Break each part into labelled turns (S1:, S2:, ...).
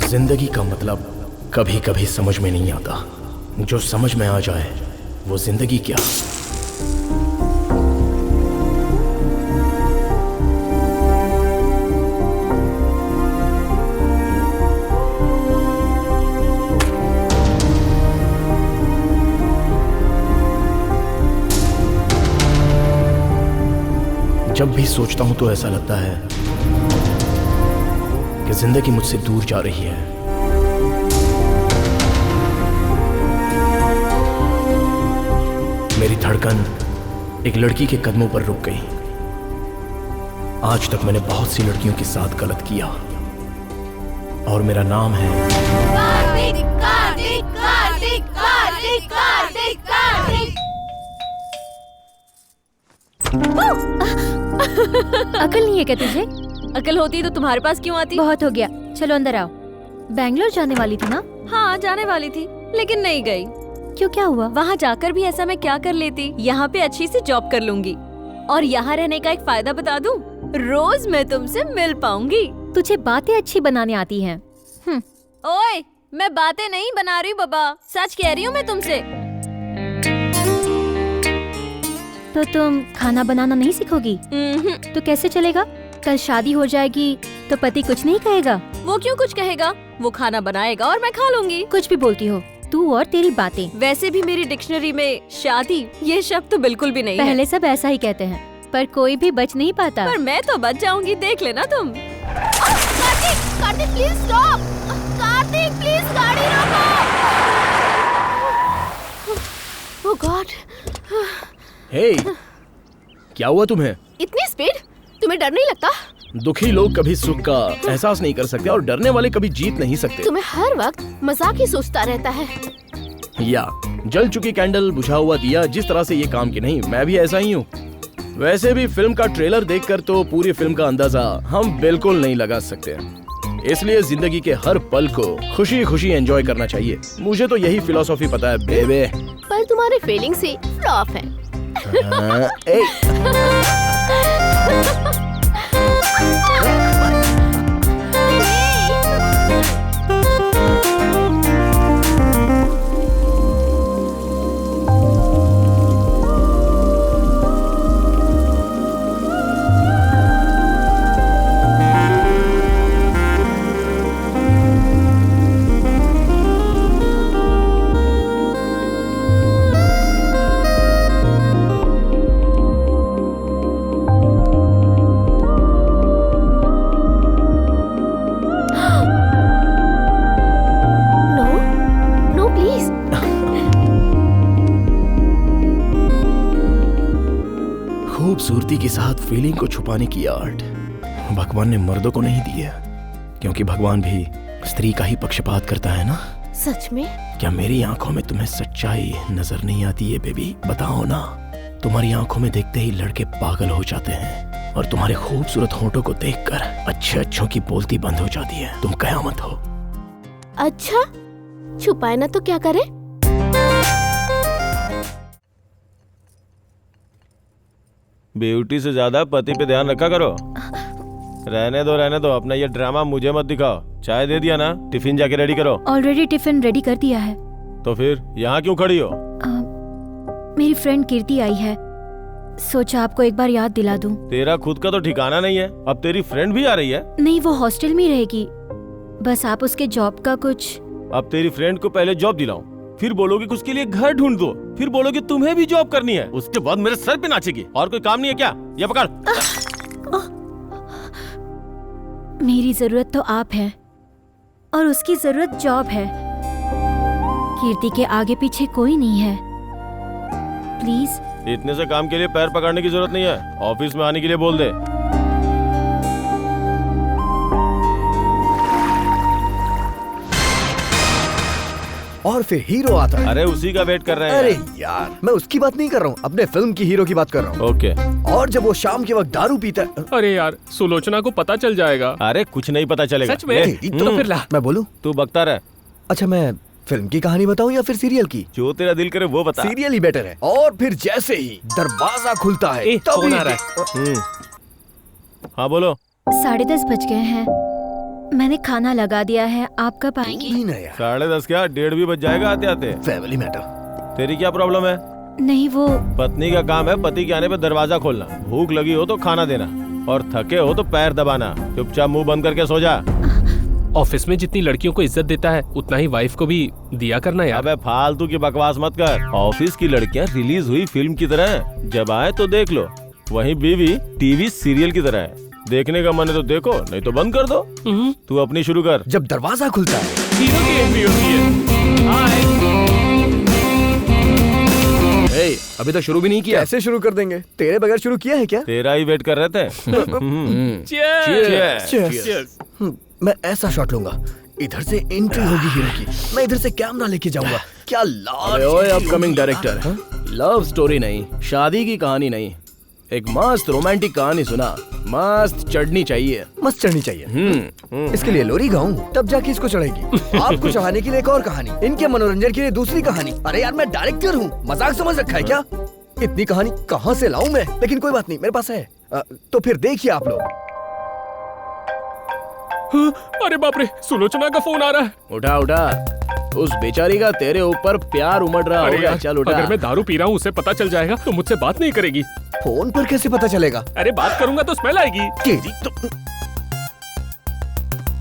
S1: जिंदगी का मतलब कभी कभी समझ में नहीं आता। जो समझ में आ जाए वो जिंदगी क्या। जब भी सोचता हूं तो ऐसा लगता है कि जिंदगी मुझसे दूर जा रही है। मेरी धड़कन एक लड़की के कदमों पर रुक गई। आज तक मैंने बहुत सी लड़कियों के साथ गलत किया और मेरा नाम है
S2: कार्तिक, कार्तिक, कार्तिक, कार्तिक, कार्तिक, कार्तिक।
S3: अकल नहीं है क्या तुझे?
S2: अकल होती तो तुम्हारे पास क्यों आती?
S3: बहुत हो गया, चलो अंदर आओ। बैंगलोर जाने वाली थी ना?
S2: हाँ, जाने वाली थी लेकिन नहीं गई।
S3: क्यों, क्या हुआ?
S2: वहाँ जाकर भी ऐसा मैं क्या कर लेती। यहाँ पे अच्छी सी जॉब कर लूंगी और यहाँ रहने का एक फायदा बता दूं, रोज मैं तुमसे मिल पाऊंगी।
S3: तुझे बातें अच्छी बनाने आती हैं।
S2: ओए, मैं बातें नहीं बना रही बाबा, सच कह रही हूँ मैं तुमसे।
S3: तो तुम खाना बनाना नहीं सीखोगी? तो कैसे चलेगा? कल शादी हो जाएगी तो पति कुछ नहीं कहेगा?
S2: वो क्यों कुछ कहेगा, वो खाना बनाएगा और मैं खा लूंगी।
S3: कुछ भी बोलती हो तू और तेरी बातें।
S2: वैसे भी मेरी डिक्शनरी में शादी ये शब्द तो बिल्कुल भी नहीं है।
S3: पहले सब ऐसा ही कहते हैं पर कोई भी बच नहीं पाता।
S2: पर मैं तो बच जाऊंगी, देख लेना तुम। Kartik, Kartik please stop. Kartik please गाड़ी रोको। ओह गॉड।
S1: हे, क्या हुआ तुम्हें?
S2: इतनी स्पीड, तुम्हें डर नहीं लगता?
S1: दुखी लोग कभी सुख का एहसास नहीं कर सकते और डरने वाले कभी जीत नहीं सकते।
S2: तुम्हें हर वक्त मजाक ही सोचता रहता है।
S1: या जल चुकी कैंडल, बुझा हुआ दिया, जिस तरह से ये काम की नहीं, मैं भी ऐसा ही हूँ। वैसे भी फिल्म का ट्रेलर देखकर तो पूरी फिल्म का अंदाजा हम बिल्कुल नहीं लगा सकते। इसलिए जिंदगी के हर पल को खुशी खुशी एंजॉय करना चाहिए। मुझे तो यही फिलॉसफी पता है बेबे।
S2: पर तुम्हारे फीलिंग्स ही फ्लॉप है।
S1: खूबसूरती के साथ फीलिंग को छुपाने की आर्ट भगवान ने मर्दों को नहीं दी है, क्योंकि भगवान भी स्त्री का ही पक्षपात करता है ना।
S2: सच में?
S1: क्या मेरी आंखों में तुम्हें सच्चाई नजर नहीं आती है बेबी? बताओ ना। तुम्हारी आंखों में देखते ही लड़के पागल हो जाते हैं और तुम्हारे खूबसूरत होठों को देखकर अच्छे अच्छों की बोलती बंद हो जाती है। तुम कयामत हो।
S2: अच्छा, छुपाए ना तो क्या करे?
S4: ब्यूटी से ज्यादा पति पे ध्यान रखा करो। रहने दो, अपना ये ड्रामा मुझे मत दिखाओ। चाय दे दिया ना? टिफिन जाके रेडी करो।
S3: ऑलरेडी टिफिन रेडी कर दिया है।
S4: तो फिर यहाँ क्यों खड़ी हो?
S3: मेरी फ्रेंड कीर्ति आई है, सोचा आपको एक बार याद दिला दूं।
S4: तेरा खुद का तो ठिकाना नहीं है, अब तेरी फ्रेंड भी आ रही है?
S3: नहीं, वो हॉस्टल में ही रहेगी। बस आप उसके जॉब का कुछ।
S4: अब तेरी फ्रेंड को पहले जॉब दिलाऊं, फिर बोलोगे कि उसके लिए घर ढूंढ दो, फिर बोलोगे तुम्हें भी जॉब करनी है, उसके बाद मेरे सर पे नाचेगी। और कोई काम नहीं है क्या? ये पकड़।
S3: मेरी जरूरत तो आप है और उसकी जरूरत जॉब है। कीर्ति के आगे पीछे कोई नहीं है। प्लीज।
S4: इतने से काम के लिए पैर पकड़ने की जरूरत नहीं है, ऑफिस में आने के लिए बोल दे।
S5: और फिर हीरो आता है।
S4: अरे उसी का वेट कर रहे हैं।
S5: अरे यार, मैं उसकी बात नहीं कर रहा हूँ, अपने फिल्म की हीरो की बात कर रहा हूँ।
S4: ओके।
S5: और जब वो शाम के वक्त दारू पीता है।
S6: अरे यार, सुलोचना को पता चल जाएगा।
S4: अरे कुछ नहीं पता चलेगा।
S6: सच में?
S4: ले,
S6: तो फिर ला।
S5: मैं बोलूं?
S4: तू बकता रहे।
S5: अच्छा, मैं फिल्म की कहानी बताऊं या फिर सीरियल की?
S4: जो तेरा दिल करे वो बता।
S5: सीरियल ही बेटर है। और फिर जैसे ही दरवाजा खुलता है
S6: ए,
S5: तभी
S6: फोन आ रहा है।
S4: हाँ बोलो।
S3: 10:30 बज गए हैं, मैंने खाना लगा दिया है, आप कब आएंगी?
S5: नहीं ना यार,
S4: 10:30 क्या, 1:30 भी बज जाएगा आते आते।
S5: Family matter.
S4: तेरी क्या प्रॉब्लम है?
S3: नहीं वो
S4: पत्नी का काम है पति के आने पे दरवाजा खोलना, भूख लगी हो तो खाना देना, और थके हो तो पैर दबाना। चुपचाप मुंह बंद करके सो जा।
S6: ऑफिस में जितनी लड़कियों को इज्जत देता है उतना ही वाइफ को भी दिया करना यार।
S4: अबे फालतू की बकवास मत कर। ऑफिस की लड़कियां रिलीज हुई फिल्म की तरह हैं, जब आए तो देख लो। वहीं बीवी टीवी सीरियल की तरह है, देखने का मन है तो देखो, नहीं तो बंद कर दो। तू अपनी शुरू कर।
S5: जब दरवाजा खुलता है
S6: हीरो की एंट्री होती है। हाय।
S1: ए, अभी तक शुरू भी नहीं किया।
S5: कैसे शुरू कर देंगे? तेरे बगैर शुरू किया है क्या?
S4: तेरा ही वेट कर रहे थे।
S6: Cheers!
S4: Cheers!
S6: Cheers!
S5: मैं ऐसा शॉट लूंगा, इधर से एंट्री होगी हीरो की, मैं इधर से कैमरा लेके जाऊंगा। क्या
S1: अबे ओए अपकमिंग डायरेक्टर, लव स्टोरी नहीं, शादी की कहानी नहीं, एक मस्त रोमांटिक कहानी सुना। मस्त चढ़नी चाहिए।
S5: मस्त चढ़नी चाहिए। इसके लिए लोरी गाऊं, तब जाके इसको चढ़ेगी। आपको चढ़ाने के लिए एक और कहानी, इनके मनोरंजन के लिए दूसरी कहानी। अरे यार, मैं डायरेक्टर हूँ, मजाक समझ रखा है क्या? इतनी कहानी कहाँ से लाऊं मैं? लेकिन कोई बात नहीं, मेरे पास है। तो फिर देखिए आप लोग।
S6: अरे बाप रे, सुलोचना का फोन आ रहा है।
S1: उठा उठा, उस बेचारी का तेरे ऊपर प्यार उमड़ रहा
S6: अरे
S1: होगा।
S6: यार,
S1: चल उठा।
S6: अगर मैं दारू पी रहा हूँ उसे पता चल जाएगा तो मुझसे बात नहीं करेगी।
S5: फोन पर कैसे पता चलेगा?
S6: अरे बात करूंगा तो स्मेल आएगी।
S5: तेरी तो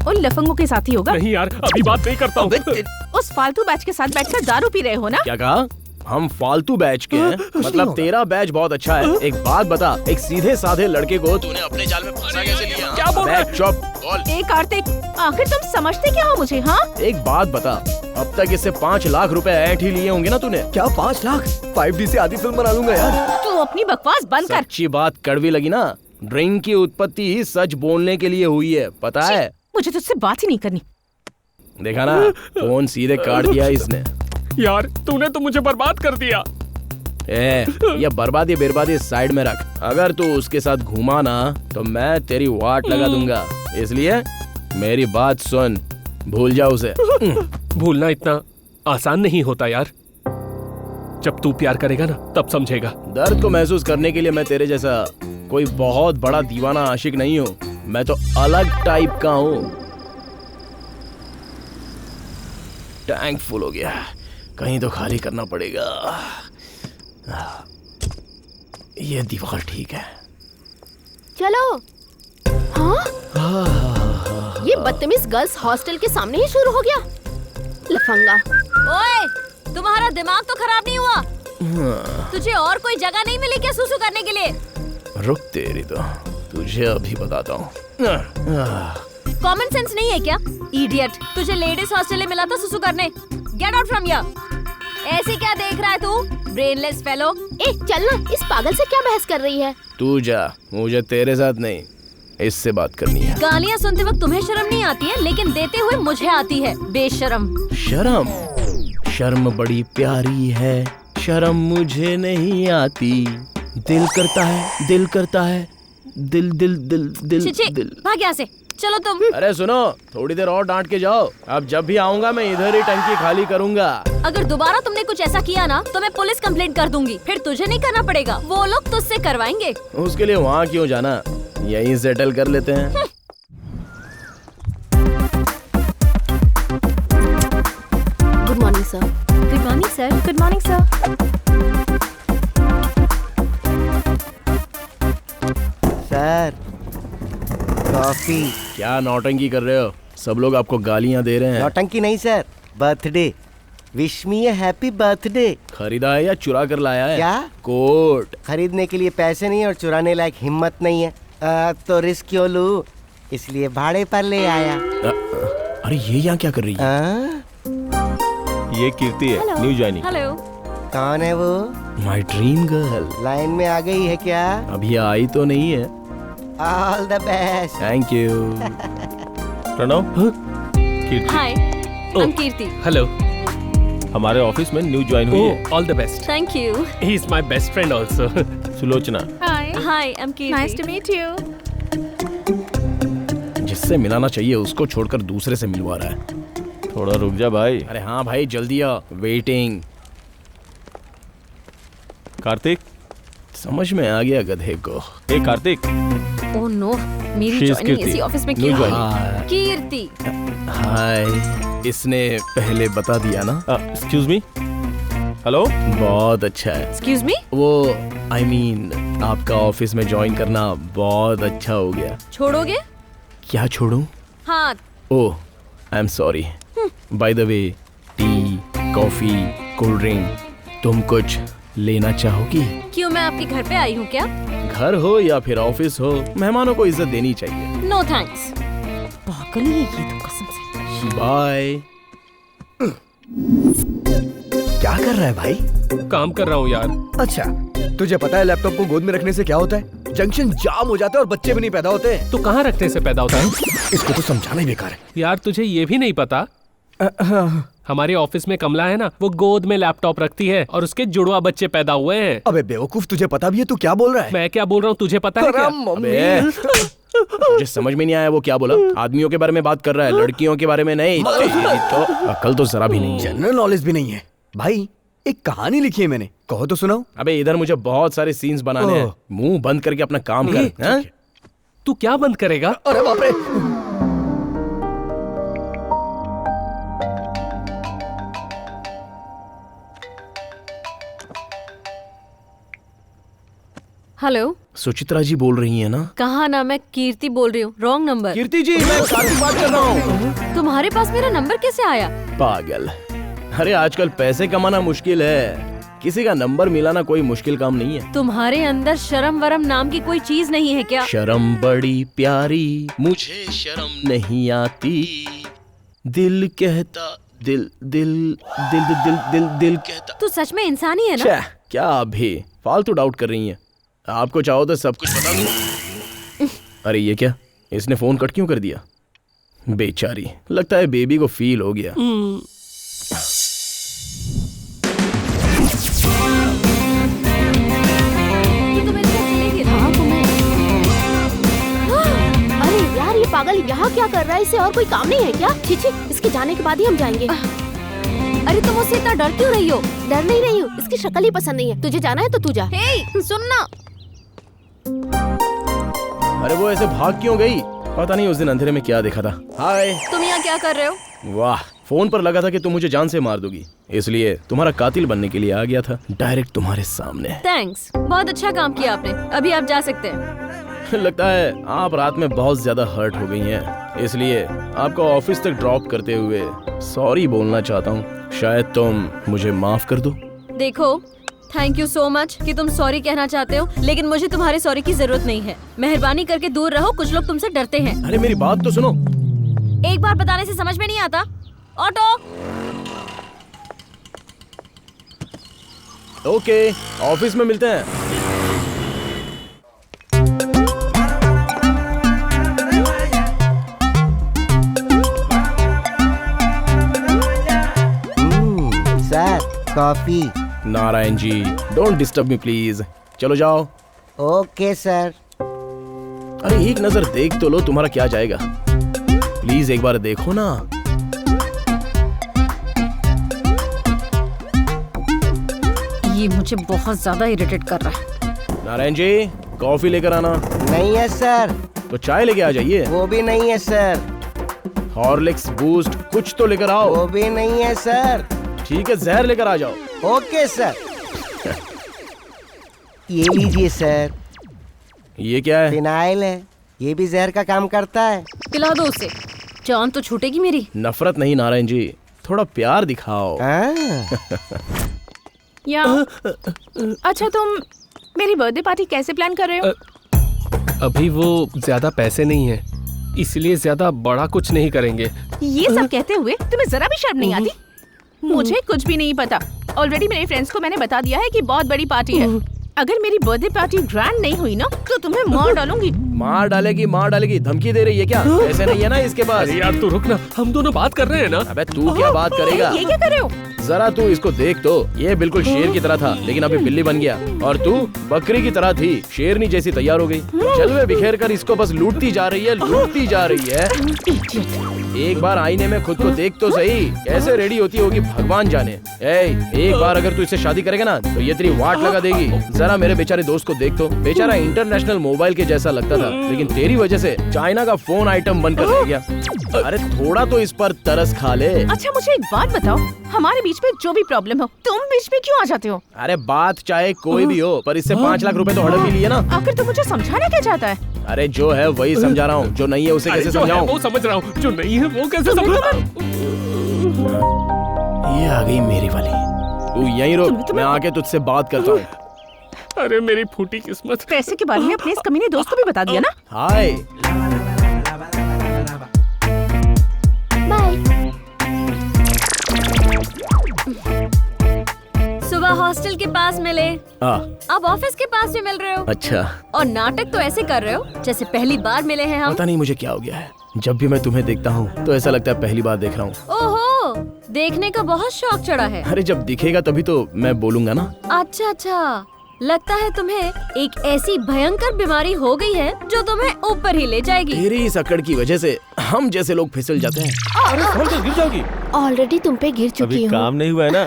S7: उन लफंगों के साथ ही होगा।
S6: नहीं यार, अभी बात नहीं करता हूँ।
S7: उस फालतू बैच के साथ बैठकर दारू पी रहे हो ना?
S1: क्या कहा? हम फालतू बैच के हैं? मतलब तेरा बैच बहुत अच्छा है। एक बात बता, एक सीधे साधे लड़के को तूने अपने जाल में फंसा कैसे लिया?
S6: क्या बोल रहा है?
S1: चुप बोल।
S7: ए कार्तिक, आखिर तुम समझते क्या हो मुझे? हाँ,
S1: एक बात बता, अब तक इससे 5 लाख रुपए ऐंठ ही लिए होंगे ना तूने?
S5: क्या 5 लाख? 5D से आधी फिल्म बना लूंगा यार।
S7: तू अपनी बकवास बंद कर।
S1: सच्ची बात कड़वी लगी ना? ड्रिंक की उत्पत्ति ही सच बोलने के लिए हुई है, पता है?
S7: मुझे तुझसे बात ही नहीं करनी।
S1: देखा ना, फोन सीधे काट दिया इसने।
S6: यार, तूने तो मुझे बर्बाद कर दिया।
S1: ये बर्बादी बर्बादी साइड में रख। अगर तू उसके साथ घूमा ना तो मैं तेरी वाट लगा दूंगा, इसलिए मेरी बात सुन, भूल जा उसे।
S6: भूलना इतना आसान नहीं होता यार। जब तू प्यार करेगा ना तब समझेगा।
S1: दर्द को महसूस करने के लिए मैं तेरे जैसा कोई बहुत बड़ा दीवाना आशिक नहीं हूँ, मैं तो अलग टाइप का हूँ। टैंक फुल हो गया, कहीं तो खाली करना पड़ेगा। ये दीवार ठीक है।
S8: चलो। हाँ? ये बदतमीज गर्ल्स हॉस्टल के सामने ही शुरू हो गया। लफंगा।
S2: ओए, तुम्हारा दिमाग तो खराब नहीं हुआ? तुझे और कोई जगह नहीं मिली क्या सुसु करने के लिए?
S1: रुक, तेरी तो तुझे अभी बताता हूँ।
S2: कॉमन सेंस नहीं है क्या? इडियट, तुझे लेडीज हॉस्टल में मिला था सुसु करने। Get out from here. ऐसे क्या देख रहा है तू, ब्रेनलेस फेलो?
S8: ए, चल ना, इस पागल से क्या बहस कर रही है?
S1: तू जा, मुझे तेरे साथ नहीं, इससे बात करनी है।
S2: गालियाँ सुनते वक्त तुम्हें शर्म नहीं आती है, लेकिन देते हुए मुझे आती है, बेशरम।
S1: शर्म? शर्म बड़ी प्यारी है, शर्म मुझे नहीं आती। दिल करता है, दिल करता है, दिल दिल दिल दिल
S2: छिछी,
S1: दिल।
S2: भाग यहाँ से। चलो तुम।
S1: अरे सुनो, थोड़ी देर और डांट के जाओ। अब जब भी आऊंगा मैं इधर ही टंकी खाली करूंगा।
S2: अगर दोबारा तुमने कुछ ऐसा किया ना तो मैं पुलिस कंप्लेंट कर दूंगी। फिर तुझे नहीं करना पड़ेगा, वो लोग तुझसे करवाएंगे।
S1: उसके लिए वहाँ क्यों जाना, यहीं सेटल कर लेते हैं।
S8: Good morning sir.
S3: Good morning sir. Good morning sir.
S9: Sir, coffee.
S1: क्या नौटंकी कर रहे हो? सब लोग आपको गालियाँ दे रहे हैं।
S9: नौटंकी नहीं सर, बर्थडे। विश मी ए हैप्पी बर्थडे।
S1: खरीदा है या चुरा कर लाया है?
S9: क्या?
S1: कोट।
S9: खरीदने के लिए पैसे नहीं और चुराने लायक हिम्मत नहीं है, तो रिस्क क्यों लूं, इसलिए भाड़े पर ले आया।
S1: अरे ये यहाँ क्या कर रही है?
S4: ये कीर्ति है, न्यू ज्वाइनिंग।
S2: हेलो।
S9: कौन है वो?
S1: My dream girl.
S9: लाइन में आ गई है क्या?
S1: अभी आई तो नहीं है।
S9: All the best.
S1: Thank you.
S4: Pranav, Kirti
S2: hi, I am Kirti.
S6: Hello.
S4: हमारे ऑफिस में न्यू ज्वाइन हुई है।
S6: All the best.
S2: Thank you.
S6: He is my best friend also.
S4: Sulochana.
S7: Hi,
S2: hi, I am Kirti.
S7: Nice to meet you.
S1: जिससे मिलाना चाहिए उसको छोड़कर दूसरे से मिलवा रहा है।
S4: थोड़ा रुक जा भाई।
S1: अरे हाँ भाई, जल्दी आ, वेटिंग।
S4: कार्तिक,
S1: समझ में आ गया गधे को।
S4: ए कार्तिक।
S2: ओह नो, मेरी
S4: She is
S2: जॉइनिंग
S4: कीर्ति।
S2: इसी ऑफिस में
S4: New
S2: क्यों?
S4: joining।
S2: कीर्ति।
S1: हाय, इसने पहले बता दिया ना।
S4: Excuse me. हेलो।
S1: बहुत अच्छा है।
S2: Excuse me.
S1: वो I mean, आपका ऑफिस में ज्वाइन करना बहुत अच्छा हो गया।
S2: छोड़ोगे?
S1: क्या छोड़ूं?
S2: हाँ।
S1: Oh, I am sorry. By the way, tea, coffee, cold drink, तुम कुछ लेना चाहोगी?
S2: क्यों, मैं आपके घर पे आई हूँ क्या?
S1: घर हो या फिर ऑफिस हो, मेहमानों को इज्जत देनी चाहिए।
S2: No thanks. पागल है ये तो कसम से।
S1: बाय।
S5: क्या कर रहा है भाई?
S6: काम कर रहा हूँ यार।
S5: अच्छा, तुझे पता है लैपटॉप को गोद में रखने से क्या होता है? जंक्शन जाम हो जाता है और बच्चे भी नहीं पैदा होते।
S6: तो कहाँ रखने से पैदा होता है?
S5: इसको तो समझाना ही बेकार है।
S6: यार तुझे ये भी नहीं पता? हमारे ऑफिस में कमला है ना, वो गोद में लैपटॉप रखती है और उसके जुड़वा बच्चे पैदा हुए हैं।
S5: अबे बेवकूफ, तुझे पता भी है तू क्या बोल रहा है?
S6: मैं क्या बोल रहा हूँ तुझे पता है क्या?
S1: अबे, मुझे समझ में नहीं आया वो क्या बोला। आदमियों के बारे में बात कर रहा है, लड़कियों के बारे में नहीं। तो अकल तो जरा भी नहीं है।
S5: जनरल नॉलेज भी नहीं है भाई। एक कहानी लिखी है मैंने, कहो तो सुनाओ।
S1: अबे इधर मुझे बहुत सारे सीन्स बनाने हैं। मुंह बंद करके अपना काम कर। हाँ?
S6: तू क्या बंद करेगा?
S5: अरे बाप रे।
S2: हेलो।
S1: सुचित्रा जी बोल रही है ना?
S2: कहा ना, मैं कीर्ति बोल रही हूँ। Wrong number.
S1: कीर्ति जी, मैं कार्तिक बात कर रहा हूँ।
S2: तुम्हारे पास मेरा नंबर कैसे आया?
S1: पागल। अरे आजकल पैसे कमाना मुश्किल है, किसी का नंबर मिलाना कोई मुश्किल काम नहीं है।
S2: तुम्हारे अंदर शर्म वरम नाम की कोई चीज नहीं है क्या?
S1: शर्म बड़ी प्यारी, मुझे शर्म नहीं आती। दिल कहता, दिल दिल दिल दिल दिल दिल कहता।
S2: तू सच में इंसान ही है ना?
S1: छे, क्या अभी फालतू डाउट कर रही हैं? आपको चाहो तो सब कुछ बता दूं। अरे ये क्या, इसने फोन कट क्यों कर दिया? बेचारी, लगता है बेबी को फील हो गया।
S2: ये तो मेरे साथ चलेगी ना?
S8: अरे यार, ये पागल यहाँ क्या कर रहा है? इसे और कोई काम नहीं है क्या? छी, इसके जाने के बाद ही हम जाएंगे।
S2: अरे तुम उससे इतना डर क्यों रही हो?
S8: डर नहीं रही हूँ, इसकी शक्ल ही पसंद नहीं है। तुझे जाना है तो तू जा।
S2: हे, सुनना।
S1: अरे वो ऐसे भाग क्यों गई? पता नहीं उस दिन अंधेरे में क्या देखा था। हाय।
S2: तुम यहाँ क्या कर रहे हो?
S1: वाह, फोन पर लगा था कि तुम मुझे जान से मार दोगी, इसलिए तुम्हारा कातिल बनने के लिए आ गया था, डायरेक्ट तुम्हारे सामने।
S2: थैंक्स, बहुत अच्छा काम किया आपने। अभी आप जा सकते हैं।
S1: लगता है आप रात में बहुत ज्यादा हर्ट हो गई हैं, इसलिए आपको ऑफिस तक ड्रॉप करते हुए सॉरी बोलना चाहता हूँ। शायद तुम मुझे माफ कर दो।
S2: देखो, थैंक यू सो मच कि तुम सॉरी कहना चाहते हो, लेकिन मुझे तुम्हारे सॉरी की जरूरत नहीं है। मेहरबानी करके दूर रहो, कुछ लोग तुमसे डरते हैं।
S1: अरे मेरी बात तो सुनो।
S2: एक बार बताने से समझ में नहीं आता? ऑटो।
S1: ओके, ऑफिस में मिलते हैं।
S9: Sir, coffee.
S1: Narayan ji, don't disturb me please. चलो जाओ।
S9: Okay sir.
S1: अरे एक नजर देख तो लो, तुम्हारा क्या जाएगा। प्लीज एक बार देखो ना।
S2: ये मुझे बहुत ज्यादा इरिटेट कर रहा है।
S1: नारायण जी, कॉफी लेकर आना।
S9: नहीं है सर।
S1: तो चाय लेके आ जाइए।
S9: वो भी नहीं है सर।
S1: हॉर्लिक्स, बूस्ट, कुछ तो लेकर आओ।
S9: वो भी नहीं है सर।
S1: ठीक है, जहर लेकर आ जाओ।
S9: Okay sir. ये लीजिए सर।
S1: ये क्या है?
S9: फिनाइल है, ये भी जहर का काम करता है।
S2: पिला दो उसे, जान तो छूटेगी मेरी।
S1: नफरत नहीं नारायण जी, थोड़ा प्यार दिखाओ।
S7: या अच्छा, तुम मेरी बर्थडे पार्टी कैसे प्लान कर रहे हो?
S6: अभी वो ज्यादा पैसे नहीं है, इसलिए ज्यादा बड़ा कुछ नहीं करेंगे।
S7: ये सब कहते हुए तुम्हें जरा भी शर्म नहीं आती? मुझे कुछ भी नहीं पता। ऑलरेडी मेरे फ्रेंड्स को मैंने बता दिया है कि बहुत बड़ी पार्टी है। अगर मेरी बर्थडे पार्टी ग्रैंड नहीं हुई ना तो तुम्हें मार डालूंगी।
S1: मार डालेगी, धमकी दे रही है क्या? ऐसे नहीं है ना इसके पास।
S6: अरे यार तू रुक ना, हम दोनों बात कर रहे हैं ना।
S1: अबे तू क्या बात करेगा?
S7: ये क्या कर रहे हो?
S1: जरा तू इसको देख तो, ये बिल्कुल शेर की तरह था लेकिन अभी बिल्ली बन गया, और तू बकरी की तरह थी, शेरनी जैसी तैयार हो गई। जलवे बिखेर कर इसको बस लूटती जा रही है। एक बार आईने में खुद को देख तो सही, कैसे रेडी होती होगी भगवान जाने। एक बार अगर तू इससे शादी करेगा ना तो ये तेरी वाट लगा देगी। जरा मेरे बेचारे दोस्त को देख तो, बेचारा इंटरनेशनल मोबाइल के जैसा लगता था लेकिन तेरी वजह से चाइना का फोन आइटम बनकर रह गया। अरे थोड़ा तो इस पर तरस खा ले।
S7: अच्छा मुझे एक बात बताओ, हमारे बीच में जो भी प्रॉब्लम हो तुम बीच में क्यों आ जाते हो?
S1: अरे बात चाहे कोई भी हो, पर इससे 5 लाख रुपए तो हड़प ही लिए ना।
S7: आखिर तुम मुझे समझाना क्या चाहता है?
S1: अरे जो है वही समझा रहा हूँ, जो नहीं है उसे कैसे समझाऊं?
S6: वो समझ रहा हूँ, जो नहीं है वो कैसे समझाऊं?
S1: ये आ गई मेरी वाली। तू यहीं रुक, मैं आके तुझसे बात करता हूँ।
S6: अरे मेरी फूटी किस्मत।
S7: पैसे के बारे में अपने इस कमीने दोस्त को भी बता दिया ना?
S1: हाय।
S8: बाय।
S2: सुबह हॉस्टल के पास मिले,
S1: हाँ।
S2: अब ऑफिस के पास भी मिल रहे हो।
S1: अच्छा।
S2: और नाटक तो ऐसे कर रहे हो जैसे पहली बार मिले हैं हम।
S1: पता नहीं मुझे क्या हो गया है, जब भी मैं तुम्हें देखता हूँ तो ऐसा लगता है पहली बार देख रहा हूँ।
S2: ओहो, देखने का बहुत शौक चढ़ा है।
S1: अरे जब दिखेगा तभी तो मैं बोलूंगा ना।
S2: अच्छा, लगता है तुम्हें एक ऐसी भयंकर बीमारी हो गई है जो तुम्हें ऊपर ही ले जाएगी।
S1: तेरी इस अकड़ की वजह से हम जैसे लोग फिसल जाते हैं।
S4: अरे संभल कर गिर जाओगी।
S8: ऑलरेडी तुम पे गिर चुकी
S4: अभी
S8: हूँ।
S4: काम नहीं हुआ है ना।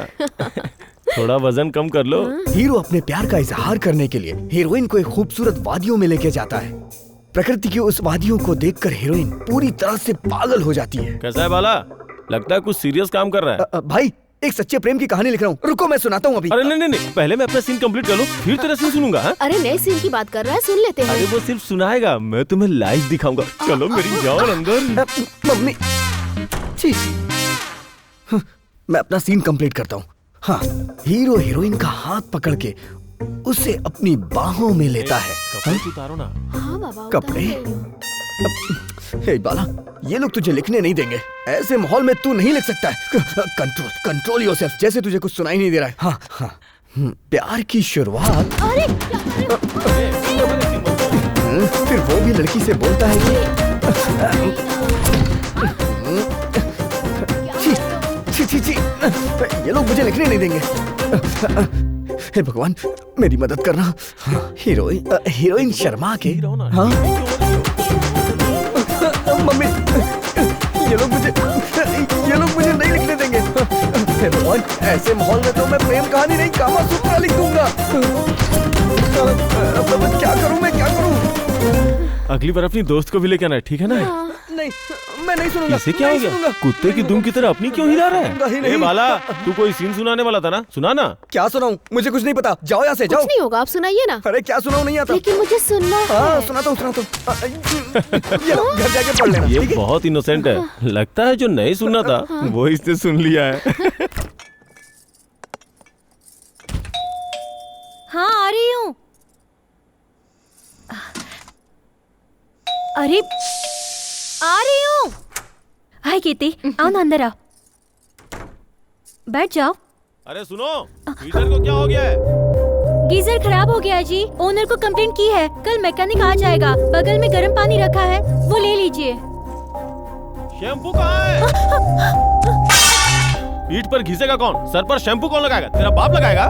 S4: थोड़ा वजन कम कर लो।
S5: हीरो अपने प्यार का इजहार करने के लिए हीरोइन को एक खूबसूरत वादियों में लेके जाता है। प्रकृति की उस वादियों को देखकर हीरोइन पूरी तरह से पागल हो जाती है।
S4: कैसा है बाला? लगता है कुछ सीरियस काम कर रहा है।
S5: भाई एक सच्चे प्रेम की कहानी लिख रहा हूँ, रुको मैं सुनाता हूँ अभी।
S4: अरे नहीं, पहले मैं अपना सीन कंप्लीट कर लूं, फिर तेरा सीन सुनूंगा। हाँ?
S8: अरे नए सीन की बात कर रहा है, सुन लेते हैं।
S4: अरे वो सिर्फ सुनाएगा, मैं तुम्हें लाइव दिखाऊंगा। चलो मेरी जान अंदर।
S5: मम्मी छी। मैं अपना सीन कंप्लीट करता हूँ। हाँ, हीरो हीरोइन का हाथ पकड़ के उसे अपनी बाहों में लेता है।
S4: कपड़े उतारो ना।
S8: हाँ बाबा,
S5: कपड़े? हे बाला, ये लोग तुझे लिखने नहीं देंगे। ऐसे माहौल में तू नहीं लिख सकता है। कंट्रोल योरसेल्फ, जैसे तुझे कुछ सुनाई नहीं दे रहा है। हाँ हाँ। प्यार की शुरुआत।
S8: अरे
S5: फिर वो भी लड़की से बोलता है कि छी, ये लोग मुझे लिखने नहीं देंगे। हे भगवान मेरी मदद करना। हीरोइन शर्मा के। हाँ मम्मी, ये लोग मुझे नहीं लिखने देंगे। हे भगवान, ऐसे माहौल में तो मैं प्रेम कहानी नहीं कामा सूत्रा लिख दूंगा। अब क्या करूं मैं?
S4: अगली बार अपनी दोस्त को भी लेके आना, ठीक है ना?
S5: नहीं, मैं नहीं सुनूंगा।
S4: इसे क्या हो गया? कुत्ते की दुम की तरह अपनी क्यों हिला रहा है?
S5: नहीं।
S4: बाला, तू कोई सीन सुनाने वाला था ना, सुना ना।
S5: क्या सुनाऊं? मुझे कुछ नहीं पता, जाओ यहाँ से जाओ।
S8: कुछ नहीं होगा, आप सुनाइए ना।
S5: अरे क्या सुनाऊं, नहीं आता।
S8: लेकिन मुझे सुनना है।
S5: हाँ सुनाता हूँ। ये लो, घर जाके पढ़ लेना।
S4: ये बहुत इनोसेंट है, लगता है जो नहीं सुनना था वो इसने सुन लिया है।
S3: हाँ आ रही हूँ। अरे आ रही हूँ। हाय कीर्ति, आओ ना अंदर आओ, बैठ जाओ।
S4: अरे सुनो, गीजर को क्या हो गया है?
S3: गीजर खराब हो गया है जी, ओनर को कंप्लेंट की है, कल मैकेनिक आ जाएगा। बगल में गर्म पानी रखा है, वो ले लीजिए।
S4: शैम्पू कहाँ है? पीठ पर घिसेगा कौन? सर पर शैम्पू कौन लगाएगा? तेरा बाप लगाएगा?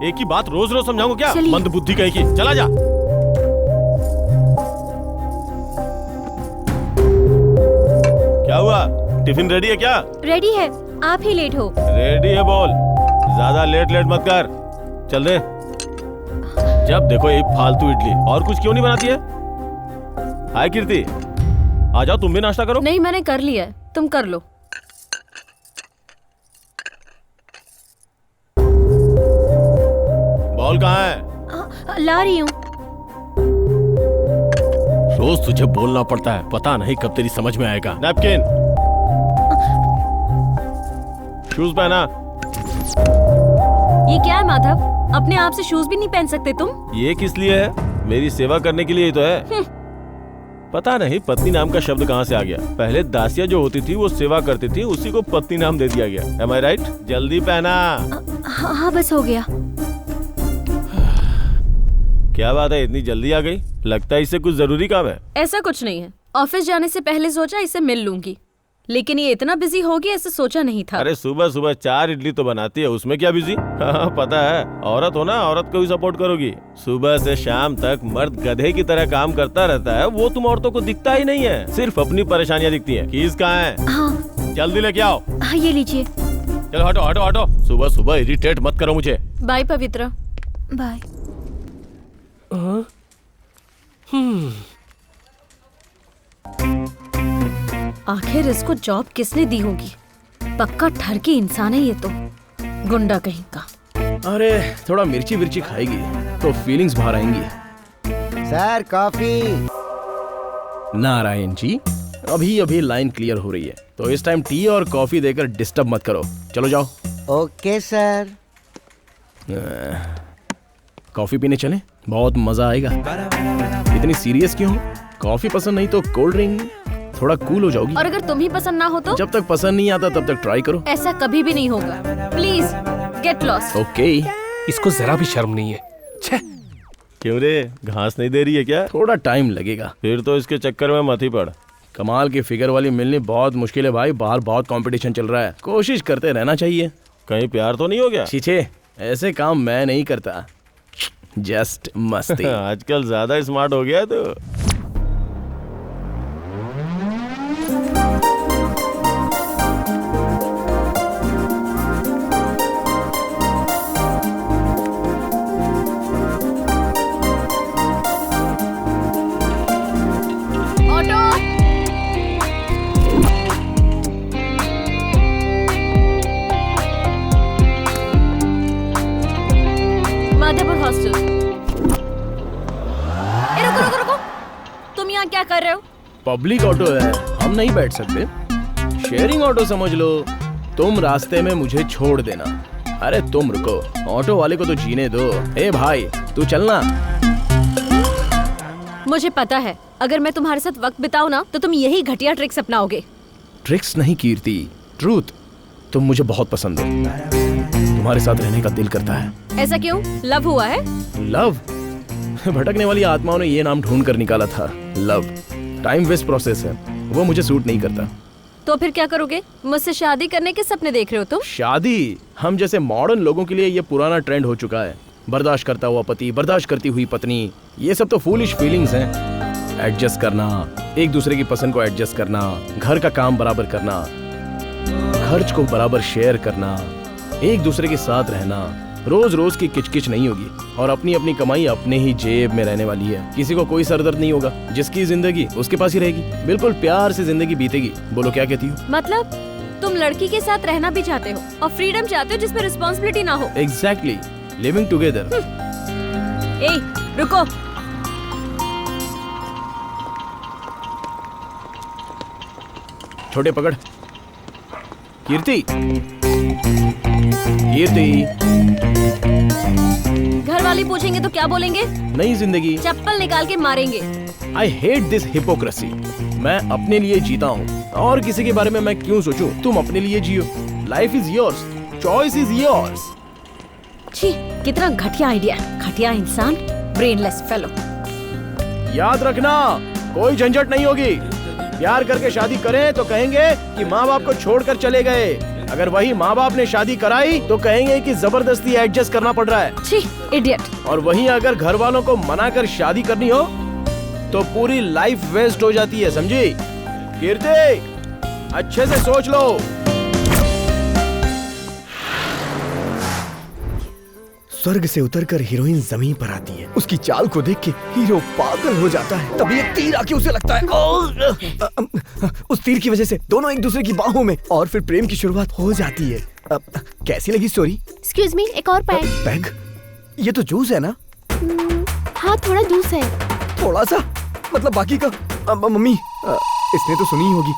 S4: एक ही बात रोज रोज समझाऊंगा क्या? मंद बुद्धि कहीं की, चला जा। क्या हुआ? टिफिन रेडी है क्या?
S3: रेडी है, आप ही लेट हो।
S4: रेडी है बोल, ज्यादा लेट मत कर। चल दे। जब देखो एक फालतू इडली, और कुछ क्यों नहीं बनाती है? हाय कीर्ति, आ जाओ तुम भी नाश्ता करो।
S2: नहीं, मैंने कर लिया है, तुम कर लो।
S4: बॉल कहाँ है?
S3: ला रही हूँ।
S4: रोज तुझे बोलना पड़ता है, पता नहीं कब तेरी समझ में आएगा। नैपकिन, शूज पहना।
S2: ये क्या है माधव, अपने आप से शूज भी नहीं पहन सकते तुम?
S4: ये किस लिए है? मेरी सेवा करने के लिए ही तो है। पता नहीं पत्नी नाम का शब्द कहाँ से आ गया। पहले दासिया जो होती थी वो सेवा करती थी, उसी को पत्नी नाम दे दिया गया। Am I right? जल्दी पहना।
S3: हाँ बस हो गया।
S4: क्या बात है, इतनी जल्दी आ गई? लगता है इससे कुछ जरूरी काम है।
S2: ऐसा कुछ नहीं है, ऑफिस जाने से पहले सोचा इसे मिल लूंगी, लेकिन ये इतना बिजी होगी ऐसे सोचा नहीं था।
S4: अरे सुबह सुबह 4 इडली तो बनाती है, उसमें क्या बिजी? हाँ पता है, औरत हो ना, औरत को भी सपोर्ट करोगी। सुबह से शाम तक मर्द गधे की तरह काम करता रहता है, वो तुम औरतों को दिखता ही नहीं है, सिर्फ अपनी परेशानियाँ दिखती है। कीज कहाँ है?
S3: हाँ
S4: जल्दी लेके आओ।
S3: हाँ ये लीजिए।
S4: चलो हटो हटो हटो, सुबह सुबह इरिटेट मत करो मुझे।
S2: बाय पवित्रा।
S3: बाय।
S2: आखिर इसको जॉब किसने दी होगी? पक्का ठर की इंसान है ये तो, गुंडा कहीं का।
S1: अरे थोड़ा मिर्ची विर्ची खाएगी तो फीलिंग्स बाहर आएंगी।
S9: Sir coffee.
S1: नारायण जी, अभी अभी लाइन क्लियर हो रही है, तो इस टाइम टी और कॉफी देकर डिस्टर्ब मत करो। चलो जाओ।
S9: Okay sir.
S1: कॉफी पीने चलें? बहुत मजा आएगा। इतनी सीरियस क्यों? कॉफी पसंद नहीं तो कोल्ड ड्रिंक, थोड़ा कूल हो जाओगी।
S2: और अगर तुम ही पसंद ना हो तो?
S1: जब तक पसंद नहीं आता तब तक ट्राई करो।
S2: ऐसा कभी भी नहीं होगा। Please get lost.
S1: ओके।
S6: इसको जरा भी शर्म नहीं है। छे।
S4: क्यों रे, घास नहीं दे रही है क्या?
S1: थोड़ा टाइम लगेगा।
S4: फिर तो इसके चक्कर में मत ही पड़।
S1: कमाल की फिगर वाली मिलनी बहुत मुश्किल है भाई, बाहर बहुत कंपटीशन चल रहा है, कोशिश करते रहना चाहिए।
S4: कहीं प्यार तो नहीं हो गया?
S1: छीछे, ऐसे काम मैं नहीं करता, जस्ट मस्ती।
S4: आजकल ज्यादा स्मार्ट हो गया तो।
S2: क्या कर रहे हो?
S1: पब्लिक ऑटो है, हम नहीं बैठ सकते। शेयरिंग ऑटो समझ लो। तुम रास्ते में मुझे छोड़ देना। अरे तुम रुको, ऑटो वाले को तो जीने दो। ए भाई तू चलना।
S2: मुझे पता है, अगर मैं तुम्हारे साथ वक्त बिताऊं ना तो तुम यही घटिया ट्रिक्स अपनाओगे।
S1: ट्रिक्स नहीं कीर्ति, ट्रूथ। तुम मुझे बहुत पसंद हो, तुम्हारे साथ रहने का दिल करता है।
S2: ऐसा क्यों? लव हुआ है?
S1: लव? भटकने वाली आत्माओं ने ये नाम ढूंढ कर निकाला था, लव। टाइम वेस्ट प्रोसेस है, वो मुझे सूट नहीं करता।
S2: तो फिर क्या करोगे? मुझसे शादी करने के सपने देख रहे हो तुम?
S1: शादी? हम जैसे मॉडर्न लोगों के लिए ये पुराना ट्रेंड हो चुका है। बर्दाश्त करता हुआ पति, बर्दाश्त करती हुई पत्नी, ये सब तो फूलिश फीलिंग्स हैं। एडजस्ट करना, एक दूसरे की पसंद को एडजस्ट करना, घर का काम बराबर करना, खर्च को बराबर शेयर करना, एक दूसरे के साथ रहना, रोज रोज की किचकिच नहीं होगी, और अपनी अपनी कमाई अपने ही जेब में रहने वाली है। किसी को कोई सरदर्द नहीं होगा, जिसकी जिंदगी उसके पास ही रहेगी, बिल्कुल प्यार से जिंदगी बीतेगी। बोलो क्या कहती हो?
S2: मतलब तुम लड़की के साथ रहना भी चाहते हो और फ्रीडम चाहते हो जिसमें रिस्पॉन्सिबिलिटी ना हो।
S1: Exactly, living together.
S2: ए रुको,
S1: छोटे पकड़। कीर्ति, कीर्ति।
S2: घर वाले पूछेंगे तो क्या बोलेंगे?
S1: नई जिंदगी।
S2: चप्पल निकाल के मारेंगे।
S1: I hate this hypocrisy. मैं अपने लिए जीता हूँ, और किसी के बारे में मैं क्यों सोचूं? तुम अपने लिए जियो। Life is yours, choice is yours.
S2: छी, कितना घटिया आइडिया, घटिया इंसान, ब्रेनलेस फेलो।
S1: याद रखना, कोई झंझट नहीं होगी। प्यार करके शादी करें तो कहेंगे कि माँ बाप को छोड़कर चले गए। अगर वही माँ बाप ने शादी कराई तो कहेंगे कि जबरदस्ती एडजस्ट करना पड़ रहा है।
S2: छी, इडियट।
S1: और वहीं अगर घर वालों को मना कर शादी करनी हो तो पूरी लाइफ वेस्ट हो जाती है, समझी? कीर्ति, अच्छे से सोच लो।
S5: स्वर्ग से उतरकर हीरोइन जमीन पर आती है। उसकी चाल को देख के हीरो पागल हो जाता है। तभी एक तीर आके उसे लगता है। उस तीर की वजह से दोनों एक दूसरे की बाहों में, और फिर प्रेम की शुरुआत हो जाती है। कैसी लगी स्टोरी?
S8: एक्सक्यूज मी, एक और पैग।
S5: पैग? ये तो जूस है ना?
S8: हाँ, थोड़ा जूस है।
S5: थोड़ा सा? मतलब बाकी का? मम्मी, इसने तो सुनी होगी।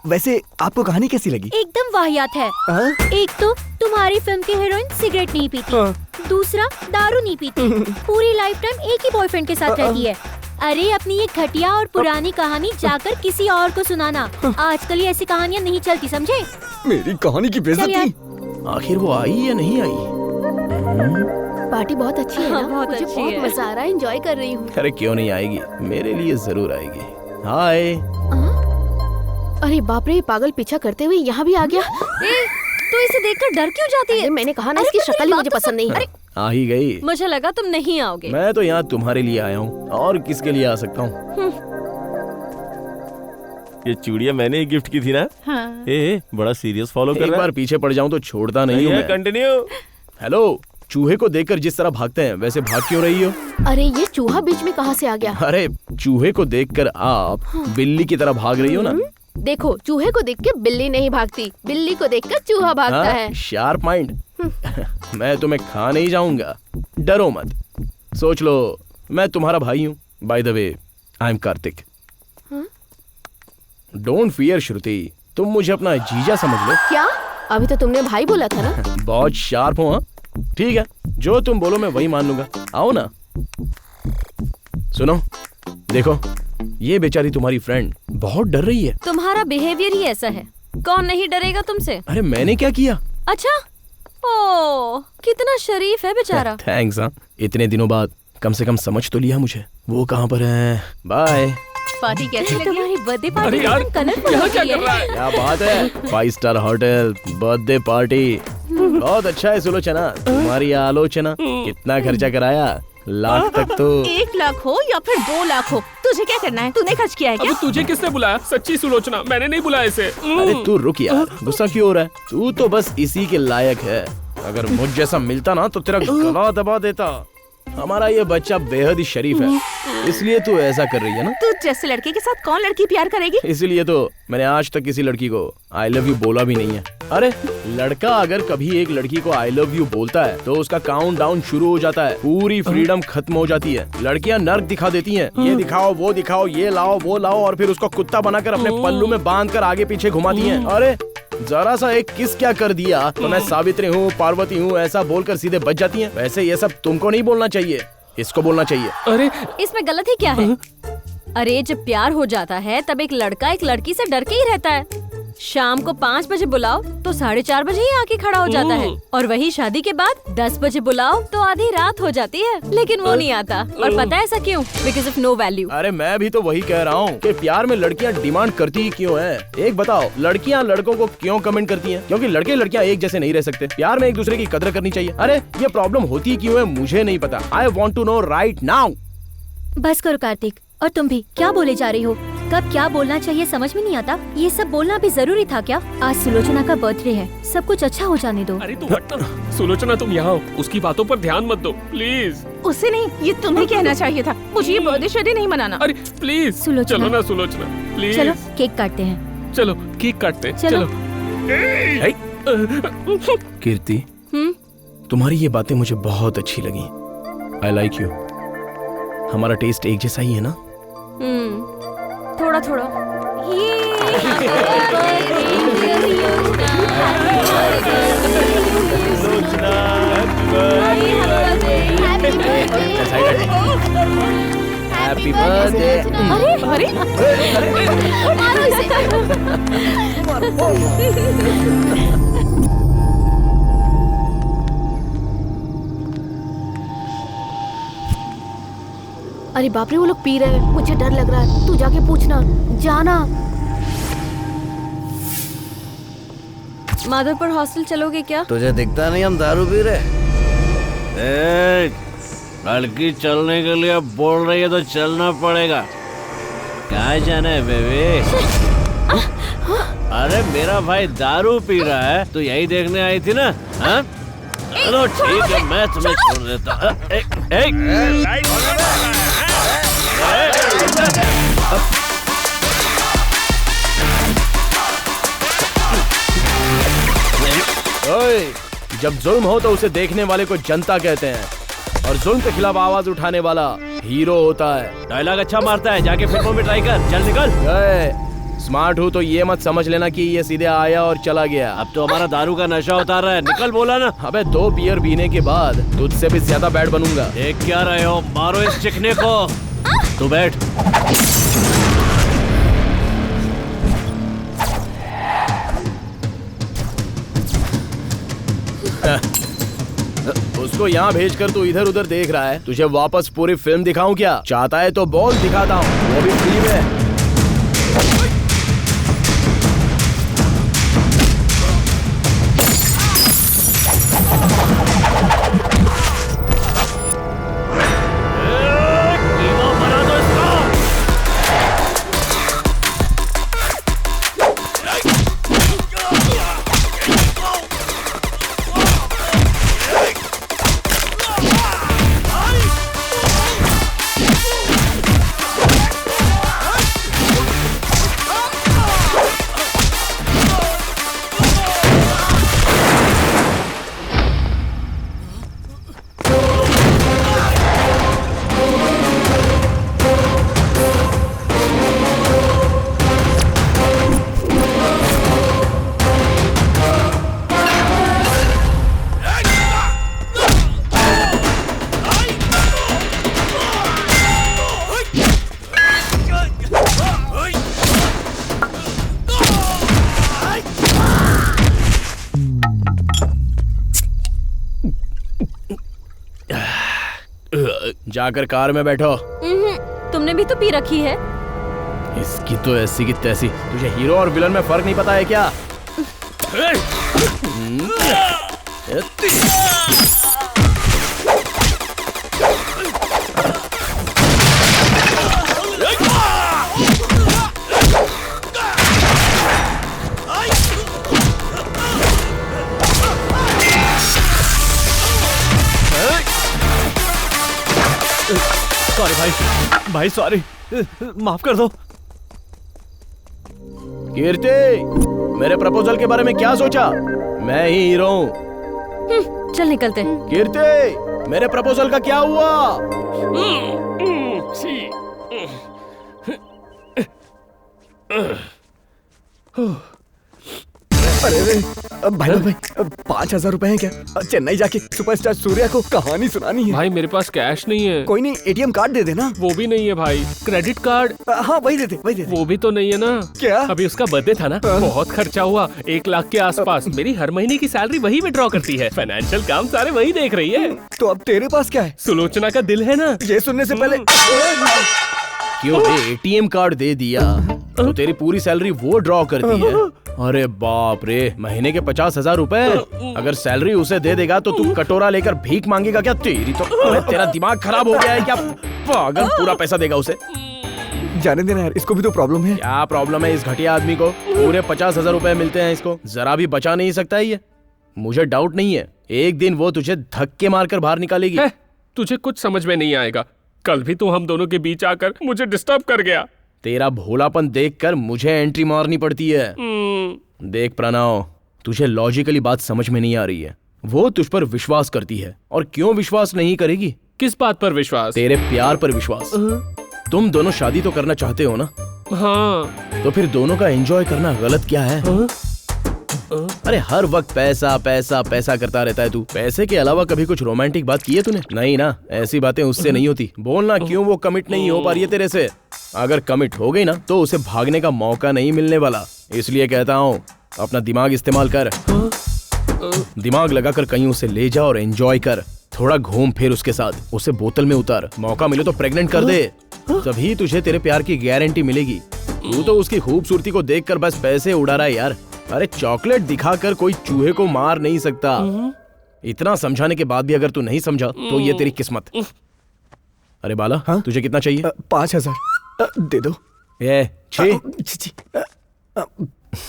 S5: वैसे आपको कहानी कैसी लगी?
S3: एकदम वाहियात है। एक तो तुम्हारी फिल्म की हीरोइन सिगरेट नहीं पीती, दूसरा दारू नहीं पीती, पूरी लाइफ टाइम एक ही बॉयफ्रेंड के साथ रहती है, अरे अपनी ये घटिया और पुरानी कहानी जाकर किसी और को सुनाना। आजकल ये ऐसी कहानियाँ नहीं चलती, समझे?
S5: मेरी कहानी की बेइज्जती।
S1: आखिर वो आई या नहीं आई?
S8: पार्टी बहुत अच्छी है ना?
S2: बहुत
S8: मुझे
S2: अच्छी
S8: बहुत
S2: है।
S8: मजा आ रहा है, एंजॉय कर रही हूँ।
S1: अरे क्यों नहीं आएगी, मेरे लिए जरूर आएगी। हाय।
S8: अरे बाप रे, ये पागल पीछा करते हुए यहाँ भी आ गया।
S2: तो इसे देखकर डर क्यों जाती है?
S8: अरे मैंने कहा ना,
S2: अरे
S8: इसकी
S2: पर
S8: शक्ल
S2: मेरी
S8: ही
S2: बात
S8: मुझे
S2: तो
S8: पसंद नहीं है।
S2: अरे
S1: आ ही गई।
S2: मुझे लगा तुम नहीं आओगे।
S1: मैं तो यहाँ तुम्हारे लिए आया हूँ, और किसके लिए आ सकता हूँ?
S4: ये चूड़ियाँ मैंने ही गिफ्ट की थी ना।
S7: हाँ।
S4: ए बड़ा सीरियस फॉलो कर
S1: एक
S4: रहा
S1: बार पीछे पड़ जाऊँ तो छोड़ता नहीं हूँ
S4: है।
S1: मैं।
S4: कंटिन्यू।
S1: हेलो, चूहे को देखकर जिस तरह भागते हैं वैसे भाग क्यों रही हो?
S8: अरे ये चूहा बीच में कहाँ से आ गया?
S1: अरे चूहे को देखकर आप बिल्ली की तरह भाग रही हो ना?
S8: देखो, चूहे को देख के बिल्ली नहीं भागती, बिल्ली को देखकर चूहा भागता है।
S1: Sharp mind. मैं तुम्हें खा नहीं जाऊंगा, डरो मत। सोच लो मैं तुम्हारा भाई हूँ। By the way, I am Karthik. Don't fear Shruti, तुम मुझे अपना जीजा समझ लो।
S8: क्या? अभी तो तुमने भाई बोला था ना?
S1: बहुत शार्प हो। हाँ ठीक है, जो तुम बोलो मैं वही मान लूंगा। आओ ना। सुनो, देखो ये बेचारी तुम्हारी फ्रेंड बहुत डर रही है।
S2: तुम्हारा बिहेवियर ही ऐसा है, कौन नहीं डरेगा तुमसे?
S1: अरे मैंने क्या किया?
S2: अच्छा, ओ कितना शरीफ है बेचारा।
S1: थैंक्स। हाँ, इतने दिनों बाद कम से कम समझ तो लिया मुझे। वो कहाँ पर है? बाय।
S7: पार्टी कैसी लगी?
S2: तुम्हारी बर्थडे पार्टी
S6: अरे यार,
S2: कलरफुल
S6: यहाँ
S2: हो
S6: क्या
S2: गई
S6: कर रहा
S2: है।
S6: है?
S1: क्या बात है, 5 स्टार होटल, बर्थडे पार्टी, बहुत अच्छा है सुलोचना। तुम्हारी आलोचना। कितना खर्चा कराया? लाख तक तो।
S7: 1 लाख हो या फिर 2 लाख हो, तुझे क्या करना है? तूने खर्च किया है क्या?
S6: अब तुझे किसने बुलाया? सच्ची सुलोचना, मैंने नहीं बुलाया इसे।
S1: अरे तू रुक यार, गुस्सा क्यों हो रहा है? तू तो बस इसी के लायक है। अगर मुझ जैसा मिलता ना तो तेरा गला दबा देता। हमारा ये बच्चा बेहद ही शरीफ है, इसलिए तू ऐसा कर रही है ना?
S7: तू जैसे लड़के के साथ कौन लड़की प्यार करेगी?
S1: इसीलिए तो मैंने आज तक किसी लड़की को आई लव यू बोला भी नहीं है। अरे लड़का अगर कभी एक लड़की को आई लव यू बोलता है तो उसका काउंट डाउन शुरू हो जाता है, पूरी फ्रीडम खत्म हो जाती है। लड़कियां नर्क दिखा देती हैं, ये दिखाओ वो दिखाओ, ये लाओ वो लाओ, और फिर उसको कुत्ता बनाकर अपने पल्लू में बांधकर आगे पीछे घुमाती हैं। अरे जरा सा एक किस क्या कर दिया तो मैं सावित्री हूँ, पार्वती हूँ, ऐसा बोलकर सीधे बच जाती हैं। वैसे ये सब तुमको नहीं बोलना चाहिए, इसको बोलना चाहिए।
S6: अरे
S2: इसमें गलत ही क्या है? अरे जब प्यार हो जाता है तब एक लड़का एक लड़की से डर के ही रहता है। शाम को 5 बजे बुलाओ तो 4:30 बजे ही आके खड़ा हो जाता है, और वही शादी के बाद 10 बजे बुलाओ तो आधी रात हो जाती है, लेकिन वो नहीं आता। और पता है ऐसा क्यों? Because of no value.
S1: अरे मैं भी तो वही कह रहा हूँ कि प्यार में लड़कियाँ डिमांड करती ही क्यों है? एक बताओ, लड़कियाँ लड़कों को क्यों कमेंट करती हैं? क्योंकि लड़के लड़कियाँ एक जैसे नहीं रह सकते। प्यार में एक दूसरे की कदर करनी चाहिए। अरे ये प्रॉब्लम होती क्यों है मुझे नहीं पता। I want to know right now.
S3: बस करो कार्तिक, और तुम भी क्या बोले जा रही हो? कब क्या बोलना चाहिए समझ में नहीं आता। ये सब बोलना भी जरूरी था क्या? आज सुलोचना का बर्थडे है, सब कुछ अच्छा हो जाने दो।
S6: अरे तू हट ना। सुलोचना तुम यहाँ हो, उसकी बातों पर ध्यान मत दो प्लीज।
S7: उसे नहीं, ये तुम्हें कहना चाहिए था। मुझे ये बर्थडे शर्डे नहीं मनाना।
S6: अरे प्लीज
S3: सुलोचना।
S6: चलो ना सुलोचना, प्लीज।
S3: चलो केक काटते हैं।
S6: चलो केक काटते हैं,
S3: चलो।
S1: कीर्ति, तुम्हारी ये बातें मुझे बहुत अच्छी लगी। I like you. हमारा टेस्ट एक जैसा ही है ना?
S2: थोड़ा थोड़ा।
S1: Happy birthday.
S8: अरे मारो इसे। अरे बाप रे, वो लोग पी रहे हैं, मुझे डर लग रहा है। तू जाके पूछना, जाना।
S2: माधवपुर हॉस्टल चलोगे क्या?
S10: तुझे दिखता नहीं हम दारू पी रहे? लड़की चलने के लिए बोल रही है तो चलना पड़ेगा। कहाँ जाना है बेबी? अरे मेरा भाई दारू पी रहा है, तो यही देखने आई थी ना? हाँ? चलो ठीक है, मैं तुम्हें छोड़ देता।
S1: ओए, जब जुल्म हो तो उसे देखने वाले को जनता कहते हैं, और जुल्म के खिलाफ आवाज उठाने वाला हीरो होता है।
S10: डायलॉग अच्छा मारता है, जाके फिल्मों में ट्राई कर। चल निकल।
S1: स्मार्ट हूँ तो ये मत समझ लेना कि ये सीधे आया और चला गया।
S10: अब तो हमारा दारू का नशा उतार रहा है। निकल बोला ना।
S1: अबे 2 बियर पीने के बाद तुझसे भी ज्यादा बैड बनूंगा।
S10: देख क्या रहे हो? मारो इस चिकने को। तू बैठ।
S1: उसको यहाँ भेजकर तू इधर उधर देख रहा है। तुझे वापस पूरी फिल्म दिखाऊं क्या? चाहता है तो बोल, दिखाता हूँ, वो भी फ्री में। जाकर कार में बैठो।
S2: तुमने भी तो पी रखी है।
S1: इसकी तो ऐसी की तैसी। तुझे हीरो और विलन में फर्क नहीं पता है क्या?
S10: सॉरी भाई सॉरी, माफ कर दो।
S1: कीर्ति, मेरे प्रपोजल के बारे में क्या सोचा? मैं ही हीरो हूँ।
S2: चल निकलते हैं।
S1: कीर्ति, मेरे प्रपोजल का क्या हुआ?
S5: अरे भाई 5,000 रुपए हैं क्या? चेन्नई जाके सुपरस्टार सूर्या को कहानी सुनानी है।
S6: भाई मेरे पास कैश नहीं है।
S5: कोई नहीं, एटीएम कार्ड दे देना।
S6: वो भी नहीं है भाई। Credit card?
S5: हाँ वही दे दे।
S6: वो भी तो नहीं है ना।
S5: क्या?
S6: अभी उसका बर्थडे था ना, बहुत खर्चा हुआ, 1 लाख के आसपास। मेरी हर महीने की सैलरी वही विड्रॉ करती है। फाइनेंशियल काम सारे वही देख रही है।
S5: तो अब तेरे पास क्या है?
S6: सुलोचना का दिल है ना।
S5: ये सुनने से पहले
S1: क्यों एटीएम कार्ड दे दिया तो तेरी पूरी सैलरी वो ड्रॉ करती है? अरे बाप रे, महीने के 50,000 रुपए। अगर सैलरी उसे दे देगा तो तू कटोरा लेकर भीख मांगेगा क्या? तेरी तो तेरा दिमाग खराब हो गया है क्या? पागल, पूरा पैसा देगा उसे।
S5: जाने देना यार, इसको भी तो प्रॉब्लम है।
S1: क्या प्रॉब्लम है इस घटिया आदमी को? पूरे 50,000 रुपए मिलते हैं इसको, जरा भी बचा नहीं सकता है ये। मुझे डाउट नहीं है, एक दिन वो तुझे धक्के मारकर बाहर निकालेगी।
S6: तुझे कुछ समझ में नहीं आएगा। कल भी तू हम दोनों के बीच आकर मुझे डिस्टर्ब कर गया।
S1: तेरा भोलापन देखकर मुझे एंट्री मारनी पड़ती है। देख प्रणव, तुझे लॉजिकली बात समझ में नहीं आ रही है। वो तुझ पर विश्वास करती है, और क्यों विश्वास नहीं करेगी?
S6: किस बात पर विश्वास?
S1: तेरे प्यार पर विश्वास। तुम दोनों शादी तो करना चाहते हो ना?
S6: हाँ।
S1: तो फिर दोनों का एंजॉय करना गलत क्या है? अरे हर वक्त पैसा पैसा पैसा करता रहता है तू। पैसे के अलावा कभी कुछ रोमांटिक बात की है तूने? नहीं ना, ऐसी बातें उससे नहीं होती। बोलना क्यों वो कमिट नहीं हो पा रही है तेरे से? अगर कमिट हो गई ना तो उसे भागने का मौका नहीं मिलने वाला। इसलिए कहता हूँ, अपना दिमाग इस्तेमाल कर। दिमाग लगाकर कहीं उसे ले जा और एंजॉय कर। थोड़ा घूम फिर उसके साथ, उसे बोतल में उतार। मौका मिले तो प्रेग्नेंट कर दे, तभी तुझे तेरे प्यार की गारंटी मिलेगी। तू तो उसकी खूबसूरती को देखकर बस पैसे उड़ा रहा है यार। अरे चॉकलेट दिखाकर कोई चूहे को मार नहीं सकता। इतना समझाने के बाद भी अगर तू नहीं समझा तो ये तेरी किस्मत। अरे बाला, हाँ? तुझे कितना चाहिए?
S5: 5,000 दे दो।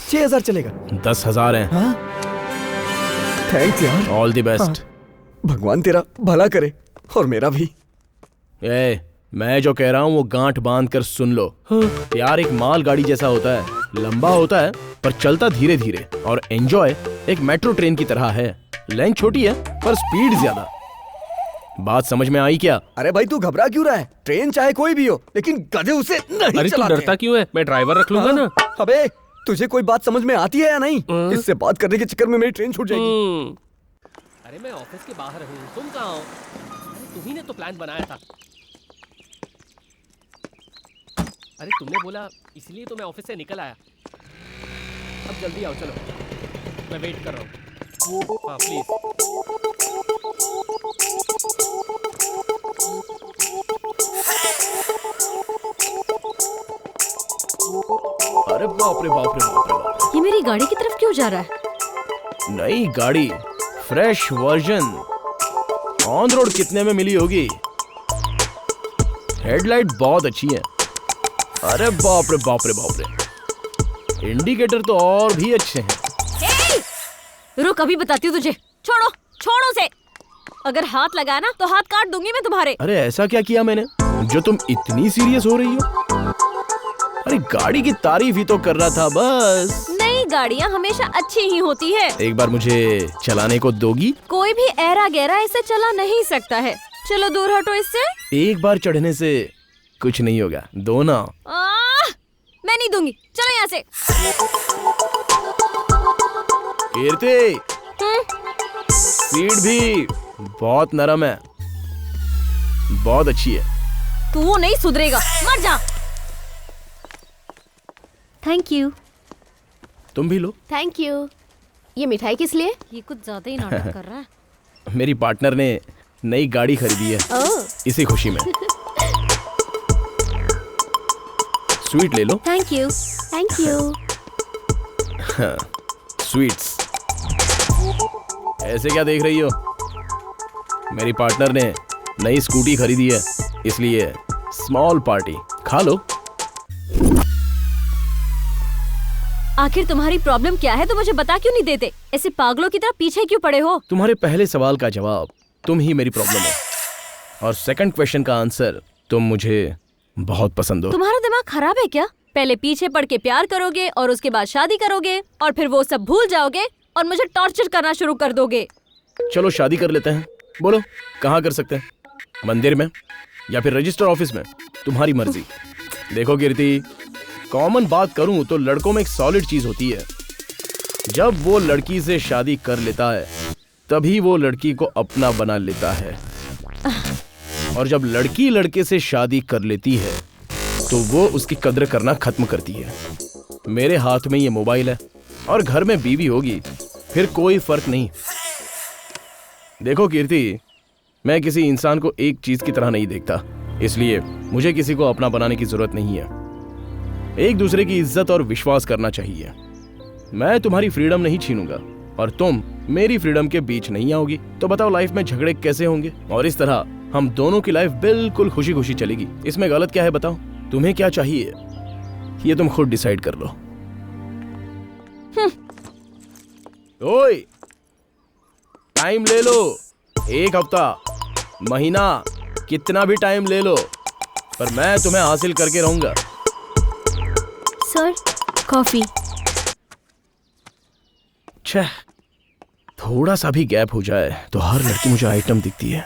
S5: 6,000 चलेगा।
S1: 10,000 है।
S5: हाँ? थैंक्स यार।
S1: All the best.
S5: भगवान तेरा भला करे और मेरा भी।
S1: मैं जो कह रहा हूँ वो गांठ बांध कर सुन लो। प्यार एक माल गाड़ी जैसा होता है, लंबा होता है पर चलता धीरे धीरे। और एंजॉय एक मेट्रो ट्रेन की तरह है, लेंथ छोटी है पर स्पीड ज्यादा। बात समझ में आई क्या?
S5: अरे भाई तू घबरा क्यों रहा है? ट्रेन चाहे कोई भी हो, लेकिन गधे उसे नहीं
S6: अरे तू डरता क्यों है? मैं ड्राइवर रख लूंगा ना।
S5: अबे तुझे कोई बात समझ में आती है या नहीं? इससे बात करने के चक्कर में मेरी ट्रेन छूट जाएगी।
S6: अरे मैं ऑफिस के बाहर हूँ, तुम कहाँ हो? अरे तुम्ही ने तो प्लान बनाया था। अरे तुमने बोला इसलिए तो मैं ऑफिस से निकल आया। अब जल्दी आओ, चलो मैं वेट कर रहा हूँ। हाँ प्लीज।
S1: अरे बाप रे बाप रे बाप रे बाप।
S2: ये मेरी गाड़ी की तरफ क्यों जा रहा है?
S1: नई गाड़ी, फ्रेश वर्जन, ऑन रोड कितने में मिली होगी? हेडलाइट बहुत अच्छी है। अरे बाप रे बाप रे बाप रे, इंडिकेटर तो और भी अच्छे हैं।
S2: रुक, अभी बताती हूँ तुझे। छोड़ो छोड़ो उसे। अगर हाथ लगाया ना तो हाथ काट दूंगी मैं तुम्हारे।
S1: अरे ऐसा क्या किया मैंने जो तुम इतनी सीरियस हो रही हो? अरे गाड़ी की तारीफ ही तो कर रहा था बस।
S2: नई गाड़ियाँ हमेशा अच्छी ही होती है।
S1: एक बार मुझे चलाने को दोगी?
S2: कोई भी ऐरा गहरा ऐसे चला नहीं सकता है। चलो दूर हटो इससे।
S1: एक बार चढ़ने से कुछ नहीं होगा, दो ना।
S2: मैं नहीं दूंगी, चलो यहाँ से।
S1: कीर्ति, सीट भी बहुत नरम है, बहुत अच्छी है।
S2: तू नहीं सुधरेगा, मर जा।
S3: Thank you.
S1: तुम भी लो।
S8: Thank you. ये मिठाई किस लिए?
S2: ये कुछ ज्यादा ही नाटक कर रहा है।
S1: मेरी पार्टनर ने नई गाड़ी खरीदी है, इसी खुशी में। स्वीट ले लो।
S3: Thank you.
S8: Thank you.
S1: Sweets. ऐसे क्या देख रही हो? मेरी पार्टनर ने नई स्कूटी खरीदी है, इसलिए स्मॉल पार्टी। खा लो।
S2: आखिर तुम्हारी प्रॉब्लम क्या है? तो मुझे बता क्यों नहीं देते? ऐसे पागलों की तरह पीछे क्यों पड़े हो?
S1: तुम्हारे पहले सवाल का जवाब तुम ही मेरी प्रॉब्लम हो, और सेकंड क्वेश्चन का आंसर तुम मुझे बहुत पसंद हो।
S2: तुम्हारा दिमाग खराब है क्या? पहले पीछे पड़ के प्यार करोगे और उसके बाद शादी करोगे और फिर वो सब भूल जाओगे और मुझे टॉर्चर करना शुरू कर दोगे।
S1: चलो शादी कर लेते हैं। बोलो कहाँ कर सकते हैं? मंदिर में या फिर रजिस्टर ऑफिस में? तुम्हारी मर्जी। देखो कीर्ति, कॉमन बात करूं तो लड़कों में एक सॉलिड चीज होती है। जब वो लड़की से शादी कर लेता है तभी वो लड़की को अपना बना लेता है, और जब लड़की लड़के से शादी कर लेती है तो वो उसकी कद्र करना खत्म करती है। मेरे हाथ में ये मोबाइल है और घर में बीवी होगी, फिर कोई फर्क नहीं। देखो कीर्ति, मैं किसी इंसान को एक चीज की तरह नहीं देखता, इसलिए मुझे किसी को अपना बनाने की जरूरत नहीं है। एक दूसरे की इज्जत और विश्वास करना चाहिए। मैं तुम्हारी फ्रीडम नहीं छीनूंगा और तुम मेरी फ्रीडम के बीच नहीं आओगी। तो बताओ लाइफ में झगड़े कैसे होंगे? और इस तरह हम दोनों की लाइफ बिल्कुल खुशी खुशी चलेगी। इसमें गलत क्या है बताओ? तुम्हें क्या चाहिए ये तुम खुद डिसाइड कर लो। ओए, टाइम ले लो, 1 हफ्ता, महीना, कितना भी टाइम ले लो, पर मैं तुम्हें हासिल करके रहूंगा।
S3: Sir, coffee.
S1: छह, थोड़ा सा भी गैप हो जाए तो हर लड़की मुझे आइटम दिखती है।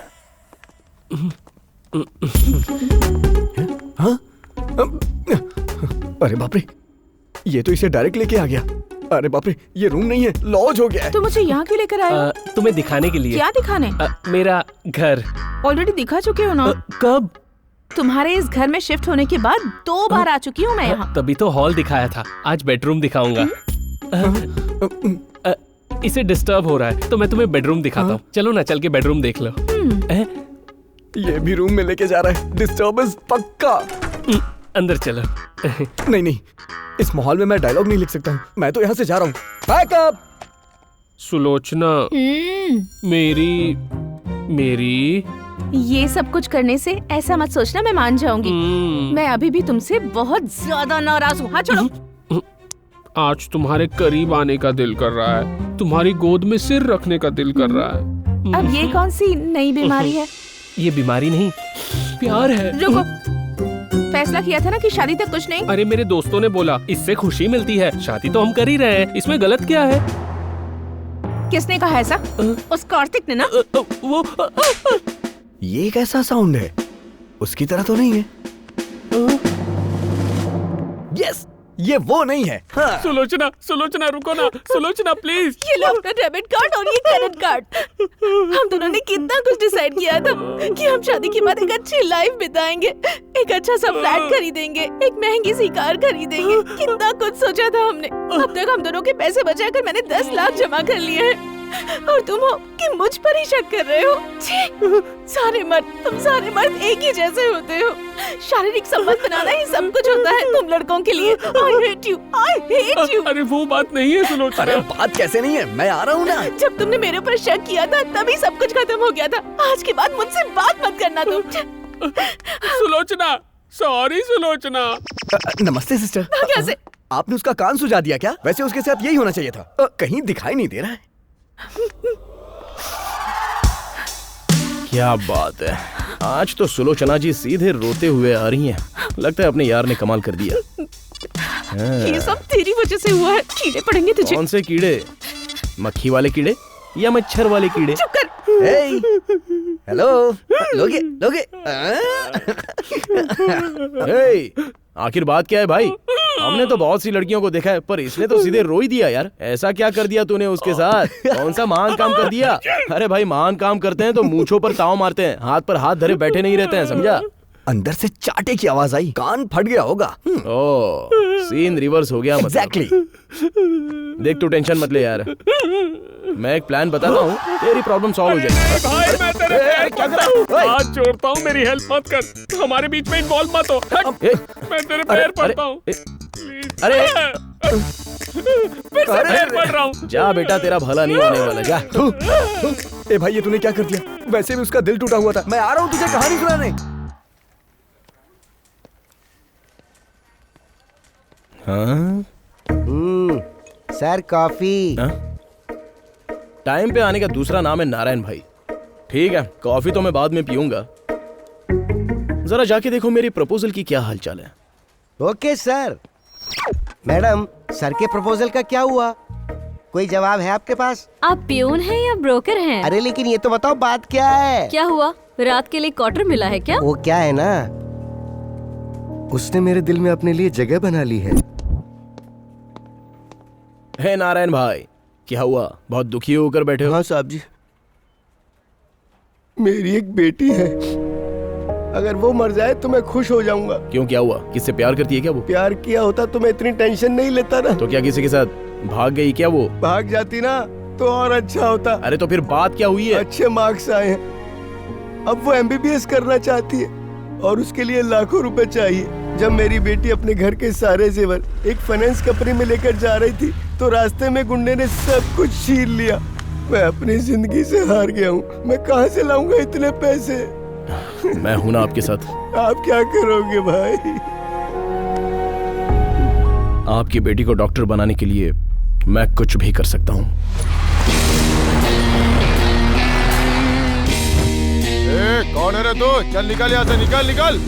S5: हाँ? अरे बाप रे, ये तो इसे डायरेक्ट लेके आ गया। अरे बाप रे, ये रूम नहीं है, लॉज हो गया है।
S7: तो मुझे यहाँ क्यों लेकर आए हो?
S6: तुम्हें दिखाने के लिए।
S7: क्या दिखाने?
S6: मेरा घर।
S7: ऑलरेडी दिखा चुके हो ना?
S6: कब?
S7: तुम्हारे इस घर में शिफ्ट होने के बाद 2 बार आ चुकी हूँ मैं यहाँ।
S6: तभी तो हॉल दिखाया था, आज बेडरूम दिखाऊंगा। इसे डिस्टर्ब हो रहा है तो मैं तुम्हें बेडरूम दिखाता हूँ। चलो ना, चल के बेडरूम देख लो।
S5: ये भी रूम में लेके जा रहा है, डिस्टर्बेंस पक्का।
S6: अंदर चलो।
S5: नहीं नहीं, इस माहौल में मैं डायलॉग नहीं लिख सकता हूँ। मैं तो यहाँ से जा रहा हूँ। बैकअप।
S6: सुलोचना, मेरी
S7: ये सब कुछ करने से ऐसा मत सोचना मैं मान जाऊंगी। मैं अभी भी तुमसे बहुत ज्यादा नाराज हूँ। हाँ छोड़ो।
S6: आज तुम्हारे करीब आने का दिल कर रहा है, तुम्हारी गोद में सिर रखने का दिल कर रहा है।
S7: अब ये कौन सी नई बीमारी है?
S6: ये बीमारी नहीं, प्यार है।
S7: रुको, फैसला किया था ना कि शादी तक कुछ नहीं।
S6: अरे मेरे दोस्तों ने बोला इससे खुशी मिलती है, शादी तो हम कर ही रहे हैं, इसमें गलत क्या है?
S7: किसने कहा ऐसा? उस कार्तिक ने ना?
S6: वो
S5: ये कैसा साउंड है? उसकी तरह तो नहीं है। यस, ये वो नहीं है। हाँ।
S6: सुलोचना, सुलोचना रुको ना, सुलोचना प्लीज।
S7: ये लो अपना डेबिट कार्ड और ये क्रेडिट कार्ड। हम दोनों ने कितना कुछ डिसाइड किया था कि हम शादी के बाद एक अच्छी लाइफ बिताएंगे, एक अच्छा सा फ्लैट खरीदेंगे, एक महंगी सी कार खरीदेंगे। कितना कुछ सोचा था हमने। अब तक हम दोनों के पैसे बचाकर मैंने 10 लाख जमा कर लिए हैं और तुम हो कि मुझ पर ही शक कर रहे हो। तुम सारे मर्द एक ही जैसे होते हो। शारीरिक संबंध बनाना ही सब कुछ होता है तुम लड़कों के लिए। I hate you।
S6: अरे वो बात नहीं है सुलोचना।
S5: अरे बात कैसे नहीं है, मैं आ रहा हूँ ना।
S7: जब तुमने मेरे ऊपर शक किया था तभी सब कुछ खत्म हो गया था। आज के बाद मुझसे बात मत करना तुम।
S6: सुलोचना, सॉरी सुलोचना।
S5: नमस्ते सिस्टर।
S7: कैसे?
S5: आपने उसका कान सुझा दिया क्या? वैसे उसके साथ यही होना चाहिए था। कहीं दिखाई नहीं दे रहा है।
S1: क्या बात है, आज तो सुलोचना जी सीधे रोते हुए आ रही हैं। लगता है अपने यार ने कमाल कर दिया।
S7: ये सब तेरी वजह से हुआ है। कीड़े पड़ेंगे तुझे।
S1: कौन से कीड़े? मक्खी वाले कीड़े या मच्छर वाले कीड़े?
S7: चुप कर।
S5: हेलो, लोगे लोगे।
S1: आखिर बात क्या है भाई? हमने तो बहुत सी लड़कियों को देखा है, पर इसने तो सीधे रो ही दिया यार। ऐसा क्या कर दिया तूने उसके साथ? कौन सा महान काम कर दिया? अरे भाई, महान काम करते हैं तो मूंछों पर ताव मारते हैं, हाथ पर हाथ धरे बैठे नहीं रहते हैं, समझा?
S5: अंदर से चाटे की आवाज आई, कान फट गया होगा।
S1: ओह, सीन रिवर्स हो गया मतलब।
S5: एग्जैक्टली।
S1: देख तू टेंशन मत ले यार, मैं एक प्लान बताता हूँ, तेरी प्रॉब्लम सॉल्व हो जाएगी।
S6: भाई मैं तेरे पैर पड़ता हूँ, हाथ जोड़ता हूँ, मेरी हेल्प मत कर, हमारे बीच में इन्वॉल्व मत हो। मैं तेरे पैर पड़ता हूँ,
S1: अरे
S6: फिर से पैर पड़ रहा हूँ।
S1: जा बेटा, तेरा भला नहीं होने वाला, जा।
S5: ए भाई, ये तूने क्या कर दिया? वैसे भी उसका दिल टूटा हुआ था। मैं आ रहा हूँ तुझे कहानी सुनाने।
S1: हाँ?
S9: Sir coffee.
S1: टाइम पे आने का दूसरा नाम है नारायण भाई। ठीक है, कॉफी तो मैं बाद में पीऊंगा। जरा जाके देखो मेरी प्रपोजल की क्या हालचाल है।
S9: Okay sir. मैडम, सर के प्रपोजल का क्या हुआ? कोई जवाब है आपके पास?
S2: आप प्यून हैं या ब्रोकर हैं?
S9: अरे लेकिन ये तो बताओ बात क्या है?
S2: क्या हुआ? रात के लिए क्वार्टर मिला है क्या?
S9: वो क्या है ना, उसने मेरे दिल में अपने लिए जगह बना ली है।
S1: हे नारायण भाई, क्या हुआ? बहुत दुखी होकर बैठे हो?
S9: हाँ साहब जी, मेरी एक बेटी है, अगर वो मर जाए तो मैं खुश हो जाऊंगा।
S1: क्यों, क्या हुआ? किससे प्यार करती है क्या वो?
S9: प्यार किया होता तो मैं इतनी टेंशन नहीं लेता ना।
S1: तो क्या किसी के साथ भाग गई क्या वो?
S9: भाग जाती ना तो और अच्छा होता।
S1: अरे तो फिर बात क्या हुई है?
S9: अच्छे मार्क्स आए हैं, अब वो MBBS करना चाहती है और उसके लिए लाखों रुपए चाहिए। जब मेरी बेटी अपने घर के सारे जेवर एक फाइनेंस कंपनी में लेकर जा रही थी तो रास्ते में गुंडे ने सब कुछ छीन लिया। मैं अपनी जिंदगी से हार गया हूँ, मैं कहाँ से लाऊंगा इतने पैसे?
S1: मैं हूं ना आपके साथ।
S9: आप क्या करोगे भाई?
S1: आपकी बेटी को डॉक्टर बनाने के लिए मैं कुछ भी कर सकता हूँ।
S11: कौन है रे तू? चल निकल यहाँ से, निकल निकल।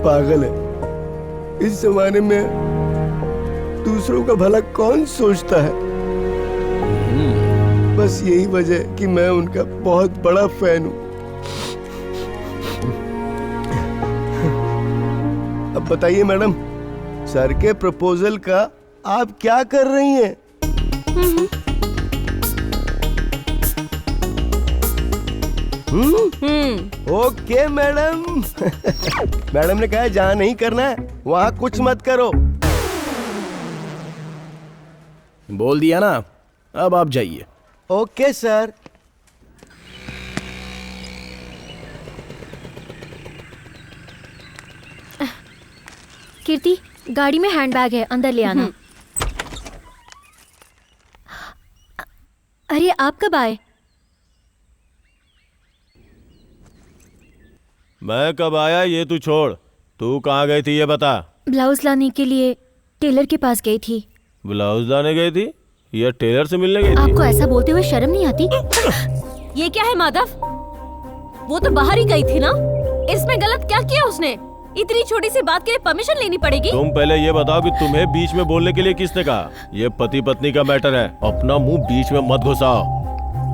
S9: पागल है। इस जमाने में दूसरों का भला कौन सोचता है। बस यही वजह है कि मैं उनका बहुत बड़ा फैन हूँ। अब बताइए मैडम, सर के प्रपोजल का आप क्या कर रही हैं? Okay madam. मैडम ने कहा जहाँ नहीं करना है वहाँ कुछ मत करो।
S1: बोल दिया ना, अब आप जाइए।
S9: Okay sir.
S3: कीर्ति, गाड़ी में हैंडबैग है, अंदर ले आना। अरे आप कब आए?
S4: मैं कब आया ये तू छोड़, तू कहाँ गई थी ये बता।
S3: ब्लाउज लाने के लिए टेलर के पास गई थी।
S4: ब्लाउज लाने गई थी या टेलर से मिलने गई थी?
S3: आपको ऐसा बोलते हुए शर्म नहीं आती?
S2: ये क्या है माधव? वो तो बाहर ही गई थी ना, इसमें गलत क्या किया उसने? इतनी छोटी सी बात के लिए परमिशन लेनी पड़ेगी?
S4: तुम पहले ये बताओ कि तुम्हें बीच में बोलने के लिए किसने कहा? ये पति पत्नी का मैटर है, अपना मुंह बीच में मत घुसाओ।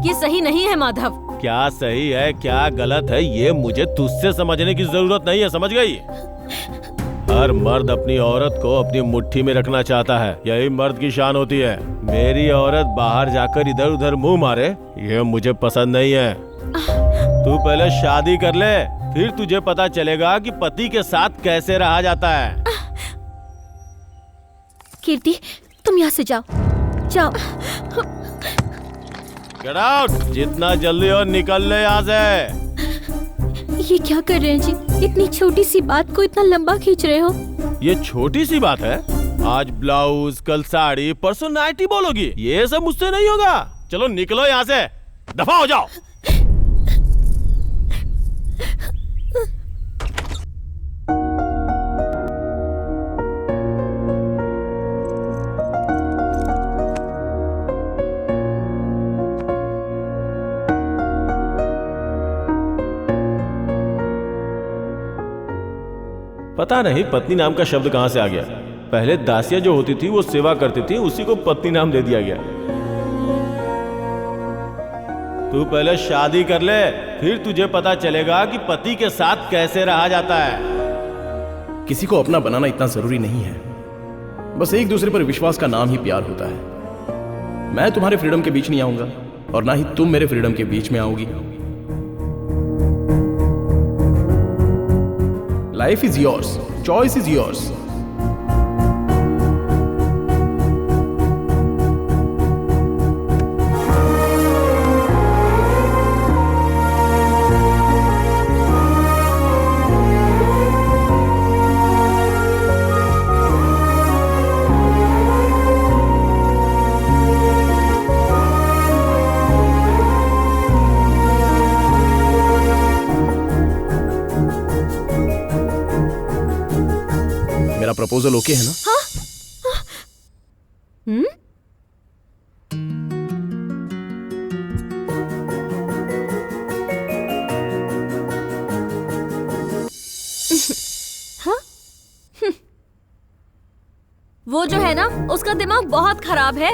S2: ये सही नहीं है माधव।
S4: क्या सही है क्या गलत है ये मुझे तुझसे समझने की जरूरत नहीं है, समझ गई? हर मर्द अपनी औरत को अपनी मुट्ठी में रखना चाहता है, यही मर्द की शान होती है। मेरी औरत बाहर जाकर इधर उधर मुंह मारे, ये मुझे पसंद नहीं है। तू पहले शादी कर ले, फिर तुझे पता चलेगा कि पति के साथ कैसे रहा जाता है।
S3: कीर्ति, तुम यहाँ से जाओ, जाओ।
S4: गेट आउट, जितना जल्दी हो निकल ले यहाँ से।
S3: ये क्या कर रहे हैं जी? इतनी छोटी सी बात को इतना लंबा खींच रहे हो।
S4: ये छोटी सी बात है? आज ब्लाउज, कल साड़ी, परसों नाइटी बोलोगी, ये सब मुझसे नहीं होगा। चलो निकलो यहाँ से, दफा हो जाओ। पता नहीं पत्नी नाम का शब्द कहां से आ गया। पहले दासियां जो होती थी वो सेवा करती थी, उसी को पत्नी नाम दे दिया गया। तू पहले शादी कर ले, फिर तुझे पता चलेगा कि पति के साथ कैसे रहा जाता है।
S1: किसी को अपना बनाना इतना जरूरी नहीं है, बस एक दूसरे पर विश्वास का नाम ही प्यार होता है। मैं तुम्हारे फ्रीडम के बीच नहीं आऊंगा और ना ही तुम मेरे फ्रीडम के बीच में आओगी। Life is yours. Choice is yours. मेरा प्रपोजल ओके है ना?
S2: हाँ? वो जो है ना, उसका दिमाग बहुत खराब है।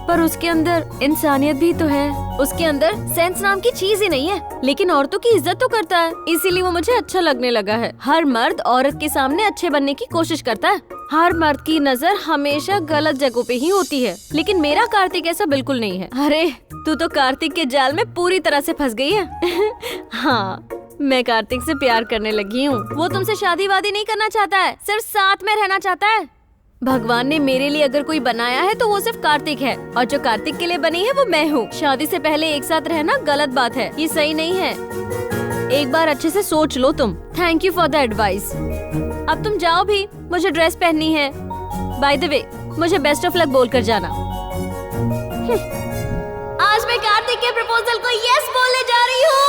S2: पर उसके अंदर इंसानियत भी तो है। उसके अंदर सेंस नाम की चीज ही नहीं है, लेकिन औरतों की इज्जत तो करता है, इसीलिए वो मुझे अच्छा लगने लगा है। हर मर्द औरत के सामने अच्छे बनने की कोशिश करता है। हर मर्द की नजर हमेशा गलत जगहों पे ही होती है, लेकिन मेरा कार्तिक ऐसा बिल्कुल नहीं है। अरे तू तो कार्तिक के जाल में पूरी तरह से फंस गई है। हाँ, मैं कार्तिक से प्यार करने लगी हूँ। वो तुमसे शादी वादी नहीं करना चाहता है, सिर्फ साथ में रहना चाहता है। भगवान ने मेरे लिए अगर कोई बनाया है तो वो सिर्फ कार्तिक है, और जो कार्तिक के लिए बनी है वो मैं हूँ। शादी से पहले एक साथ रहना गलत बात है, ये सही नहीं है। एक बार अच्छे से सोच लो तुम। Thank you for the advice. अब तुम जाओ भी, मुझे ड्रेस पहननी है। बाय द वे, मुझे बेस्ट ऑफ लक बोल कर जाना। आज मैं कार्तिक के प्रपोजल को यस बोलने जा रही हूँ।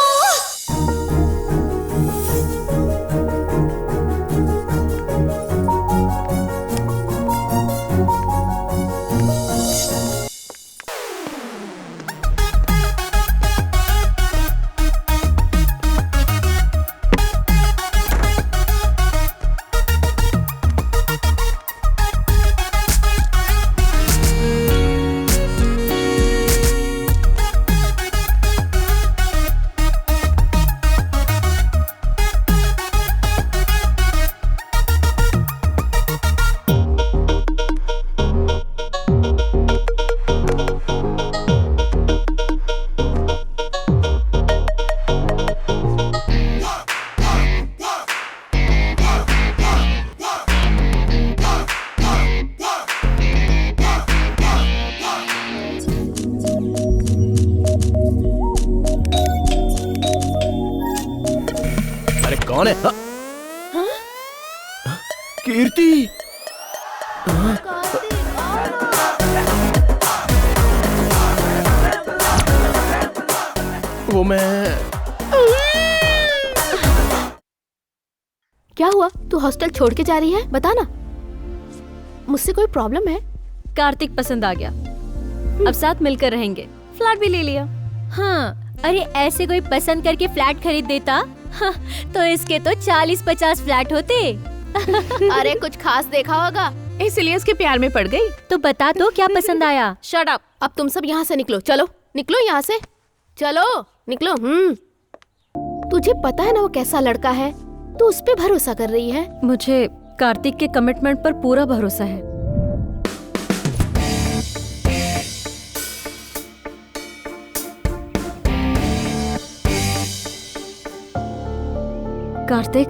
S1: कौन है? कीर्ति। वो मैं।
S8: क्या हुआ? तू हॉस्टल छोड़ के जा रही है? बता ना, मुझसे कोई प्रॉब्लम है?
S2: कार्तिक पसंद आ गया, अब साथ मिलकर रहेंगे, फ्लैट भी ले लिया।
S3: हाँ, अरे ऐसे कोई पसंद करके फ्लैट खरीद देता हाँ, तो इसके तो 40-50 फ्लैट होते।
S8: अरे कुछ खास देखा होगा,
S7: इसलिए इसके प्यार में पड़ गई।
S3: तो बता तो क्या पसंद आया?
S8: Shut up. अब तुम सब यहाँ से निकलो, चलो निकलो यहाँ से, चलो निकलो। तुझे पता है ना वो कैसा लड़का है, तू उस पे भरोसा कर रही है।
S2: मुझे कार्तिक के कमिटमेंट पर पूरा भरोसा है। कार्तिक,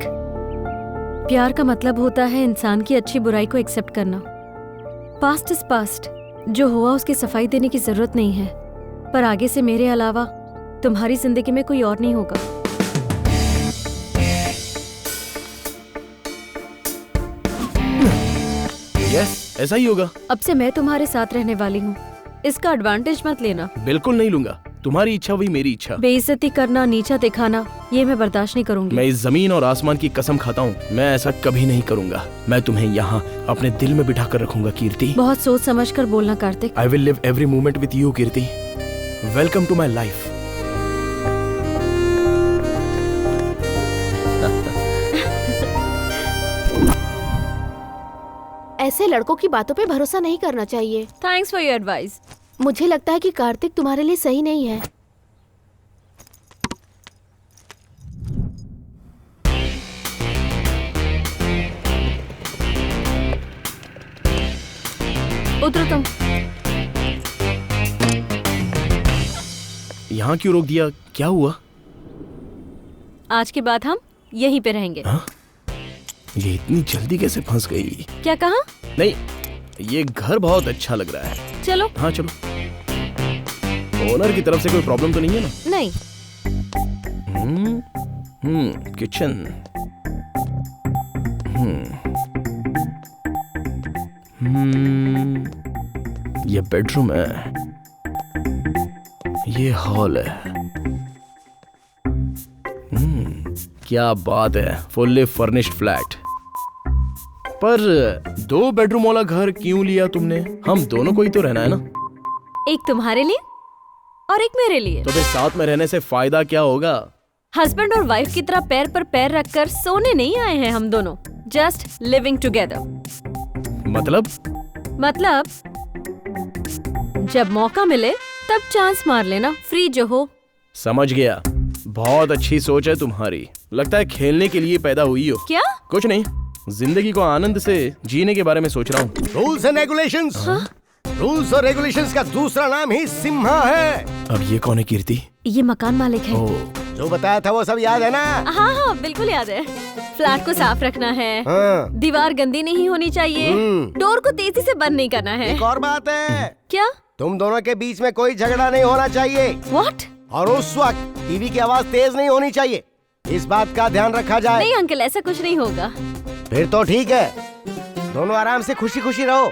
S2: प्यार का मतलब होता है इंसान की अच्छी बुराई को एक्सेप्ट करना। पास्ट इज पास्ट, जो हुआ उसकी सफाई देने की जरूरत नहीं है, पर आगे से मेरे अलावा तुम्हारी जिंदगी में कोई और नहीं होगा।
S1: यस, ऐसा ही होगा।
S2: अब से मैं तुम्हारे साथ रहने वाली हूँ, इसका एडवांटेज मत लेना।
S1: बिल्कुल नहीं लूंगा, तुम्हारी इच्छा वही मेरी इच्छा।
S2: बेइज्जती करना, नीचा दिखाना, ये मैं बर्दाश्त नहीं करूंगी।
S1: मैं इस जमीन और आसमान की कसम खाता हूँ, मैं ऐसा कभी नहीं करूंगा। मैं तुम्हें यहाँ अपने दिल में बिठा कर रखूंगा कीर्ति।
S2: बहुत सोच समझ कर बोलना Kartik.
S1: I will live every moment with you Kirti. Welcome to my life.
S8: ऐसे लड़कों की बातों पे भरोसा नहीं करना चाहिए।
S2: Thanks for your advice.
S8: मुझे लगता है कि कार्तिक तुम्हारे लिए सही नहीं है।
S2: उतरो तुम।
S1: यहाँ क्यों रोक दिया? क्या हुआ?
S2: आज के बाद हम यहीं पे रहेंगे।
S1: हा? ये इतनी जल्दी कैसे फंस गई?
S2: क्या कहा?
S1: नहीं, ये घर बहुत अच्छा लग रहा है।
S2: चलो।
S1: हाँ चलो। ओनर की तरफ से कोई प्रॉब्लम तो नहीं है ना?
S2: नहीं।
S1: किचन। ये बेडरूम है, ये हॉल है। क्या बात है, फुल्ली फर्निश्ड फ्लैट। पर 2 बेडरूम वाला घर क्यों लिया तुमने? हम दोनों को ही तो रहना है ना।
S2: एक तुम्हारे लिए और एक मेरे लिए।
S1: तो फिर साथ में रहने से फायदा क्या होगा?
S2: हस्बैंड और वाइफ की तरह पैर पर पैर रखकर सोने नहीं आए हैं हम दोनों, जस्ट लिविंग टुगेदर। मतलब जब मौका मिले तब चांस मार लेना, फ्री जो हो।
S1: समझ गया, बहुत अच्छी सोच है तुम्हारी। लगता है खेलने के लिए पैदा हुई हो।
S2: क्या?
S1: कुछ नहीं, जिंदगी को आनंद से जीने के बारे में सोच रहा हूँ।
S9: Rules and regulations. रूल्स और रेगुलेशंस का दूसरा नाम ही सिम्हा है।
S1: अब ये कौन है कीर्ति?
S2: ये मकान मालिक है।
S9: जो बताया था वो सब याद है ना?
S2: हाँ हाँ बिल्कुल याद है। फ्लैट को साफ रखना है, दीवार गंदी नहीं होनी चाहिए, डोर को तेजी से बंद नहीं करना है।
S9: एक और बात है।
S2: क्या?
S9: तुम दोनों के बीच में कोई झगड़ा नहीं होना चाहिए।
S2: What?
S9: और उस वक्त टीवी की आवाज तेज नहीं होनी चाहिए, इस बात का ध्यान रखा जाए।
S2: नहीं अंकल, ऐसा कुछ नहीं होगा।
S9: फिर तो ठीक है, दोनों आराम से खुशी खुशी रहो,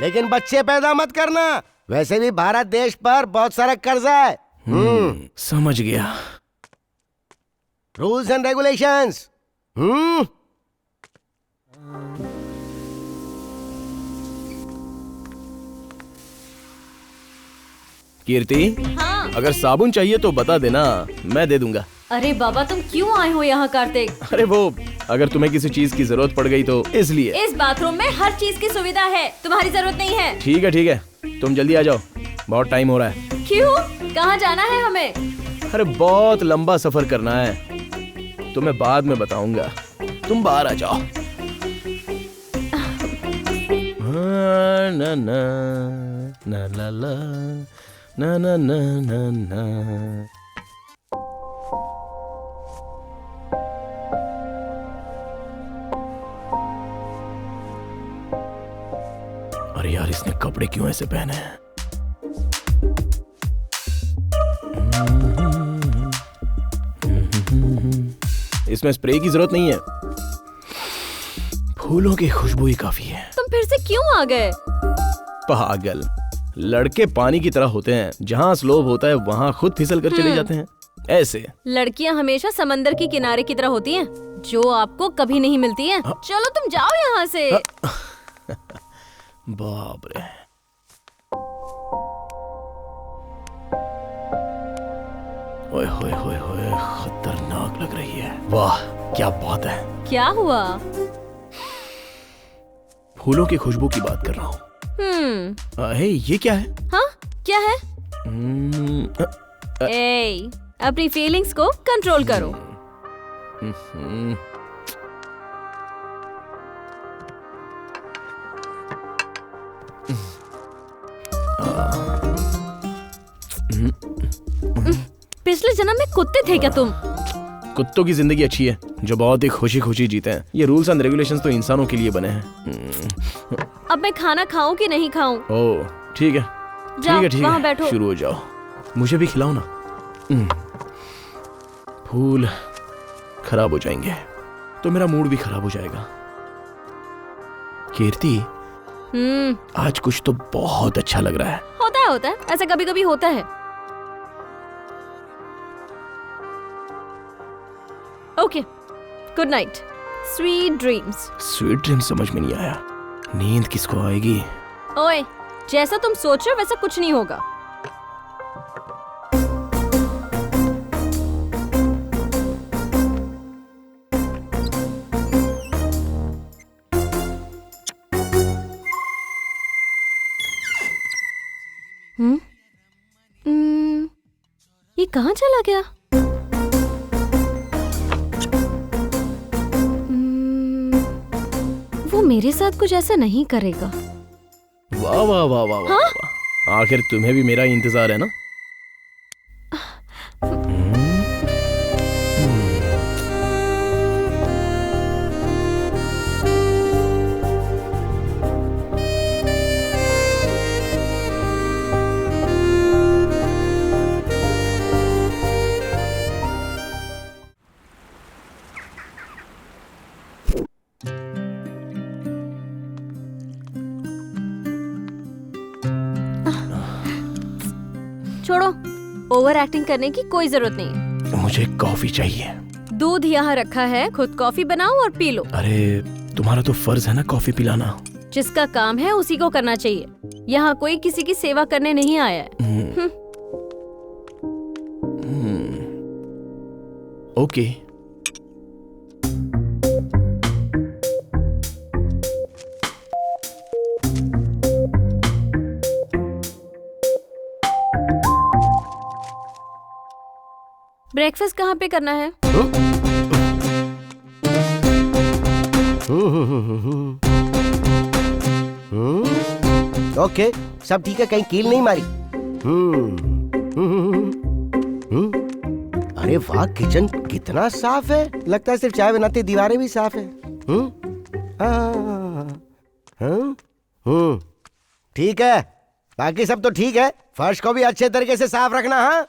S9: लेकिन बच्चे पैदा मत करना। वैसे भी भारत देश पर बहुत सारा कर्जा है।
S1: समझ गया।
S9: Rules and regulations.
S1: कीर्ति,
S2: हाँ?
S1: अगर साबुन चाहिए तो बता देना, मैं दे दूंगा।
S2: अरे बाबा, तुम क्यों आए हो यहाँ कार्तिक?
S1: अरे वो, अगर तुम्हें किसी चीज की जरूरत पड़ गई तो इसलिए।
S2: इस बाथरूम में हर चीज की सुविधा है, तुम्हारी जरूरत नहीं है।
S1: ठीक है, तुम जल्दी आ जाओ, बहुत टाइम हो रहा है।
S2: क्यों? कहाँ जाना है हमें?
S1: अरे बहुत लंबा सफर करना है, तुम्हें बाद में बताऊंगा, तुम बाहर आ जाओ। ना ना ना ला ला ना ना ना ना ना। अरे यार, इसने कपड़े क्यों ऐसे पहने हैं? इसमें स्प्रे की जरूरत नहीं है, फूलों की खुशबू ही काफी है।
S2: तुम फिर से क्यों आ गए?
S1: पागल, लड़के पानी की तरह होते हैं, जहाँ स्लोप होता है वहाँ खुद फिसल कर चले जाते हैं। ऐसे
S2: लड़कियाँ हमेशा समंदर की किनारे की तरह होती हैं, जो आपको कभी नहीं मिलती हैं। चलो तुम जाओ यहाँ से।
S1: बाप रे, ओए होए होए होए, खतरनाक लग रही है। वाह क्या बात है।
S2: क्या हुआ?
S1: फूलों की खुशबू की बात कर रहा हूँ। हे, ये क्या है?
S2: हाँ क्या है? ए, अपनी फीलिंग्स को कंट्रोल करो। पिछले जन्म में कुत्ते थे क्या तुम?
S1: कुत्तों की जिंदगी अच्छी है, जो बहुत ही खुशी खुशी जीते हैं। ये रूल्स एंड रेगुलेशंस तो इंसानों के लिए बने हैं।
S2: अब मैं खाना खाऊं कि नहीं खाऊं?
S1: ओह ठीक है,
S2: जाओ,
S1: ठीक
S2: वहाँ
S1: है,
S2: बैठो।
S1: शुरू हो जाओ। मुझे भी खिलाओ ना। फूल खराब हो जाएंगे तो मेरा मूड भी खराब हो जाएगा। कीर्ति, आज कुछ तो बहुत अच्छा लग रहा है।
S2: होता है, ऐसा कभी कभी होता है। Okay, good night, sweet dreams.
S1: Sweet dream समझ में नहीं आया, नींद किसको आएगी?
S2: ओए, जैसा तुम सोच रहे हो वैसा कुछ नहीं होगा। ये कहाँ चला गया? वो मेरे साथ कुछ ऐसा नहीं करेगा।
S1: वाह वाह वाह वाह वाह, वाह। आखिर तुम्हें भी मेरा इंतजार है ना?
S2: छोड़ो, ओवर एक्टिंग करने की कोई जरूरत नहीं।
S1: मुझे कॉफी चाहिए।
S2: दूध यहाँ रखा है, खुद कॉफी बनाओ और पी लो।
S1: अरे तुम्हारा तो फर्ज है ना कॉफी पिलाना।
S2: जिसका काम है उसी को करना चाहिए। यहाँ कोई किसी की सेवा करने नहीं आया है।
S1: ओके।
S2: ब्रेकफास्ट कहाँ पे करना है?
S12: ओके, सब ठीक है, कहीं कील नहीं मारी। अरे वाह, किचन कितना साफ है। लगता है सिर्फ चाय बनाते दीवारें भी साफ है। ठीक है, बाकी सब तो ठीक है। फर्श को भी अच्छे तरीके से साफ रखना। हाँ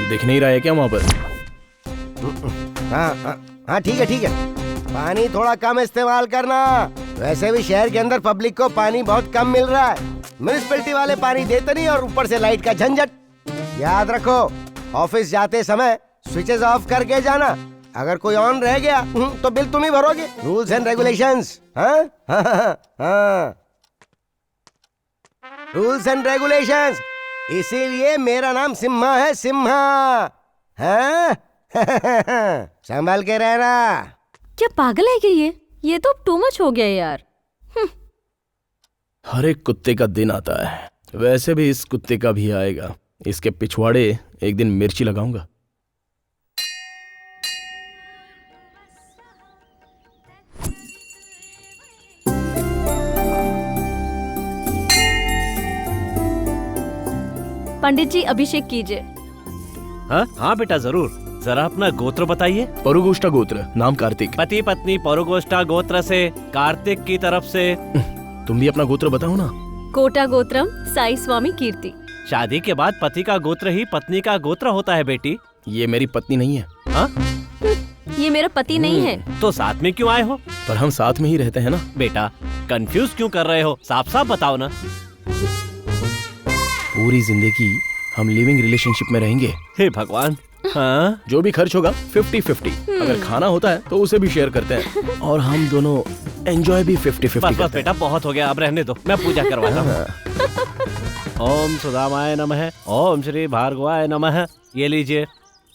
S1: दिख नहीं रहा है क्या वहाँ पर?
S12: हाँ ठीक है ठीक है। पानी थोड़ा कम इस्तेमाल करना। वैसे भी शहर के अंदर पब्लिक को पानी बहुत कम मिल रहा है। म्युनिसिपैलिटी वाले पानी देते नहीं और ऊपर से लाइट का झंझट। याद रखो, ऑफिस जाते समय स्विचेस ऑफ करके जाना। अगर कोई ऑन रह गया तो बिल तुम ही भरोगे। Rules and regulations. Rules and regulations. इसीलिए मेरा नाम सिम्हा है, सिम्हा। हाँ? संभाल के रहना।
S2: क्या पागल है क्या ये तो टू मच हो गया यार।
S1: हर एक कुत्ते का दिन आता है, वैसे भी इस कुत्ते का भी आएगा। इसके पिछवाड़े एक दिन मिर्ची लगाऊंगा।
S2: पंडित जी अभिषेक कीजिए।
S10: हाँ हाँ बेटा जरूर। जरा अपना गोत्र बताइए।
S1: परुगोष्ठा गोत्र, नाम कार्तिक।
S10: पति पत्नी परुगोष्ठा गोत्र से कार्तिक की तरफ से।
S1: तुम भी अपना गोत्र बताओ ना।
S2: कोटा गोत्रम साई स्वामी कीर्ति।
S10: शादी के बाद पति का गोत्र ही पत्नी का गोत्र होता है बेटी।
S1: ये मेरी पत्नी नहीं है।
S10: हाँ?
S2: ये मेरा पति नहीं है।
S10: तो साथ में क्यों आए हो?
S1: पर हम साथ में ही रहते हैं ना।
S10: बेटा कंफ्यूज क्यों कर रहे हो? साफ साफ बताओ ना।
S1: पूरी जिंदगी हम लिविंग रिलेशनशिप में रहेंगे।
S10: हे भगवान। हाँ?
S1: जो भी खर्च होगा 50-50। अगर खाना होता है तो उसे भी शेयर करते हैं और हम दोनों एंजॉय भी 50-50
S10: बस बस बेटा बहुत हो गया, अब रहने दो, मैं पूजा करवाता हूँ। ओम सुदामाय नमः, ओम श्री भार्गवाय नमः। ये लीजिए,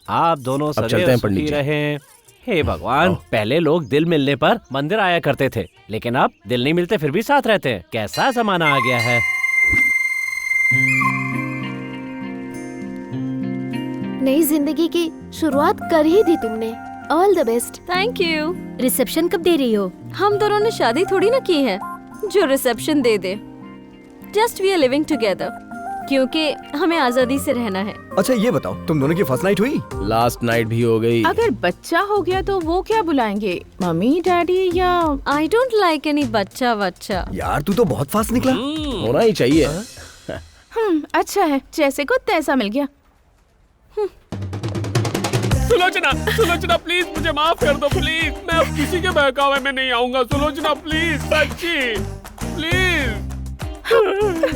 S10: आप दोनों सदैव सुखी रहें। हे भगवान, पहले लोग दिल मिलने पर मंदिर आया करते थे, लेकिन अब दिल नहीं मिलते फिर भी साथ रहते हैं। कैसा जमाना आ गया है।
S8: नई जिंदगी की शुरुआत कर ही दी तुमने। All the best.
S2: Thank you.
S3: Reception कब दे रही हो?
S2: हम दोनों ने शादी थोड़ी ना की है जो रिसेप्शन दे दे। Just we are living together, क्योंकि हमें आजादी से रहना है।
S5: अच्छा ये बताओ, तुम दोनों की फर्स्ट नाइट हुई?
S1: लास्ट नाइट भी हो गई।
S7: अगर बच्चा हो गया तो वो क्या बुलाएंगे, मम्मी डैडी या?
S2: आई डोंट लाइक एनी बच्चा बच्चा।
S5: यार तू तो बहुत फास्ट निकला।
S1: होना ही चाहिए।
S7: अच्छा है, जैसे को तैसा मिल गया।
S6: सुलोचना, सुलोचना प्लीज मुझे माफ कर दो प्लीज। मैं अब किसी के बहकावे में नहीं आऊंगा सुलोचना, प्लीज सच्ची प्लीज।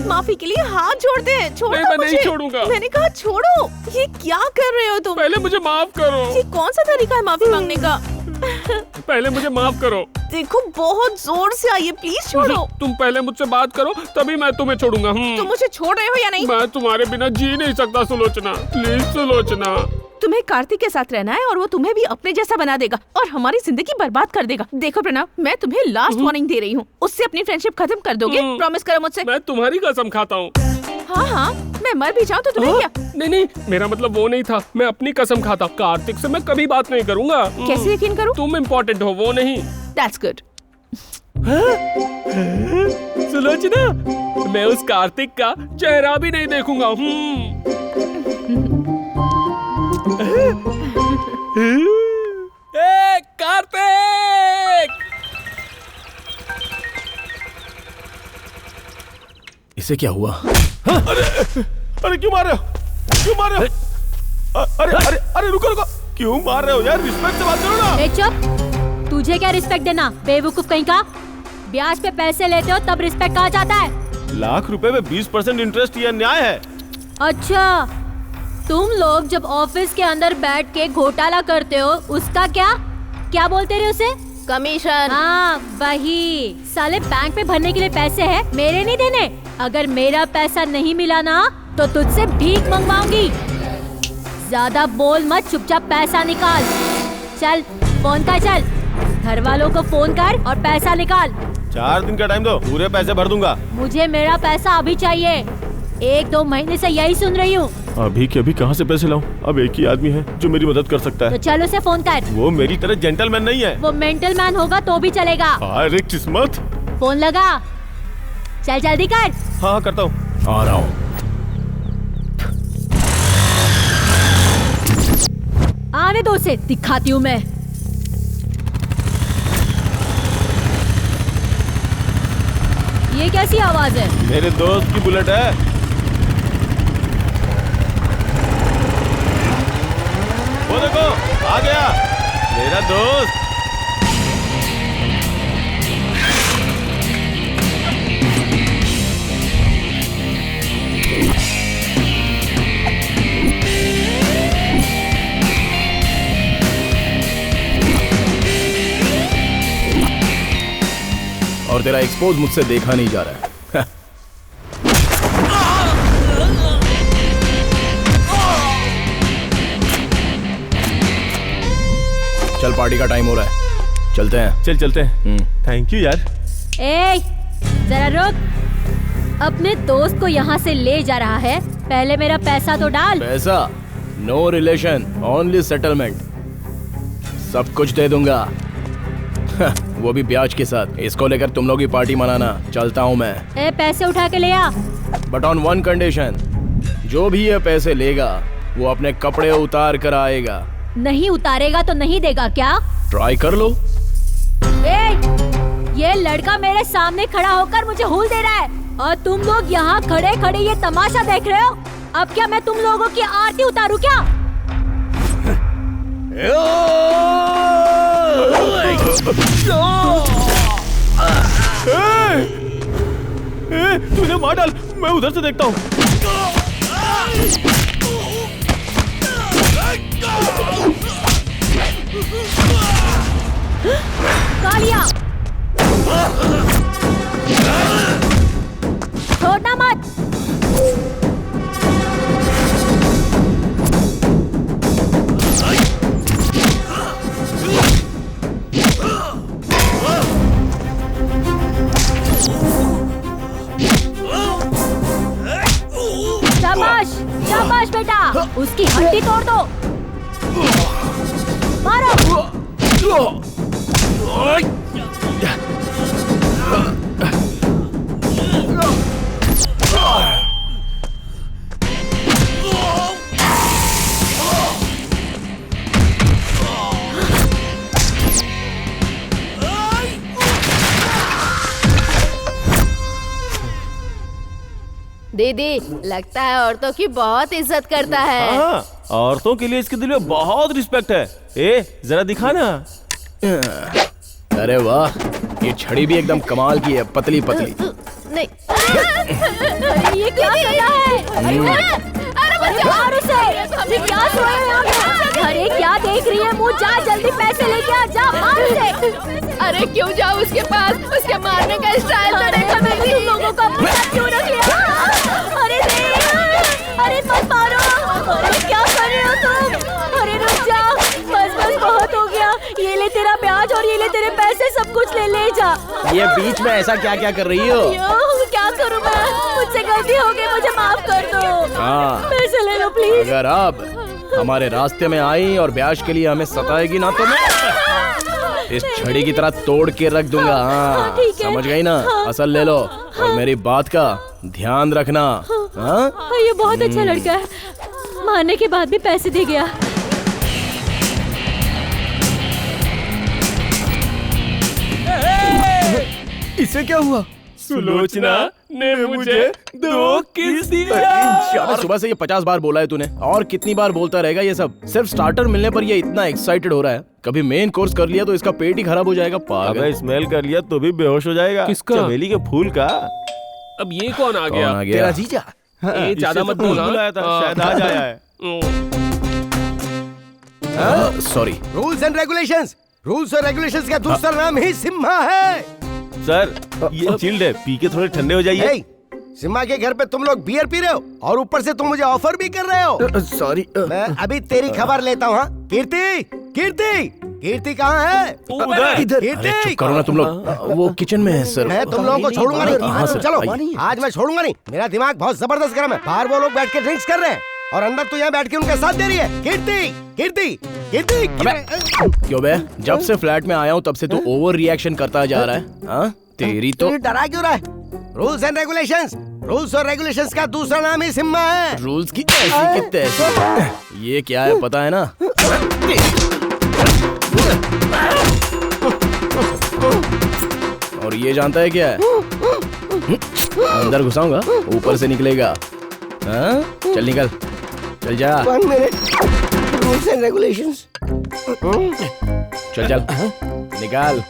S7: माफी के लिए हाथ जोड़ दे। छोड़
S6: नहीं,
S7: दो
S6: मैं
S7: मुझे।
S6: नहीं छोड़ूंगा।
S7: मैंने कहा छोड़ो। ये क्या कर रहे हो तुम?
S6: पहले मुझे माफ करो।
S7: ये कौन सा तरीका है माफी मांगने का?
S6: पहले मुझे माफ करो।
S7: देखो बहुत जोर से आई है, प्लीज छोड़ो।
S6: तुम पहले मुझसे बात करो तभी मैं तुम्हें छोड़ूंगा।
S7: तुम मुझे छोड़ रहे हो या नहीं?
S6: मैं तुम्हारे बिना जी नहीं सकता सुलोचना, प्लीज सुलोचना।
S7: तुम्हें कार्तिक के साथ रहना है और वो तुम्हें भी अपने जैसा बना देगा और हमारी जिंदगी बर्बाद कर देगा। देखो प्रणव, मैं तुम्हें लास्ट वार्निंग दे रही हूँ, उससे अपनी फ्रेंडशिप खत्म कर दोगे? प्रॉमिस करो मुझसे।
S6: मैं तुम्हारी कसम खाता हूँ।
S7: हाँ हाँ, मैं मर भी जाऊँ तो तुम्हें क्या?
S6: नहीं नहीं, मेरा मतलब वो नहीं था, मैं अपनी कसम खाता। कार्तिक से मैं कभी बात नहीं करूँगा।
S7: कैसे यकीन करूँ?
S6: तुम इम्पोर्टेंट हो, वो नहीं।
S7: That's good।
S6: सुलोचना, मैं उस कार्तिक का चेहरा भी नहीं देखूंगा। कार्तिक!
S1: इसे क्या हुआ?
S4: अरे क्यों मार रहे हो? क्यों मार रहे हो? अरे अरे अरे रुको रुको, क्यों मार रहे हो यार? रिस्पेक्ट से बात करो ना।
S3: ए चुप, तुझे क्या रिस्पेक्ट देना, बेवकूफ कहीं का। ब्याज पे पैसे लेते हो तब रिस्पेक्ट कहा जाता है।
S4: लाख रुपए में 20% इंटरेस्ट, ये न्याय है?
S3: अच्छा, तुम लोग जब ऑफिस के अंदर बैठ के घोटाला करते हो उसका क्या बोलते रहे उसे?
S8: कमीशन।
S3: हाँ वही। साले बैंक में भरने के लिए पैसे है, मेरे नहीं देने। अगर मेरा पैसा नहीं मिला ना तो तुझसे भीख मंगवाऊंगी। ज्यादा बोल मत, चुपचाप पैसा निकाल। चल फोन कर, चल घर वालों को फोन कर और पैसा निकाल।
S4: 4 दिन का टाइम दो, पूरे पैसे भर दूंगा।
S3: मुझे मेरा पैसा अभी चाहिए। 1-2 महीने से यही सुन रही हूँ।
S4: अभी के अभी कहाँ से पैसे लाऊं? अब एक ही आदमी है जो मेरी मदद कर सकता है।
S3: तो चल उसे फोन कर।
S4: वो मेरी तरह जेंटलमैन नहीं है।
S3: वो मेंटल मैन होगा तो भी चलेगा।
S4: अरे किस्मत।
S3: फोन लगा, चल जल्दी कर।
S4: हाँ करता हूँ।
S1: आ रहा हूँ।
S3: आने दो उसे, दिखाती हूँ मैं। ये कैसी आवाज है?
S4: मेरे दोस्त की बुलेट है। वो देखो आ गया मेरा दोस्त।
S1: और तेरा एक्सपोज मुझसे देखा नहीं जा रहा है। चल पार्टी का टाइम हो रहा है, चलते हैं।
S4: चल चलते हैं। थैंक यू यार।
S3: ए, जरा रुक। अपने दोस्त को यहाँ से ले जा रहा है, पहले मेरा पैसा तो डाल।
S1: पैसा? No relation, only settlement. सब कुछ दे दूंगा। वो भी ब्याज के साथ। इसको लेकर तुम लोग ही पार्टी मनाना। चलता हूँ मैं।
S3: ए, पैसे उठा के ले आ।
S1: बट ऑन वन कंडीशन, जो भी ये पैसे लेगा वो अपने कपड़े उतार कर आएगा।
S3: नहीं उतारेगा तो नहीं देगा क्या?
S1: ट्राई कर लो।
S3: ये लड़का मेरे सामने खड़ा होकर मुझे हुल दे रहा है और तुम लोग यहाँ खड़े खड़े ये तमाशा देख रहे हो। अब क्या मैं तुम लोगों की आरती उतारूं क्या?
S4: तूने मार डाल, मैं उधर से देखता हूँ।
S3: कालिया, छोड़ना मत। शाबाश, शाबाश बेटा, उसकी हड्डी तोड़ दो। मारो।
S8: दीदी, लगता है औरतों की बहुत इज्जत करता है।
S4: हाँ, औरतों के लिए इसके दिल में बहुत रिस्पेक्ट है। ए, जरा दिखा ना।
S1: अरे वाह, ये छड़ी भी एकदम कमाल की है, पतली पतली।
S8: नहीं।
S3: अरे ये क्या कर रहा है? अरे मार उसे। ये क्या सोया यहाँ पे? अरे क्या देख रही है? मुँह जा, जल्दी पैसे लेके आ, जा मार उसे।
S8: अरे क्यों जाओ उसके पास? उसके मारने का स्टाइल तो देखा मैंने।
S3: तुम लोगों का मुँह क्यों रख लिया? अरे अरे मत मारो। अरे क्या कर रहे हो तुम? अरे रुक जा, बस बस बहुत हो गया। ये ले तेरा ब्याज और ये ले तेरे पैसे, सब कुछ ले जा।
S1: ये बीच में ऐसा क्या क्या कर रही हो?
S3: क्या करूं मैं? मुझसे गलती हो गई, मुझे माफ कर दो।
S1: हाँ,
S3: पैसे ले लो प्लीज।
S1: अगर आप हमारे रास्ते में आई और ब्याज के लिए हमें सताएगी ना तो मैं इस छड़ी की तरह तोड़ के रख दूंगा। हाँ, समझ गई ना? असल ले लो और मेरी बात का ध्यान रखना। हाँ?
S3: ये बहुत अच्छा लड़का है, मारने के बाद भी पैसे दे गया।
S5: इसे क्या हुआ?
S6: सुलोचना ने मुझे 2 किस दिया।
S1: अरे सुबह से ये 50 बार बोला है तूने, और कितनी बार बोलता रहेगा ये सब? सिर्फ स्टार्टर मिलने पर ये इतना एक्साइटेड हो रहा है। कभी मेन कोर्स कर लिया तो इसका पेट ही खराब हो जाएगा। पागल।
S4: अबे स्मेल कर लिया तो भी बेहोश हो जाएगा।
S6: किसका?
S4: चमेली के फूल का।
S6: अब ये कौन आ गया?
S5: तेरा जीजा।
S6: ये ज्यादा मत बोलना।
S4: बुलाया था, शायद आज आया है।
S1: Sorry.
S12: Rules and regulations. Rules और रेगुलेशंस का दूसरा नाम ही सिम्हा है।
S4: सर, ये चिल्ड है, पी के थोड़े ठंडे हो जाइए।
S12: हे, सिम्हा के घर पे तुम लोग बियर पी रहे हो और ऊपर से तुम मुझे ऑफर भी कर रहे हो।
S5: सॉरी।
S12: मैं अभी तेरी खबर लेता हूँ। कीर्ति, कीर्ति, कीर्ति कहाँ है?
S1: इधर। चुप करो ना तुम लोग, वो किचन में है सर।
S12: मैं तुम लोगों को छोड़ूंगा नहीं।
S1: हाँ सर,
S12: चलो,
S1: आइए।
S12: आज मैं छोड़ूंगा नहीं। मेरा दिमाग बहुत जबरदस्त गर्म है। बाहर वो लोग बैठ के ड्रिंक्स कर रहे हैं और अंदर तू यहाँ बैठ के उनका साथ दे रही है। कीर्ति, कीर्ति, कीर्ति।
S1: क्यों बे? जब से फ्लैट में आया हूँ तब से तू ओवर रिएक्शन करता जा रहा है। हाँ? तेरी तो
S12: डरा क्यों रहा है? Rules and regulations. रूल्स और रेगुलेशंस का दूसरा नाम ही सिम्हा है।
S1: रूल्स की ऐसी की तैसी। ये क्या है पता है ना? और ये जानता है क्या है? अंदर घुसाऊंगा, ऊपर से निकलेगा। हाँ? चल निकल, चल जा।
S12: 1 मिनट। Rules and regulations.
S1: चल चल निकाल।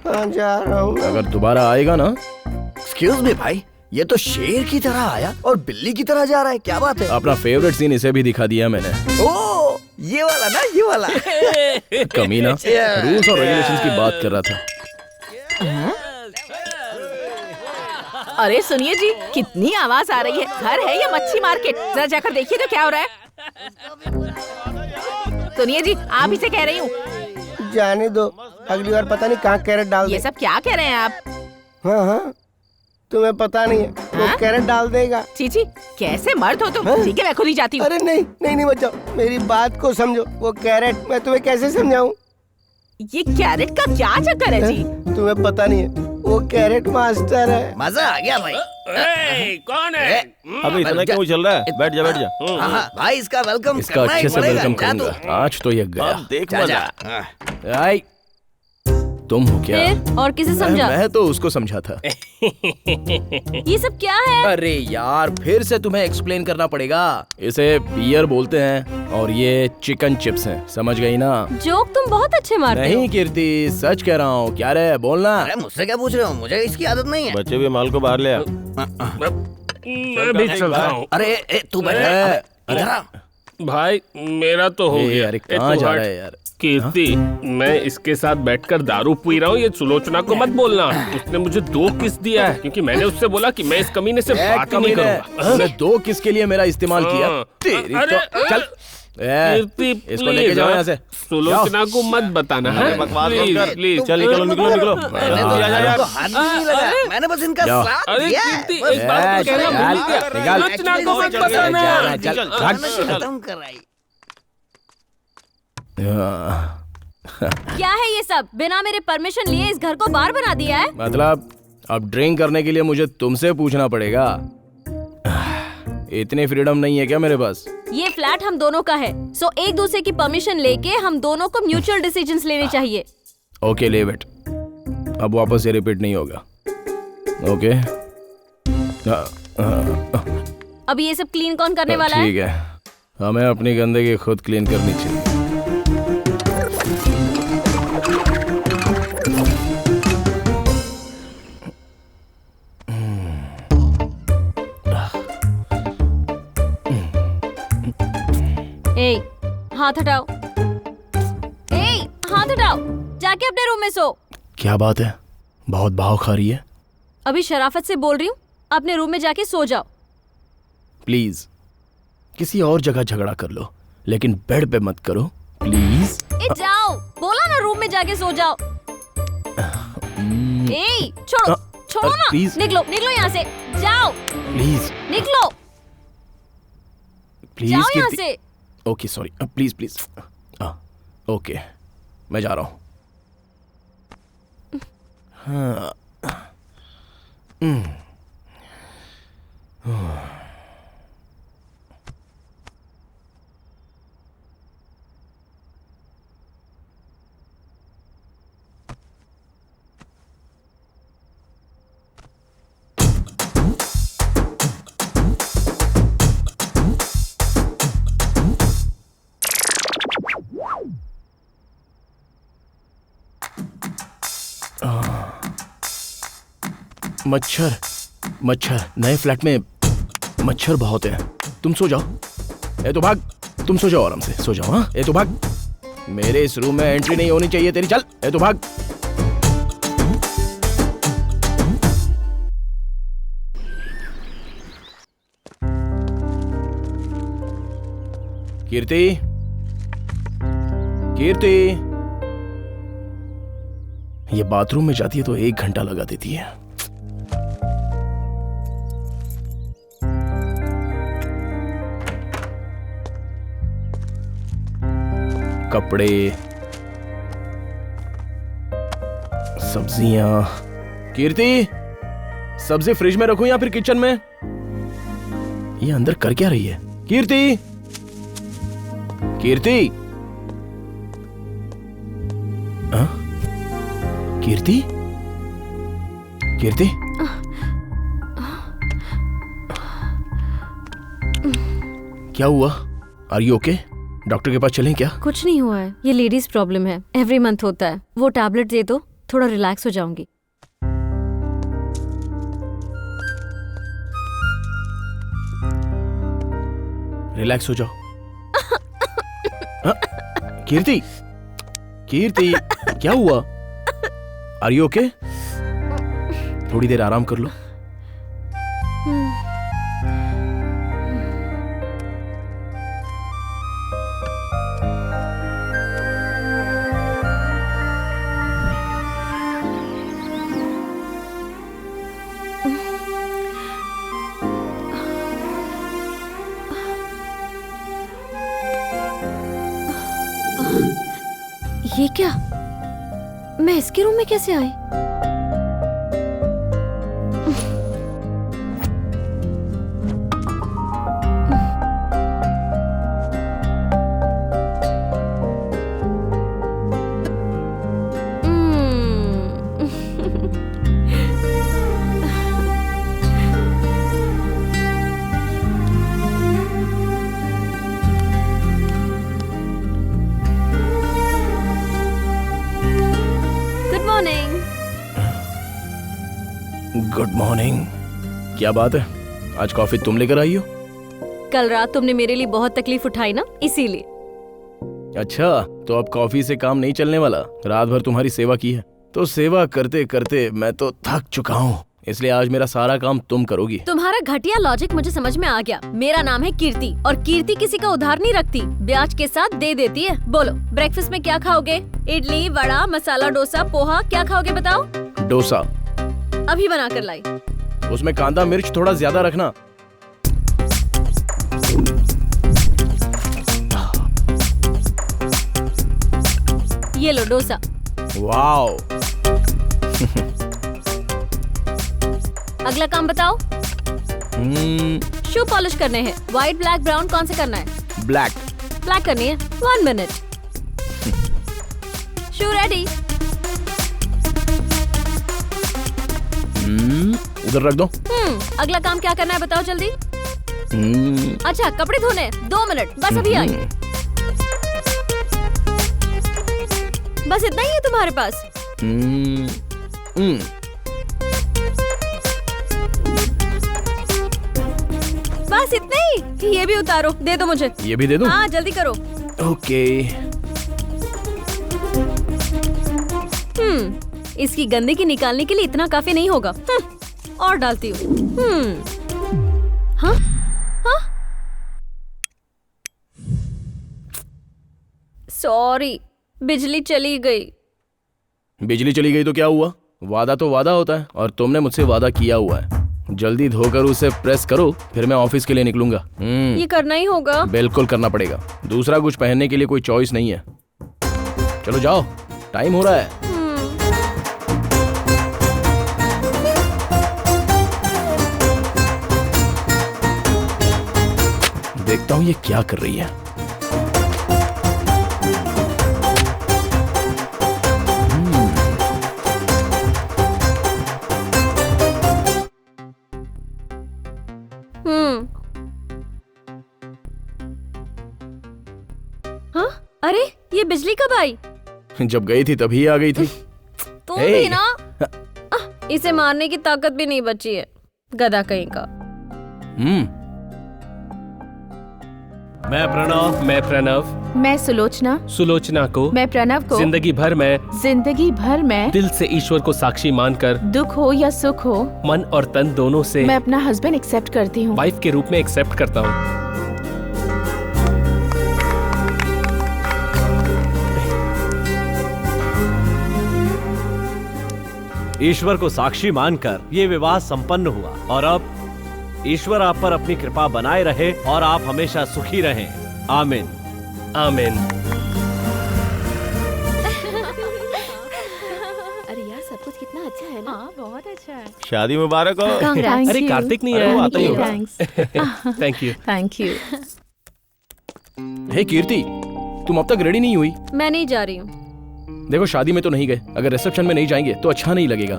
S12: हाँ, जा रहा हूँ।
S1: अगर दोबारा आएगा ना।
S5: एक्सक्यूज मी भाई, ये तो शेर की तरह आया और बिल्ली की तरह जा रहा है। क्या बात है?
S1: अपना फेवरेट सीन इसे भी दिखा दिया मैंने।
S5: ओ, ये वाला ना, ये वाला।
S1: कमीना, रूल्स और रेगुलेशंस की बात कर रहा था।
S7: अरे सुनिए जी, कितनी आवाज आ रही है। घर है या मच्छी मार्केट? जरा जाकर देखिए तो क्या हो रहा है। सुनिए जी, आप इसे कह रही हूँ।
S12: जाने दो, अगली बार पता नहीं कहाँ कैरेट डाल दे।
S7: ये सब क्या कह रहे हैं आप?
S12: हाँ हाँ, तुम्हें पता नहीं है, वो कैरेट डाल देगा।
S7: चीची, कैसे मर्द हो तुम? ठीक है, मैं खुद ही जाती हूँ।
S12: अरे नहीं नहीं नहीं, बचाओ, मेरी बात को समझो। वो कैरेट मैं तुम्हें कैसे समझाऊं?
S7: ये कैरेट का क्या चक्कर है जी?
S12: तुम्हें पता नहीं है, वो कैरेट मास्टर है।
S5: मजा आ गया भाई।
S6: कौन है?
S4: अबे इतना क्यों चल रहा है? बैठ जा, बैठ जा।
S5: हाँ, भाई इसका वेलकम
S1: इसका अच्छे से वेलकम करूंगा। आज तो ये गया।
S4: अब देख
S5: जा,
S4: मजा।
S5: जा।
S1: आई तुम हो क्या?
S2: फिर और किसे समझा?
S1: मैं तो उसको समझा था।
S2: ये सब क्या है?
S1: अरे यार फिर से तुम्हें एक्सप्लेन करना पड़ेगा। इसे बियर बोलते हैं और ये चिकन चिप्स हैं, समझ गई ना?
S2: जोक तुम बहुत अच्छे मारते हो।
S1: नहीं कीर्ति, सच कह रहा हूँ। क्या रे बोलना।
S5: अरे मुझसे क्या पूछ रहे हो? मुझे इसकी आदत नहीं है।
S4: बच्चे भी माल को बाहर ले आ।
S6: मैं भी चल रहा हूँ।
S5: अरे तू बैठ।
S6: भाई मेरा तो हो गया।
S1: अरे कहाँ जा रहा है यार?
S6: कीर्ति, मैं इसके साथ बैठकर दारू पी रहा हूँ, ये सुलोचना को मत बोलना। उसने मुझे 2 किस दिया है क्योंकि मैंने उससे बोला कि मैं इस कमीने से बात ही नहीं करूंगा।
S1: तूने 2 किस के लिए मेरा इस्तेमाल किया? तेरी तो चल
S6: कीर्ति,
S1: इसको लेके जाओ यहाँ से।
S6: सुलोचना को मत बताना है।
S4: बकवास मत
S6: प्लीज
S4: कर।
S6: प्लीज
S4: चल निकलो निकलो निकलो।
S5: हाथ नहीं लगा। मैंने बस इनका साथ
S6: अरे
S5: दिया है।
S6: कीर्ति, एक बात तो कहना भूल गया। सुलोचना को मत बताना।
S1: चल
S5: खत्म कराई।
S2: क्या है ये सब? बिना मेरे परमिशन लिए इस घर को बार बना दिया है।
S1: मतलब अब ड्रिंक करने के लिए मुझे तुमसे पूछना पड़ेगा? इतनी फ्रीडम नहीं है क्या मेरे पास?
S2: ये फ्लैट हम दोनों का है, सो एक दूसरे की परमिशन लेके हम दोनों को म्यूचुअल डिसीजंस लेने चाहिए।
S1: ओके ले बेट, अब वापस ये रिपीट नहीं होगा। ओके
S2: अब ये सब क्लीन कौन करने वाला है?
S1: ठीक है, हमें अपनी गंदगी खुद क्लीन करनी चाहिए।
S2: ए, हाथ हटाओ। ए, हाथ हटाओ। जाके अपने रूम में सो।
S1: क्या बात है, बहुत भाव खा रही है।
S2: अभी शराफत से बोल रही हूँ, अपने रूम में जाके सो जाओ।
S1: प्लीज किसी और जगह झगड़ा कर लो, लेकिन बेड पे मत करो प्लीज।
S2: ए जाओ, बोला ना रूम में जाके सो जाओ। ए छोड़ो, छोड़ो ना।
S1: प्लीज
S2: निकलो निकलो यहाँ से, जाओ
S1: प्लीज
S2: निकलो,
S1: प्लीज
S2: जाओ यहाँ से।
S1: Okay sorry, please please. Okay मैं जा रहा हूँ। मच्छर मच्छर, नए फ्लैट में मच्छर बहुत है। तुम सो जाओ। ए तो भाग, तुम सो जाओ आराम से, सो जाओ। हाँ ए तो भाग, मेरे इस रूम में एंट्री नहीं होनी चाहिए तेरी। चल ए तो भाग। कीर्ति, कीर्ति, ये बाथरूम में जाती है तो 1 घंटा लगा देती है। कपड़े, सब्जियां। कीर्ति, सब्जी फ्रिज में रखूं या फिर किचन में? ये अंदर कर क्या रही है? कीर्ति, कीर्ति, हाँ? कीर्ति, कीर्ति, क्या हुआ? Are you okay? डॉक्टर के पास चलें क्या?
S2: कुछ नहीं हुआ है, ये लेडीज प्रॉब्लम है, एवरी मंथ होता है। वो टैबलेट दे दो, थोड़ा रिलैक्स हो जाऊंगी।
S1: रिलैक्स हो जाओ। हाँ? कीर्ति, कीर्ति, क्या हुआ? Are you okay? थोड़ी देर आराम कर लो।
S2: ये क्या? मैं इसके रूम में कैसे आई?
S1: Good morning. क्या बात है, आज कॉफी तुम लेकर आई हो?
S2: कल रात तुमने मेरे लिए बहुत तकलीफ उठाई ना, इसीलिए।
S1: अच्छा, तो अब कॉफी से काम नहीं चलने वाला। रात भर तुम्हारी सेवा की है, तो सेवा करते करते मैं तो थक चुका हूँ, इसलिए आज मेरा सारा काम तुम करोगी।
S2: तुम्हारा घटिया लॉजिक मुझे समझ में आ गया। मेरा नाम है कीर्ति और कीर्ति किसी का उधार नहीं रखती, ब्याज के साथ दे देती है। बोलो, ब्रेकफास्ट में क्या खाओगे? इडली, वड़ा, मसाला डोसा, पोहा, क्या खाओगे बताओ?
S1: डोसा
S2: अभी बना कर लाई।
S1: उसमें कांदा मिर्च थोड़ा ज्यादा रखना।
S2: ये लो डोसा।
S1: वाओ।
S2: अगला काम बताओ। शू पॉलिश करने हैं। व्हाइट, ब्लैक, ब्राउन, कौन से करना है?
S1: ब्लैक।
S2: ब्लैक करनी है। 1 मिनट। शू रेडी।
S1: उधर रख दो।
S2: अगला काम क्या करना है बताओ जल्दी। अच्छा, कपड़े धोने। 2 मिनट, बस अभी आई। बस इतना ही है तुम्हारे पास? बस इतना ही? ये भी उतारो, दे दो मुझे।
S1: ये भी दे दूं?
S2: हाँ, जल्दी करो।
S1: ओके।
S2: इसकी गंदगी निकालने के लिए इतना काफी नहीं होगा। और डालती हूँ। हाँ? हाँ? सॉरी, बिजली चली गई।
S1: बिजली चली गई तो क्या हुआ? वादा तो वादा होता है, और तुमने मुझसे वादा किया हुआ है। जल्दी धोकर उसे प्रेस करो, फिर मैं ऑफिस के लिए निकलूंगा।
S2: ये करना ही होगा।
S1: बिल्कुल करना पड़ेगा, दूसरा कुछ पहनने के लिए कोई चॉइस नहीं है। चलो जाओ, टाइम हो रहा है। देखता हूँ ये क्या कर रही है।
S2: हाँ? अरे, ये बिजली कब आई?
S1: जब गई थी तभी आ गई थी।
S2: तुम भी ना। इसे मारने की ताकत भी नहीं बची है, गधा कहीं का।
S10: मैं प्रणव।
S6: मैं प्रणव।
S7: मैं सुलोचना।
S6: सुलोचना को
S7: मैं प्रणव को
S6: जिंदगी भर में दिल से ईश्वर को साक्षी मानकर,
S7: दुख हो या सुख हो,
S6: मन और तन दोनों से
S7: मैं अपना हस्बैंड एक्सेप्ट करती हूँ।
S6: वाइफ के रूप में एक्सेप्ट करता हूँ।
S10: ईश्वर को साक्षी मानकर ये विवाह संपन्न हुआ, और अब ईश्वर आप पर अपनी कृपा बनाए रहे और आप हमेशा सुखी रहें। आमीन।
S6: आमीन।
S8: अरे यार, सब कुछ कितना अच्छा है ना।
S7: हाँ, बहुत अच्छा है।
S4: शादी मुबारक हो।
S6: अरे कार्तिक नहीं आया? आता ही होगा।
S7: Thank you. Thank you.
S1: Hey Kirti, तुम अब तक रेडी नहीं हुई?
S2: मैं नहीं जा रही हूँ।
S1: देखो, शादी में तो नहीं गए, अगर रिसेप्शन में नहीं जाएंगे तो अच्छा नहीं लगेगा।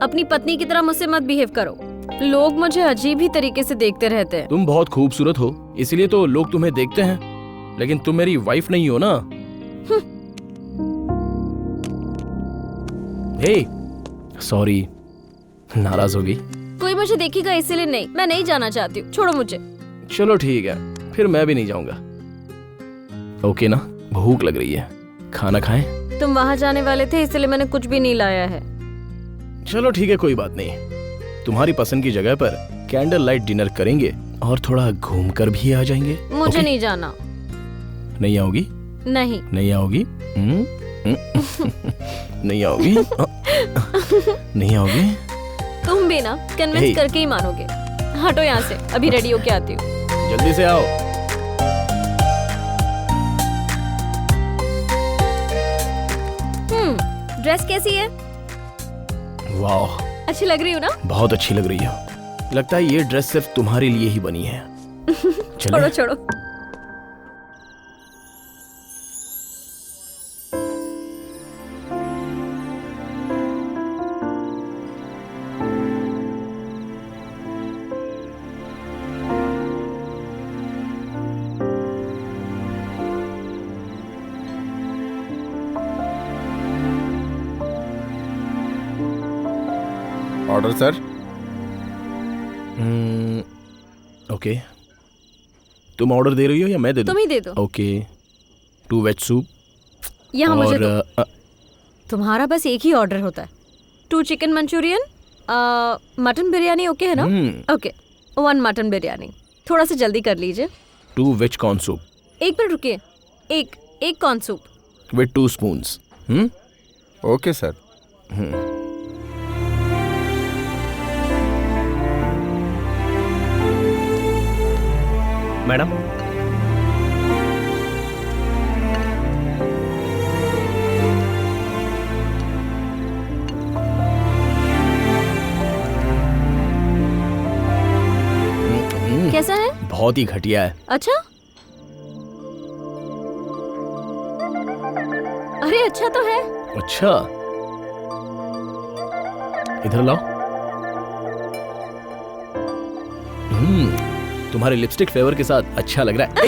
S2: अपनी पत्नी की तरह मुझसे मत बिहेव करो। लोग मुझे अजीब ही तरीके से देखते रहते हैं।
S1: तुम बहुत खूबसूरत हो, इसलिए तो लोग तुम्हें देखते हैं, लेकिन तुम मेरी वाइफ नहीं हो ना। हे, सॉरी, नाराज होगी?
S2: कोई मुझे देखेगा इसीलिए नहीं। मैं नहीं जाना चाहती हूँ, छोड़ो मुझे।
S1: चलो ठीक है, फिर मैं भी नहीं जाऊंगा। ओके ना? भूख लग रही है, खाना खाएं?
S2: तुम वहाँ जाने वाले थे, इसलिए मैंने कुछ भी नहीं लाया है।
S1: चलो ठीक है, कोई बात नहीं। तुम्हारी पसंद की जगह पर कैंडल लाइट डिनर करेंगे और थोड़ा घूमकर भी आ जाएंगे।
S2: मुझे नहीं जाना।
S1: नहीं आओगी?
S2: नहीं।
S1: नहीं आओगी? नहीं आओगी? नहीं आओगी?
S2: तुम भी ना कन्विंस करके ही मानोगे। हटो यहाँ से, अभी रेडी होके आती हूँ।
S1: जल्दी से आओ।
S2: ड्रेस कैसी है?
S1: वाह,
S2: अच्छी लग रही हूँ ना?
S1: बहुत अच्छी लग रही है। लगता है ये ड्रेस सिर्फ तुम्हारे लिए ही बनी है।
S2: छोड़ो छोड़ो।
S11: Order sir.
S1: ओके, तुम ऑर्डर दे रही हो या मैं दे दूं?
S2: तुम ही दे दो।
S1: Okay, 2 veg soup.
S2: यहाँ मुझे
S1: और
S2: दो। तुम्हारा बस एक ही ऑर्डर होता है। 2 chicken Manchurian, mutton biryani okay है ना? Okay, 1 mutton biryani. थोड़ा सा जल्दी कर लीजिए।
S1: 2 वेज कॉर्न सूप।
S2: एक मिनट रुकिए, एक corn soup
S1: with 2 spoons.
S11: Okay sir.
S10: Madam,
S2: कैसा है?
S1: बहुत ही घटिया है।
S2: अच्छा, अरे अच्छा तो है।
S1: अच्छा, इधर लाओ। तुम्हारे लिपस्टिक फ्लेवर के साथ अच्छा लग रहा है।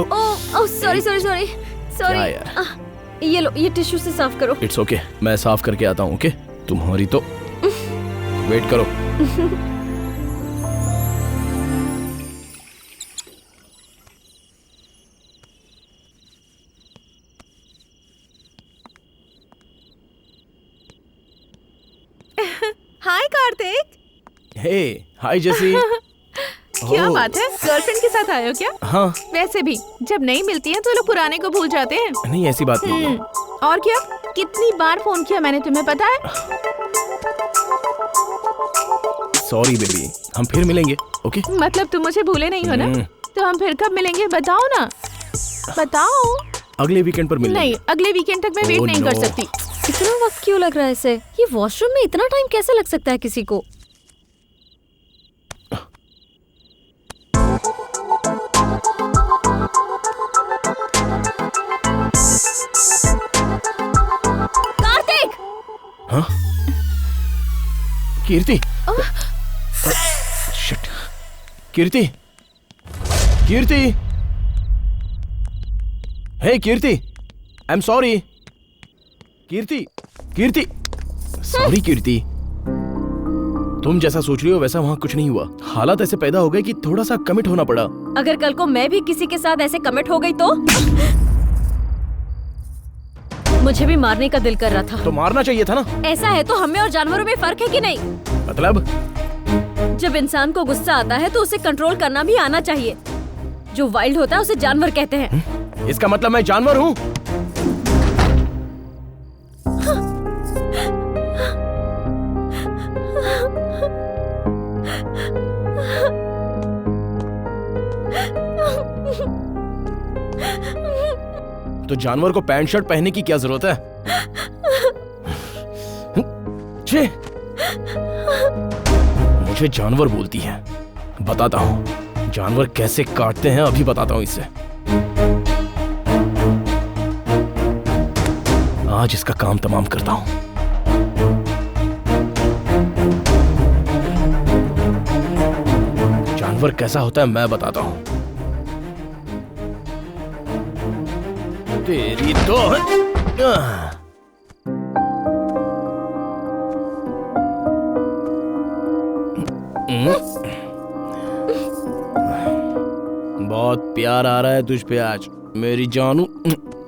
S2: ओह सॉरी सॉरी सॉरी
S1: क्या यार?
S2: सॉरी। ये लो, ये टिश्यू से साफ करो।
S1: इट्स ओके, मैं साफ करके आता हूँ। ओके, तुम्हारी तो वेट करो।
S7: हाय कार्तिक।
S1: हे, हाय जेसी।
S7: क्या बात है, गर्लफ्रेंड के साथ आए हो क्या?
S1: हाँ।
S7: वैसे भी जब नहीं मिलती है तो लोग पुराने को भूल जाते हैं।
S1: नहीं, ऐसी बात नहीं है।
S7: और क्या, कितनी बार फोन किया मैंने तुम्हें, पता है?
S1: सॉरी बेबी, हम फिर मिलेंगे। ओके,
S7: मतलब तुम मुझे भूले नहीं हो ना? तो हम फिर कब मिलेंगे बताओ ना, बताओ।
S1: अगले वीकेंड पर मिलेंगे।
S7: नहीं, अगले वीकेंड तक मैं वेट नहीं कर सकती।
S2: इतना वक्त क्यों लग रहा है इसे? ये वॉशरूम में इतना टाइम कैसे लग सकता है किसी को? कार्तिक!
S1: हाँ? Kirti! Shit! Kirti! Kirti! Hey Kirti! I am sorry. Kirti, Kirti, sorry Kirti. तुम जैसा सोच रही हो वैसा वहाँ कुछ नहीं हुआ। हालात ऐसे पैदा हो गए कि थोड़ा सा कमिट होना पड़ा।
S2: अगर कल को मैं भी किसी के साथ ऐसे कमिट हो गई तो मुझे भी मारने का दिल कर रहा था।
S1: तो मारना चाहिए था ना।
S2: ऐसा है तो हमें और जानवरों में फर्क है कि नहीं?
S1: मतलब?
S2: जब इंसान को गुस्सा आता है तो उसे कंट्रोल करना भी आना चाहिए। जो वाइल्ड होता है उसे जानवर कहते हैं।
S1: इसका मतलब मैं जानवर हूँ? तो जानवर को पैंट शर्ट पहनने की क्या जरूरत है? छे! मुझे जानवर बोलती है। बताता हूँ जानवर कैसे काटते हैं, अभी बताता हूँ इसे। आज इसका काम तमाम करता हूँ। जानवर कैसा होता है मैं बताता हूँ। तेरी तो बहुत प्यार आ रहा है तुझ पे आज, मेरी जानू,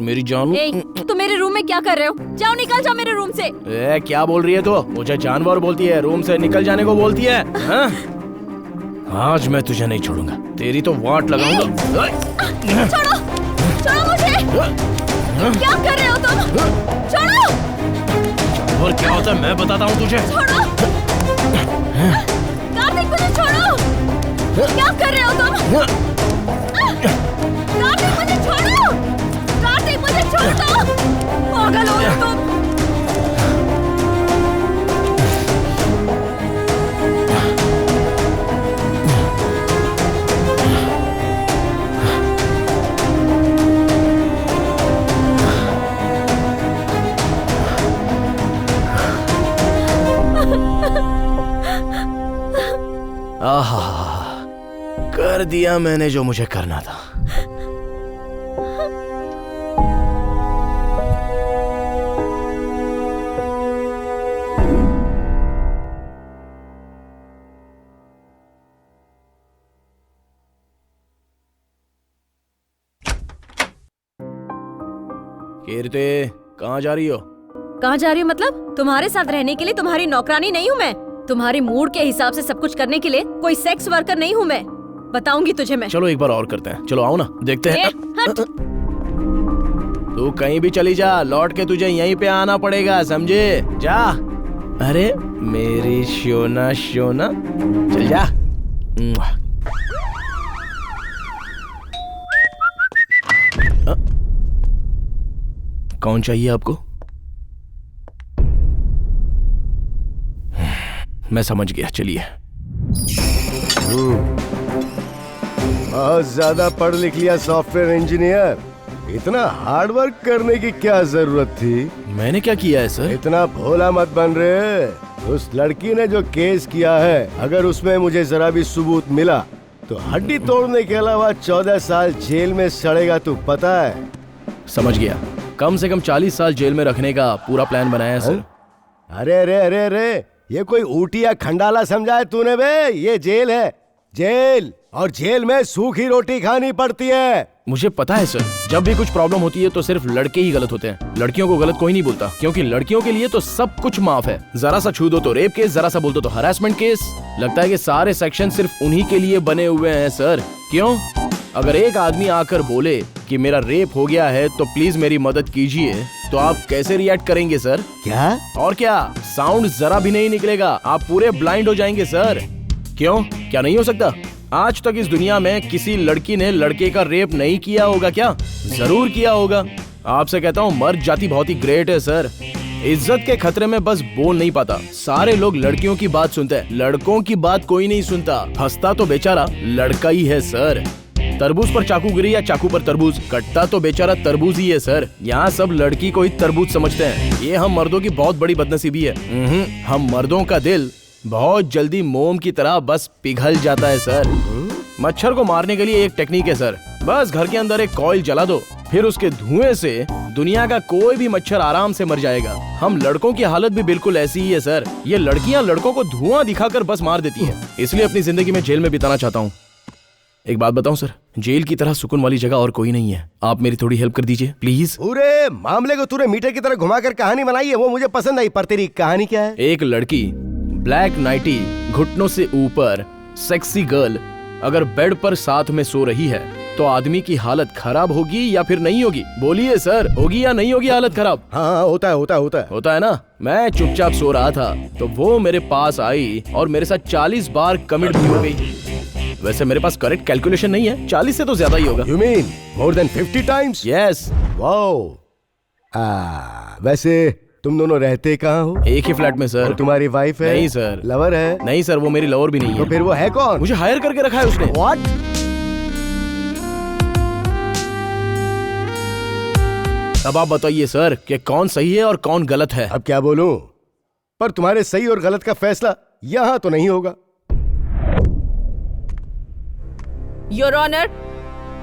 S1: मेरी जानू।
S2: तुम मेरे रूम में क्या कर रहे हो? जाओ, निकल जाओ मेरे रूम से।
S1: क्या बोल रही है तू? मुझे जानवर बोलती है, रूम से निकल जाने को बोलती है। हाँ? आज मैं तुझे नहीं छोड़ूंगा, तेरी तो वाट लगाऊंगा।
S2: छोड़ो, छोड़ो मुझे। क्या कर रहे हो तुम? छोड़ो।
S1: जानवर क्या होता है मैं बताता हूँ तुझे।
S2: छोड़ो। कार्तिक मुझे छोड़ो। क्या कर रहे हो तुम? कार्तिक मुझे छोड़ो। कार्तिक मुझे छोड़ दो। पागल हो गए तुम।
S1: आहा, कर दिया मैंने जो मुझे करना था। कीर्ति, कहाँ जा रही हो?
S2: कहाँ जा रही हो मतलब? तुम्हारे साथ रहने के लिए तुम्हारी नौकरानी नहीं हूँ मैं। तुम्हारी मूड के हिसाब से सब कुछ करने के लिए कोई सेक्स वर्कर नहीं हूँ मैं। बताऊंगी तुझे मैं।
S1: चलो एक बार और करते हैं। चलो आओ ना, देखते हैं।
S2: हट।
S1: तू कहीं भी चली जा, लौट के तुझे यहीं पे आना पड़ेगा, समझे? जा। अरे मेरी शोना शोना, चल जा। कौन चाहिए आपको? मैं समझ गया, चलिए।
S9: बहुत ज्यादा पढ़ लिख लिया सॉफ्टवेयर इंजीनियर। इतना हार्ड वर्क करने की क्या जरूरत थी?
S1: मैंने क्या किया है सर?
S9: इतना भोला मत बन रहे। उस लड़की ने जो केस किया है, अगर उसमें मुझे जरा भी सबूत मिला तो हड्डी तोड़ने के अलावा 14 साल जेल में सड़ेगा, तू पता है?
S1: समझ गया। कम से कम 40 साल जेल में रखने का पूरा प्लान बनाया है सर।
S9: अरे अरे अरे अरे, ये कोई ऊटी या खंडाला समझा है तूने बे? ये जेल है, जेल। और जेल में सूखी रोटी खानी पड़ती है।
S1: मुझे पता है सर, जब भी कुछ प्रॉब्लम होती है तो सिर्फ लड़के ही गलत होते हैं। लड़कियों को गलत कोई नहीं बोलता, क्योंकि लड़कियों के लिए तो सब कुछ माफ है। जरा सा छू दो तो रेप केस, जरा सा बोल दो तो हरासमेंट केस। लगता है कि सारे सेक्शन सिर्फ उन्हीं के लिए बने हुए हैं सर। क्यों? अगर एक आदमी आकर बोले कि मेरा रेप हो गया है तो प्लीज मेरी मदद कीजिए, तो आप कैसे रिएक्ट करेंगे सर?
S9: क्या?
S1: और क्या, साउंड जरा भी नहीं निकलेगा, आप पूरे ब्लाइंड हो जाएंगे सर। क्यों? क्या नहीं हो सकता? आज तक इस दुनिया में किसी लड़की ने लड़के का रेप नहीं किया होगा क्या? जरूर किया होगा। आपसे कहता हूँ, मर्द जाति बहुत ही ग्रेट है सर। इज्जत के खतरे में बस बोल नहीं पाता। सारे लोग लड़कियों की बात सुनते हैं, लड़कों की बात कोई नहीं सुनता। फंसता तो बेचारा लड़का ही है सर। तरबूज पर चाकू गिरी या चाकू पर तरबूज, कटता तो बेचारा तरबूज ही है सर। यहाँ सब लड़की को ही तरबूज समझते हैं। ये हम मर्दों की बहुत बड़ी बदनसीबी है। हम मर्दों का दिल बहुत जल्दी मोम की तरह बस पिघल जाता है सर। मच्छर को मारने के लिए एक टेक्निक है सर। बस घर के अंदर एक कॉइल जला दो, फिर उसके धुएं से दुनिया का कोई भी मच्छर आराम से मर जाएगा। हम लड़कों की हालत भी बिल्कुल ऐसी ही है सर। ये लड़कियां लड़कों को धुआं दिखाकर बस मार देती हैं। इसलिए अपनी जिंदगी में जेल में बिताना चाहता हूँ। एक बात बताऊं सर, जेल की तरह सुकून वाली जगह और कोई नहीं है। आप मेरी थोड़ी हेल्प कर दीजिए प्लीज।
S12: पूरे मामले को तूने मीटर की तरह घुमाकर कहानी बनाई है, वो मुझे पसंद आई, पर तेरी कहानी क्या है?
S1: एक लड़की, ब्लैक नाइटी, घुटनों से ऊपर, सेक्सी गर्ल अगर बेड पर साथ में सो रही है तो आदमी की हालत खराब होगी या फिर नहीं होगी? बोलिए सर, होगी या नहीं होगी हालत खराब?
S9: हाँ, होता है
S1: ना। मैं चुपचाप सो रहा था तो वो मेरे पास आई और मेरे साथ 40 बार कमिट भी हो गई। वैसे मेरे पास करेक्ट कैलकुलेशन नहीं है, 40 से तो ज्यादा ही होगा।
S9: You mean more than 50 times?
S1: Yes.
S9: Wow. वैसे तुम दोनों रहते कहाँ हो?
S1: एक ही फ्लैट में सर।
S9: तुम्हारी वाइफ है?
S1: नहीं सर।
S9: लवर है?
S1: नहीं सर, वो मेरी लवर भी नहीं है।
S9: तो फिर वो है कौन?
S1: मुझे हायर करके रखा है उसने।
S9: What?
S1: अब आप बताइए सर कि कौन सही है और कौन गलत है?
S9: अब क्या बोलूं? पर तुम्हारे सही और गलत का फैसला यहाँ तो नहीं होगा।
S7: योर ऑनर,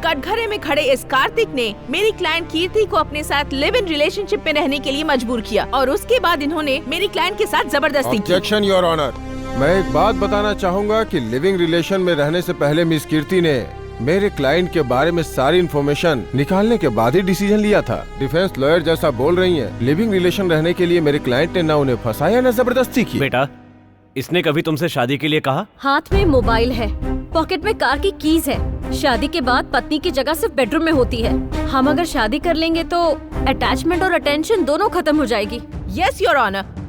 S7: कटघरे में खड़े इस कार्तिक ने मेरी क्लाइंट कीर्ति को अपने साथ लिव इन रिलेशनशिप में रहने के लिए मजबूर किया और उसके बाद इन्होंने मेरी क्लाइंट के साथ जबरदस्ती की।
S11: Objection your honour. मैं एक बात बताना चाहूंगा कि लिविंग रिलेशन में रहने से पहले मिस कीर्ति ने मेरे क्लाइंट के बारे में सारी इन्फॉर्मेशन निकालने के बाद ही डिसीजन लिया था। डिफेंस लॉयर जैसा बोल रही हैं। लिविंग रिलेशन रहने के लिए मेरे क्लाइंट ने ना उन्हें फंसाया ना जबरदस्ती की।
S10: बेटा, इसने कभी तुमसे शादी के लिए कहा?
S2: हाथ में मोबाइल है, पॉकेट में कार की कीज है। शादी के बाद पत्नी की जगह सिर्फ बेडरूम में होती है। हम अगर शादी कर लेंगे तो अटैचमेंट और अटेंशन दोनों खत्म हो जाएगी।
S7: Yes your honour.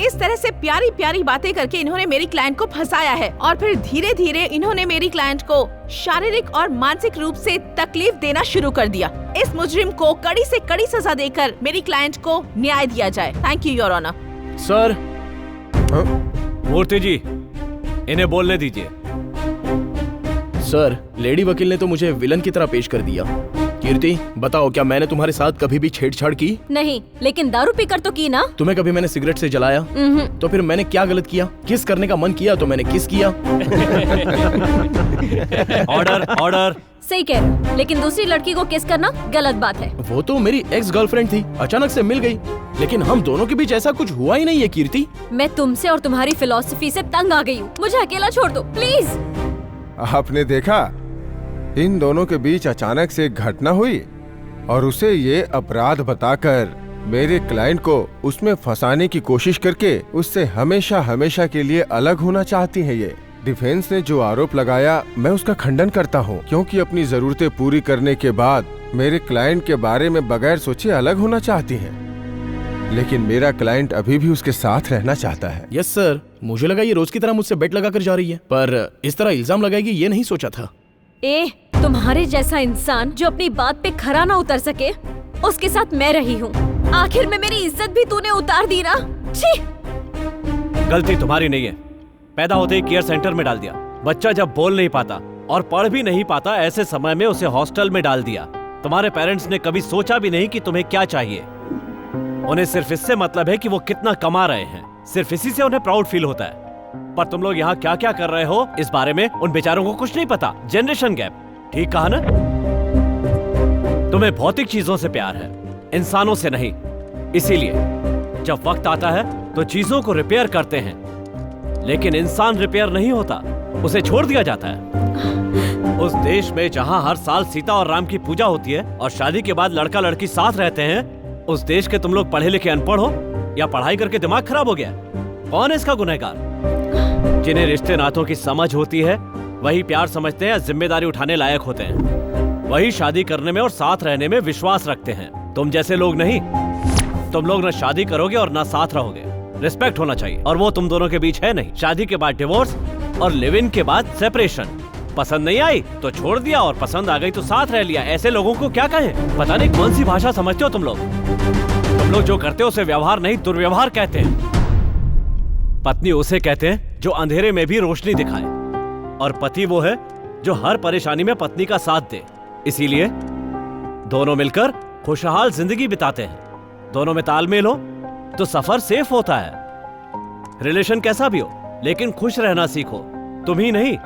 S7: इस तरह से प्यारी प्यारी बातें करके इन्होंने मेरी क्लाइंट को फंसाया है और फिर धीरे धीरे इन्होंने मेरी क्लाइंट को शारीरिक और मानसिक रूप से तकलीफ देना शुरू कर दिया। इस मुजरिम को कड़ी से कड़ी सजा देकर मेरी क्लाइंट को न्याय दिया जाए। Thank you your honour.
S1: Sir.
S10: Murthy ji, इन्हें बोलने दीजिए।
S1: सर, लेडी वकील ने तो मुझे विलन की तरह पेश कर दिया। कीर्ति, बताओ, क्या मैंने तुम्हारे साथ कभी भी छेड़छाड़ की?
S2: नहीं, लेकिन दारू पीकर तो की ना।
S1: तुम्हें कभी मैंने सिगरेट से जलाया? तो फिर मैंने क्या गलत किया? किस करने का मन किया तो मैंने किस किया।
S10: Order, order.
S2: सही कह रहे हो, लेकिन दूसरी लड़की को किस करना गलत बात है।
S1: वो तो मेरी एक्स गर्लफ्रेंड थी, अचानक से मिल गई, लेकिन हम दोनों के बीच ऐसा कुछ हुआ ही नहीं है कीर्ति।
S2: मैं तुमसे और तुम्हारी फिलॉसफी से तंग आ गई हूँ। मुझे अकेला छोड़ दो प्लीज।
S11: आपने देखा, इन दोनों के बीच अचानक से एक घटना हुई। और उसे ये अपराध बताकर मेरे क्लाइंट को उसमें फंसाने की कोशिश करके उससे हमेशा हमेशा के लिए अलग होना चाहती है। ये डिफेंस ने जो आरोप लगाया मैं उसका खंडन करता हूँ, क्योंकि अपनी जरूरतें पूरी करने के बाद मेरे क्लाइंट के बारे में बगैर सोचे अलग होना चाहती है, लेकिन मेरा क्लाइंट अभी भी उसके साथ रहना चाहता है।
S1: यस सर, मुझे लगा ये रोज की तरह मुझसे बेट लगा कर जा रही है, पर इस तरह इल्जाम लगाएगी ये नहीं सोचा था।
S2: तुम्हारे जैसा इंसान जो अपनी बात पे खरा ना उतर सके, उसके साथ मैं रही हूँ। आखिर में मेरी इज्जत भी तूने उतार दी ना। छी!
S10: गलती तुम्हारी नहीं है, पैदा होते ही केयर सेंटर में डाल दिया। बच्चा जब बोल नहीं पाता और पढ़ भी नहीं पाता, ऐसे समय में उसे हॉस्टल में डाल दिया। तुम्हारे पेरेंट्स ने कभी सोचा भी नहीं कि तुम्हें क्या चाहिए। उन्हें सिर्फ इससे मतलब है कि वो कितना कमा रहे हैं, सिर्फ इसी से उन्हें प्राउड फील होता है। पर तुम लोग यहाँ क्या क्या कर रहे हो इस बारे में उन बेचारों को कुछ नहीं पता। जनरेशन गैप, ठीक कहा ना? तुम्हें भौतिक चीजों से प्यार है, इंसानों से नहीं। इसीलिए जब वक्त आता है तो चीजों को रिपेयर करते हैं, लेकिन इंसान रिपेयर नहीं होता, उसे छोड़ दिया जाता है। उस देश में जहाँ हर साल सीता और राम की पूजा होती है और शादी के बाद लड़का लड़की साथ रहते हैं, उस देश के तुम लोग पढ़े लिखे अनपढ़ हो या पढ़ाई करके दिमाग खराब हो गया? कौन है इसका गुनहगार? जिन्हें रिश्ते नातों की समझ होती है वही प्यार समझते हैं या जिम्मेदारी उठाने लायक होते हैं। वही शादी करने में और साथ रहने में विश्वास रखते हैं। तुम जैसे लोग नहीं। तुम लोग ना शादी करोगे और ना साथ रहोगे। रिस्पेक्ट होना चाहिए, और वो तुम दोनों के बीच है नहीं। शादी के बाद डिवोर्स और लिव इन के बाद सेपरेशन। पसंद नहीं आई तो छोड़ दिया, और पसंद आ गई तो साथ रह लिया। ऐसे लोगों को क्या कहें? पता नहीं कौन सी भाषा समझते हो तुम लोग। तुम लोग जो करते हो उसे व्यवहार नहीं दुर्व्यवहार कहते हैं। पत्नी उसे कहते हैं जो अंधेरे में भी रोशनी दिखाए, और पति वो है जो हर परेशानी में पत्नी का साथ दे। इसीलिए दोनों मिलकर खुशहाल जिंदगी बिताते हैं। दोनों में तालमेल हो तो सफर सेफ होता है। रिलेशन कैसा भी हो, लेकिन खुश रहना सीखो। तुम ही नहीं,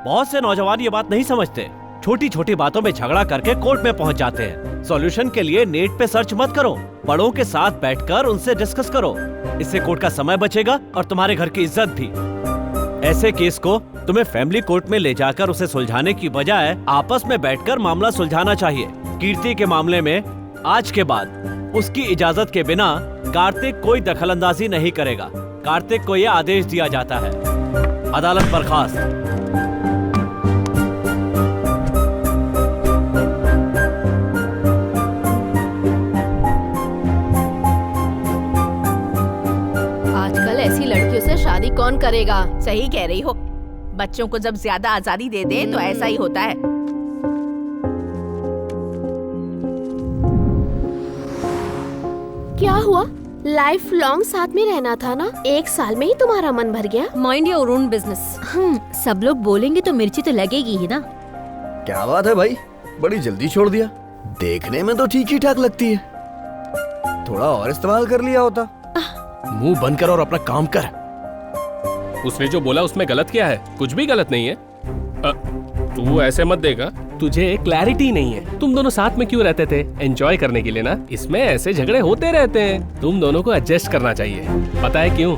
S10: बहुत से नौजवान ये बात नहीं समझते। छोटी छोटी बातों में झगड़ा करके कोर्ट में पहुंच जाते हैं। सॉल्यूशन के लिए नेट पे सर्च मत करो, बड़ों के साथ बैठकर उनसे डिस्कस करो। इससे कोर्ट का समय बचेगा और तुम्हारे घर की इज्जत भी। ऐसे केस को तुम्हें फैमिली कोर्ट में ले जाकर उसे सुलझाने की बजाय आपस में बैठकर मामला सुलझाना चाहिए। कीर्ति के मामले में आज के बाद उसकी इजाजत के बिना कार्तिक कोई दखलंदाजी नहीं करेगा। कार्तिक को यह आदेश दिया जाता है, अदालत बर्खास्त।
S8: आजकल ऐसी लड़कियों से शादी कौन करेगा?
S7: सही कह रही हो। बच्चों को जब ज्यादा आजादी दे दे तो ऐसा ही होता है।
S8: क्या हुआ? लाइफ लॉन्ग साथ में रहना था ना? 1 साल में ही तुम्हारा मन भर गया?
S2: Mind your own business.
S3: सब लोग बोलेंगे तो मिर्ची तो लगेगी ही ना।
S5: क्या बात है भाई, बड़ी जल्दी छोड़ दिया। देखने में तो ठीक ही ठाक लगती है, थोड़ा और इस्तेमाल कर लिया होता।
S1: मुंह बंद कर और अपना काम कर।
S6: उसने जो बोला उसमें गलत क्या है? कुछ भी गलत नहीं है। तू ऐसे मत देगा, तुझे क्लैरिटी नहीं है। तुम दोनों साथ में क्यों रहते थे? एंजॉय करने के लिए ना। इसमें ऐसे झगड़े होते रहते हैं। तुम दोनों को एडजस्ट करना चाहिए। पता है क्यों?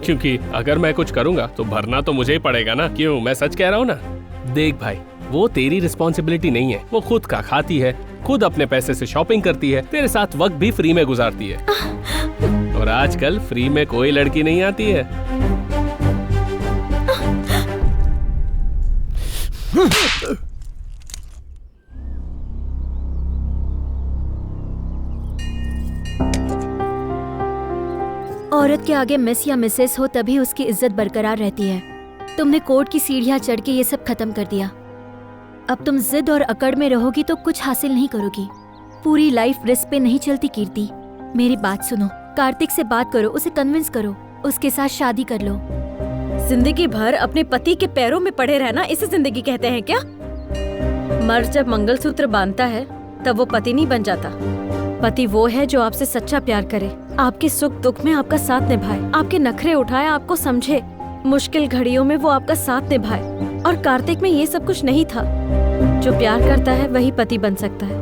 S6: क्योंकि अगर मैं कुछ करूंगा तो भरना तो मुझे ही पड़ेगा ना। क्यों? मैं सच कह रहा हूँ ना। देख भाई, वो तेरी रिस्पॉन्सिबिलिटी नहीं है। वो खुद का खाती है, खुद अपने पैसे से शॉपिंग करती है, तेरे साथ वक्त भी फ्री में गुजारती है। और आजकल फ्री में कोई लड़की नहीं आती है।
S3: औरत के आगे मिस या मिसेस हो तभी उसकी इज्जत बरकरार रहती है। तुमने कोर्ट की सीढ़ियां चढ़ के ये सब खत्म कर दिया। अब तुम जिद और अकड़ में रहोगी तो कुछ हासिल नहीं करोगी। पूरी लाइफ रिस्क पे नहीं चलती कीर्ति। मेरी बात सुनो, कार्तिक से बात करो, उसे कन्विंस करो, उसके साथ शादी कर लो।
S2: जिंदगी भर अपने पति के पैरों में पड़े रहना, इसे जिंदगी कहते हैं क्या? मर्द जब मंगलसूत्र बांधता है तब वो पति नहीं बन जाता। पति वो है जो आपसे सच्चा प्यार करे, आपके सुख दुख में आपका साथ निभाए, आपके नखरे उठाए, आपको समझे, मुश्किल घड़ियों में वो आपका साथ निभाए। और कार्तिक में ये सब कुछ नहीं था। जो प्यार करता है वही पति बन सकता है,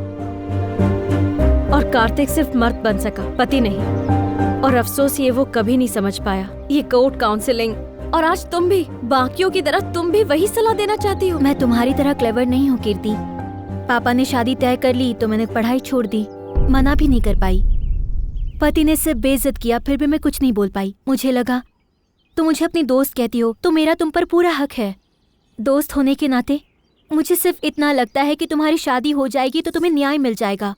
S2: और कार्तिक सिर्फ मर्द बन सका, पति नहीं। और अफसोस ये वो कभी नहीं समझ पाया। ये कोर्ट काउंसलिंग, और आज तुम भी बाकियों की तरह तुम भी वही सलाह देना चाहती हो।
S3: मैं तुम्हारी तरह क्लेवर नहीं हूँ कीर्ति। पापा ने शादी तय कर ली तो मैंने पढ़ाई छोड़ दी, मना भी नहीं कर पाई। पति ने सिर्फ बेइज्जत किया, फिर भी मैं कुछ नहीं बोल पाई। मुझे लगा तुम मुझे अपनी दोस्त कहती हो तो मेरा तुम पर पूरा हक है। दोस्त होने के नाते मुझे सिर्फ इतना लगता है कि तुम्हारी शादी हो जाएगी तो तुम्हें न्याय मिल जाएगा।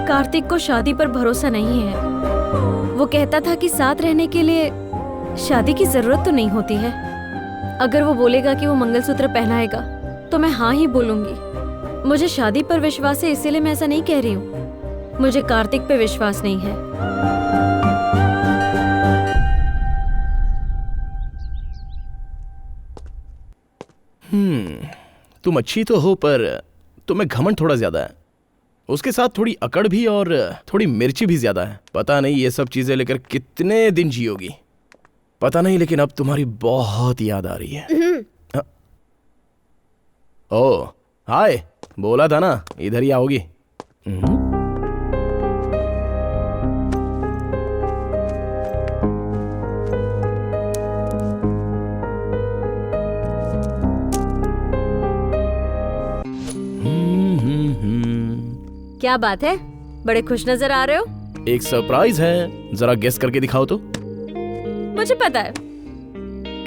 S2: कार्तिक को शादी पर भरोसा नहीं है। वो कहता था कि साथ रहने के लिए शादी की जरूरत तो नहीं होती है। अगर वो बोलेगा कि वो मंगलसूत्र पहनाएगा तो मैं हाँ ही बोलूंगी। मुझे शादी पर विश्वास है, इसीलिए मैं ऐसा नहीं कह रही हूँ। मुझे कार्तिक पे विश्वास नहीं है।
S1: तुम अच्छी तो हो पर तुम्हें घमंड थोड़ा ज्यादा है। उसके साथ थोड़ी अकड़ भी और थोड़ी मिर्ची भी ज्यादा है। पता नहीं ये सब चीजें लेकर कितने दिन जियोगी, पता नहीं, लेकिन अब तुम्हारी बहुत याद आ रही है। ओह हाय, बोला था ना इधर ही आओगी।
S2: क्या बात है, बड़े खुश नजर आ रहे हो।
S1: एक सरप्राइज है, जरा गेस करके दिखाओ तो।
S2: मुझे पता है,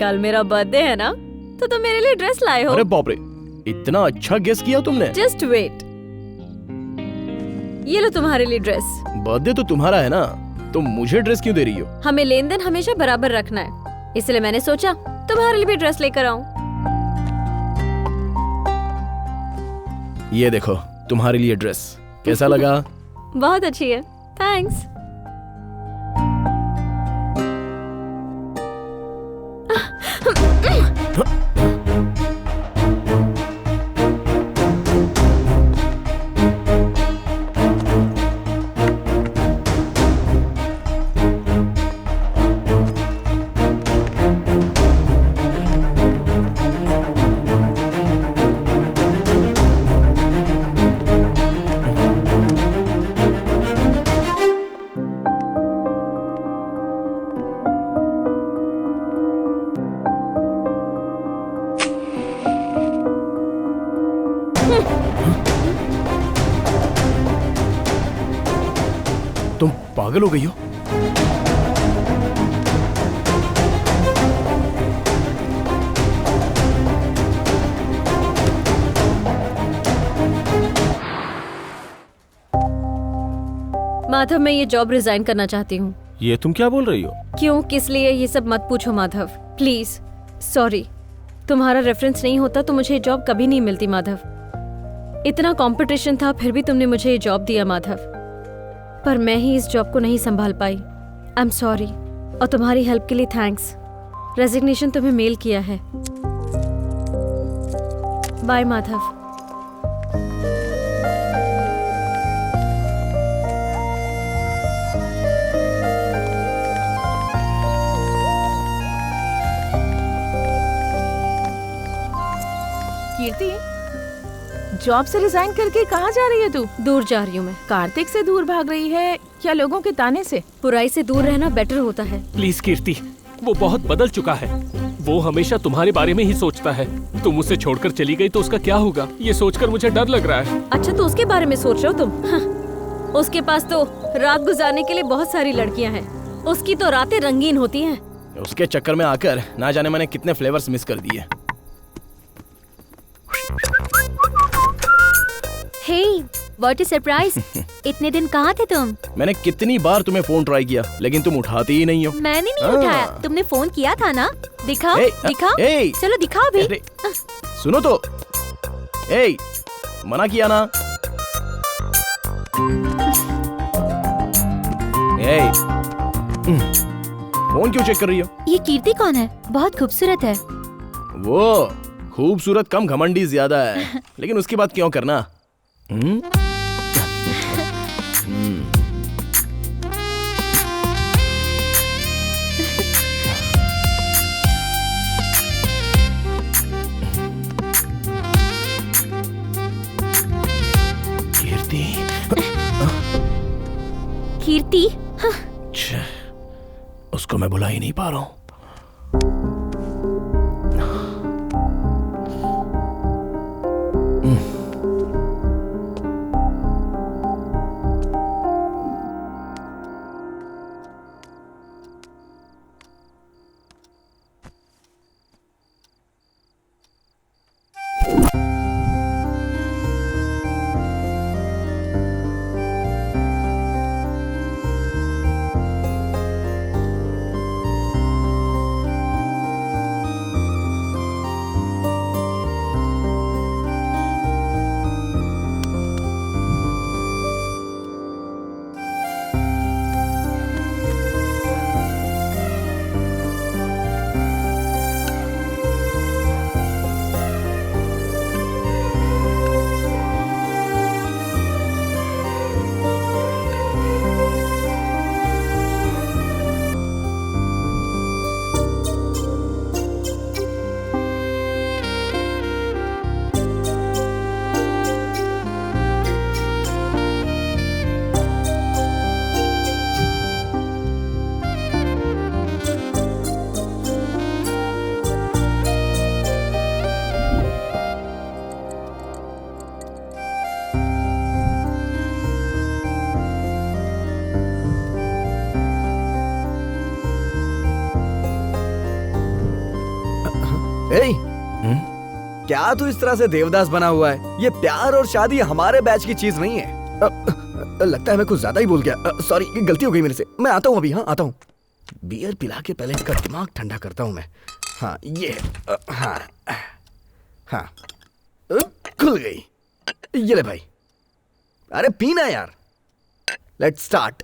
S2: कल मेरा बर्थडे है ना, तो तुम मेरे लिए ड्रेस लाए हो।
S1: अरे बाप रे, इतना अच्छा गेस किया तुमने।
S2: जस्ट वेट, ये लो तुम्हारे लिए ड्रेस।
S1: बर्थडे तो तुम्हारा है ना, तुम मुझे ड्रेस क्यों दे रही हो?
S2: हमें लेन देन हमेशा बराबर रखना है, इसलिए मैंने सोचा तुम्हारे लिए भी ड्रेस लेकर आऊं।
S1: ये देखो तुम्हारे लिए ड्रेस, कैसा लगा?
S2: बहुत अच्छी है, थैंक्स।
S1: तुम पागल हो गई हो?
S2: माधव, मैं ये जॉब रिजाइन करना चाहती हूँ।
S4: ये तुम क्या बोल रही हो?
S2: क्यों, किस लिए, ये सब मत पूछो माधव, प्लीज। सॉरी, तुम्हारा रेफरेंस नहीं होता तो मुझे ये जॉब कभी नहीं मिलती माधव। इतना कंपटीशन था, फिर भी तुमने मुझे ये जॉब दिया माधव, पर मैं ही इस जॉब को नहीं संभाल पाई। आई एम सॉरी, और तुम्हारी हेल्प के लिए थैंक्स। रेजिग्नेशन तुम्हें मेल किया है। बाय माधव।
S7: कीर्ति, जॉब से रिजाइन करके कहाँ जा रही है तू?
S2: दूर जा रही हूँ मैं।
S7: कार्तिक से दूर भाग रही है या लोगों के ताने से?
S2: बुराई से दूर रहना बेटर होता है।
S6: प्लीज कीर्ति, वो बहुत बदल चुका है। वो हमेशा तुम्हारे बारे में ही सोचता है। तुम उसे छोड़कर चली गई तो उसका क्या होगा, ये सोचकर मुझे डर लग रहा है।
S2: अच्छा, तो उसके बारे में सोच रहे हो तुम? हाँ, उसके पास तो रात गुजारने के लिए बहुत सारी लड़कियाँ हैं। उसकी तो रातें रंगीन होती हैं।
S1: उसके चक्कर में आकर ना जाने मैंने कितने फ्लेवर्स मिस कर दिए।
S3: हे, व्हाट अ सरप्राइज! इतने दिन कहाँ थे तुम?
S1: मैंने कितनी बार तुम्हें फोन ट्राई किया, लेकिन तुम उठाती ही नहीं हो।
S3: मैंने नहीं उठाया, तुमने फोन किया था ना। दिखाओ, दिखाओ, चलो दिखाओ भी।
S1: सुनो तो, मना किया ना। फोन क्यों चेक कर रही हो?
S3: ये कीर्ति कौन है? बहुत खूबसूरत है।
S1: वो खूबसूरत कम घमंडी ज्यादा है, लेकिन उसकी बात क्यों करना?
S3: कीर्ति,
S1: उसको मैं भुला ही नहीं पा रहा हूं।
S5: क्या तू इस तरह से देवदास बना हुआ है? ये प्यार और शादी हमारे बैच की चीज नहीं है। लगता है मैं कुछ ज्यादा ही बोल गया। सॉरी, गलती हो गई मेरे से। मैं आता हूँ अभी। हाँ, आता हूँ। बियर पिला के पहले इसका दिमाग ठंडा करता हूँ मैं। हाँ, ये हाँ हाँ खुल गई। ये ले भाई। अरे पीना यार। Let's start.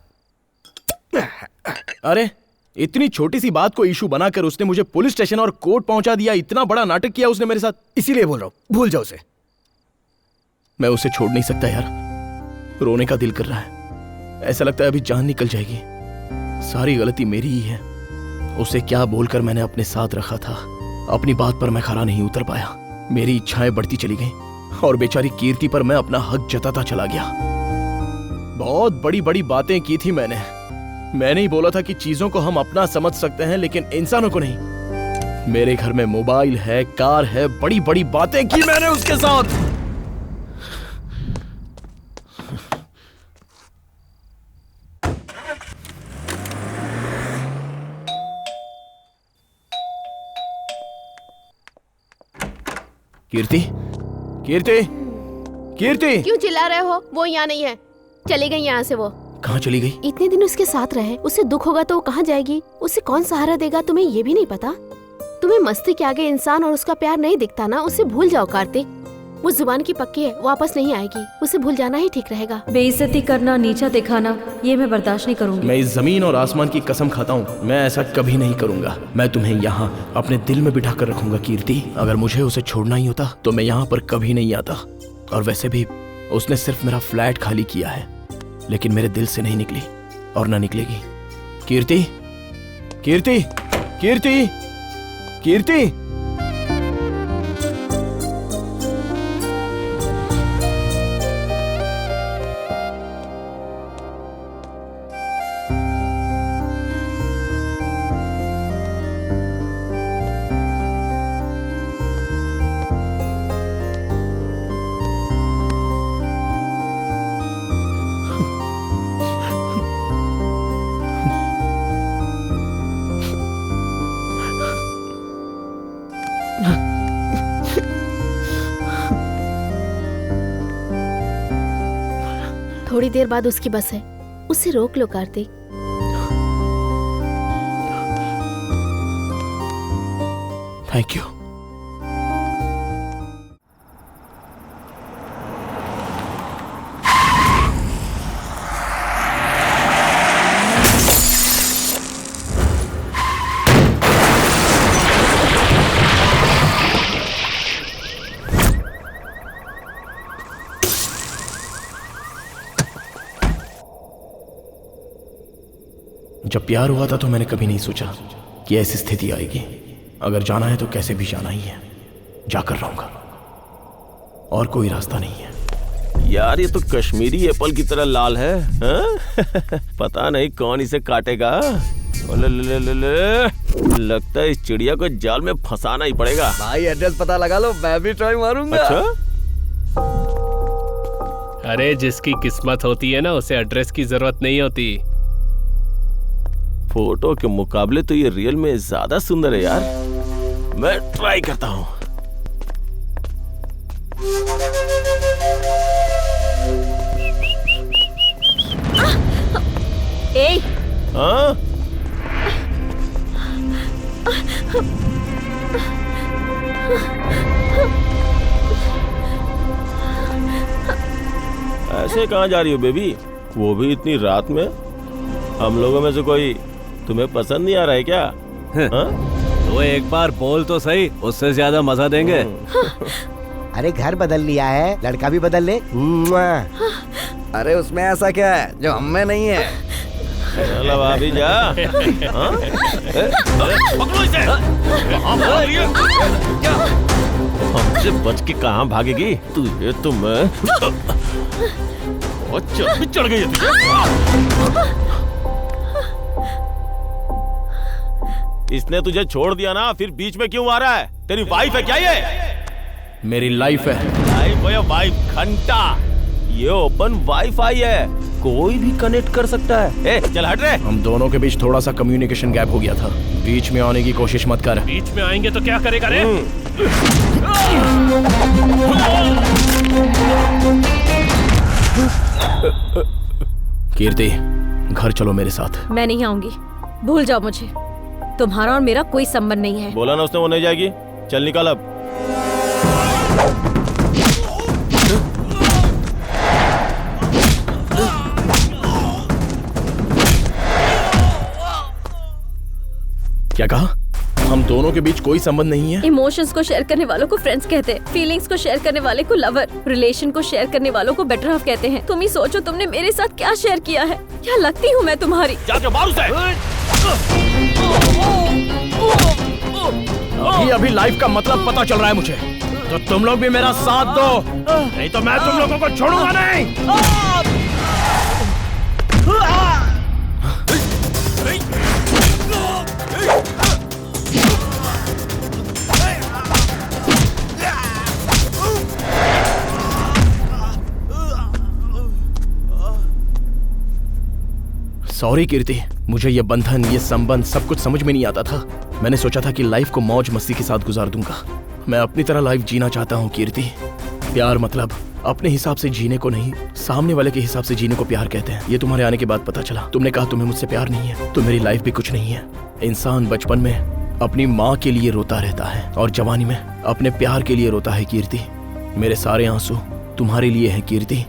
S1: अरे इतनी छोटी सी बात को इशू बनाकर उसने मुझे पुलिस स्टेशन और कोर्ट पहुंचा दिया। इतना बड़ा नाटक किया उसने मेरे साथ।
S5: इसीलिए बोल रहा हूं, भूल जाओ उसे।
S1: मैं उसे छोड़ नहीं सकता यार। रोने का दिल कर रहा है। ऐसा लगता है अभी जान निकल जाएगी। सारी गलती मेरी ही है। उसे क्या बोलकर मैंने अपने साथ रखा था। अपनी बात पर मैं खरा नहीं उतर पाया। मेरी इच्छाएं बढ़ती चली गईं और बेचारी कीर्ति पर मैं अपना हक जताता चला गया। बहुत बड़ी बड़ी बातें की थी मैंने ही बोला था कि चीजों को हम अपना समझ सकते हैं लेकिन इंसानों को नहीं। मेरे घर में मोबाइल है, कार है, बड़ी बड़ी बातें की मैंने उसके साथ। कीर्ति, कीर्ति, कीर्ति,
S8: क्यों चिल्ला रहे हो? वो यहाँ नहीं है। चली गई यहाँ से। वो
S1: कहाँ चली गई?
S8: इतने दिन उसके साथ रहे, उसे दुख होगा तो वो कहाँ जाएगी? उसे कौन सहारा देगा? तुम्हें ये भी नहीं पता? तुम्हें मस्ती के आगे इंसान और उसका प्यार नहीं दिखता ना? उसे भूल जाओ कार्तिक। वो जुबान की पक्की है, वापस नहीं आएगी। उसे भूल जाना ही ठीक रहेगा।
S2: बेइज्जती करना, नीचा दिखाना, ये मैं बर्दाश्त नहीं करूंगी।
S1: मैं इस जमीन और आसमान की कसम खाता हूँ, मैं ऐसा कभी नहीं करूंगा। मैं तुम्हें यहाँ अपने दिल में बिठा कर रखूंगा कीर्ति। अगर मुझे उसे छोड़ना ही होता तो मैं यहाँ पर कभी नहीं आता। और वैसे भी उसने सिर्फ मेरा फ्लैट खाली किया है, लेकिन मेरे दिल से नहीं निकली और ना निकलेगी। कीर्ति, कीर्ति, कीर्ति, कीर्ति।
S8: थोड़ी देर बाद उसकी बस है, उसे रोक लो कार्तिक।
S1: Thank you. जब प्यार हुआ था तो मैंने कभी नहीं सोचा कि ऐसी स्थिति आएगी। अगर जाना है तो कैसे भी जाना ही है, जाकर रहूंगा, और कोई रास्ता नहीं है।
S4: यार ये तो कश्मीरी एप्पल की तरह लाल है, हाँ? पता नहीं कौन इसे काटेगा। लगता है इस चिड़िया को जाल में फंसाना ही पड़ेगा।
S5: भाई एड्रेस पता लगा लो, मैं भी ट्राई मारूंगा।
S4: अच्छा?
S6: अरे जिसकी किस्मत होती है ना उसे एड्रेस की जरूरत नहीं होती।
S4: फोटो के मुकाबले तो ये रियल में ज्यादा सुंदर है यार। मैं ट्राई करता हूँ।
S2: ए,
S4: हाँ? ऐसे कहाँ जा रही हो बेबी? वो भी इतनी रात में? हम लोगों में से कोई तुम्हें पसंद नहीं आ रहा है क्या? हाँ?
S10: तो एक बार बोल तो सही, उससे ज्यादा मजा देंगे।
S12: अरे घर बदल लिया है, लड़का भी बदल ले।
S5: अरे उसमें ऐसा क्या है जो हम में नहीं है?
S4: चलो भाभी जा। हाँ? पकड़ो इसे। कहाँ भाग रही है? हमसे बच के कहाँ भागेगी? तुझे तो मैं चढ़ गई है। इसने तुझे छोड़ दिया ना, फिर बीच में क्यों आ रहा है? तेरी वाइफ है क्या ये?
S1: मेरी लाइफ है।
S4: लाइफ है वाइफ घंटा। ये ओपन वाईफाई है, कोई भी कनेक्ट कर सकता है। ए, चल हट रे।
S1: हम दोनों के बीच थोड़ा सा कम्युनिकेशन गैप हो गया था। बीच में आने की कोशिश मत कर।
S6: बीच में आएंगे तो क्या करेगा रे?
S1: कीर्ति, घर चलो मेरे साथ।
S2: मैं नहीं आऊंगी, भूल जाओ मुझे। तुम्हारा और मेरा कोई संबंध नहीं है।
S4: बोला ना उसने वो नहीं जाएगी। चल निकल अब।
S1: क्या कहा? हम दोनों के बीच कोई संबंध नहीं है?
S2: इमोशंस को शेयर करने वालों को फ्रेंड्स कहते हैं, फीलिंग्स को शेयर करने वाले को लवर, रिलेशन को शेयर करने वालों को बेटर हाफ कहते हैं। तुम ही सोचो तुमने मेरे साथ क्या शेयर किया है। क्या लगती हूँ मैं तुम्हारी?
S4: जाके मार उसे।
S1: अभी लाइफ का मतलब पता चल रहा है मुझे। तो तुम लोग भी मेरा साथ दो, नहीं तो मैं तुम लोगों को छोड़ूंगा नहीं। सॉरी कीर्ति, मुझे ये बंधन, ये संबंध सब कुछ समझ में नहीं आता था। मैंने सोचा था कि लाइफ को मौज मस्ती के साथ गुजार दूंगा। मैं अपनी तरह लाइफ जीना चाहता हूँ कीर्ति। प्यार मतलब अपने हिसाब से जीने को नहीं, सामने वाले के हिसाब से जीने को प्यार कहते हैं। ये तुम्हारे आने के बाद पता चला। तुमने कहा तुम्हें मुझसे प्यार नहीं है, तो मेरी लाइफ भी कुछ नहीं है। इंसान बचपन में अपनी माँ के लिए रोता रहता है और जवानी में अपने प्यार के लिए रोता है कीर्ति। मेरे सारे आंसू तुम्हारे लिए है कीर्ति।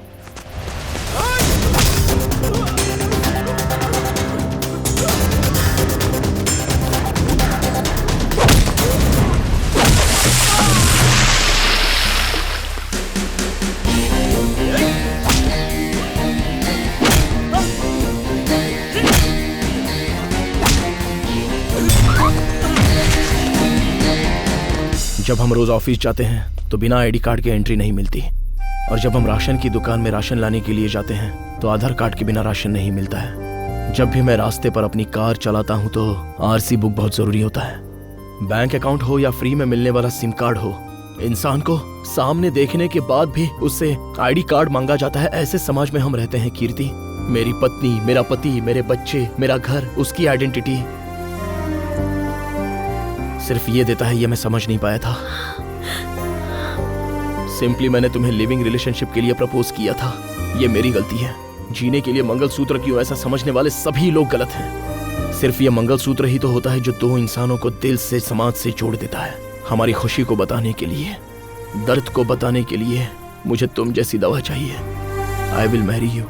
S1: जब हम रोज ऑफिस जाते हैं तो बिना आईडी कार्ड के एंट्री नहीं मिलती, और जब हम राशन की दुकान में राशन लाने के लिए जाते हैं तो आधार कार्ड के बिना राशन नहीं मिलता है। जब भी मैं रास्ते पर अपनी कार चलाता हूं तो आरसी बुक बहुत जरूरी होता है। बैंक अकाउंट हो या फ्री में मिलने वाला सिम कार्ड हो, इंसान को सामने देखने के बाद भी उससे आईडी कार्ड मांगा जाता है। ऐसे समाज में हम रहते हैं कीर्ति। मेरी पत्नी, मेरा पति, मेरे बच्चे, मेरा घर, उसकी आइडेंटिटी सिर्फ ये देता है, ये मैं समझ नहीं पाया था। सिंपली मैंने तुम्हें लिविंग रिलेशनशिप के लिए प्रपोज किया था। ये मेरी गलती है। जीने के लिए मंगलसूत्र क्यों, ऐसा समझने वाले सभी लोग गलत हैं। सिर्फ ये मंगलसूत्र ही तो होता है जो दो इंसानों को दिल से, समाज से जोड़ देता है। हमारी खुशी को बताने के लिए, दर्द को बताने के लिए मुझे तुम जैसी दवा चाहिए। I will marry you.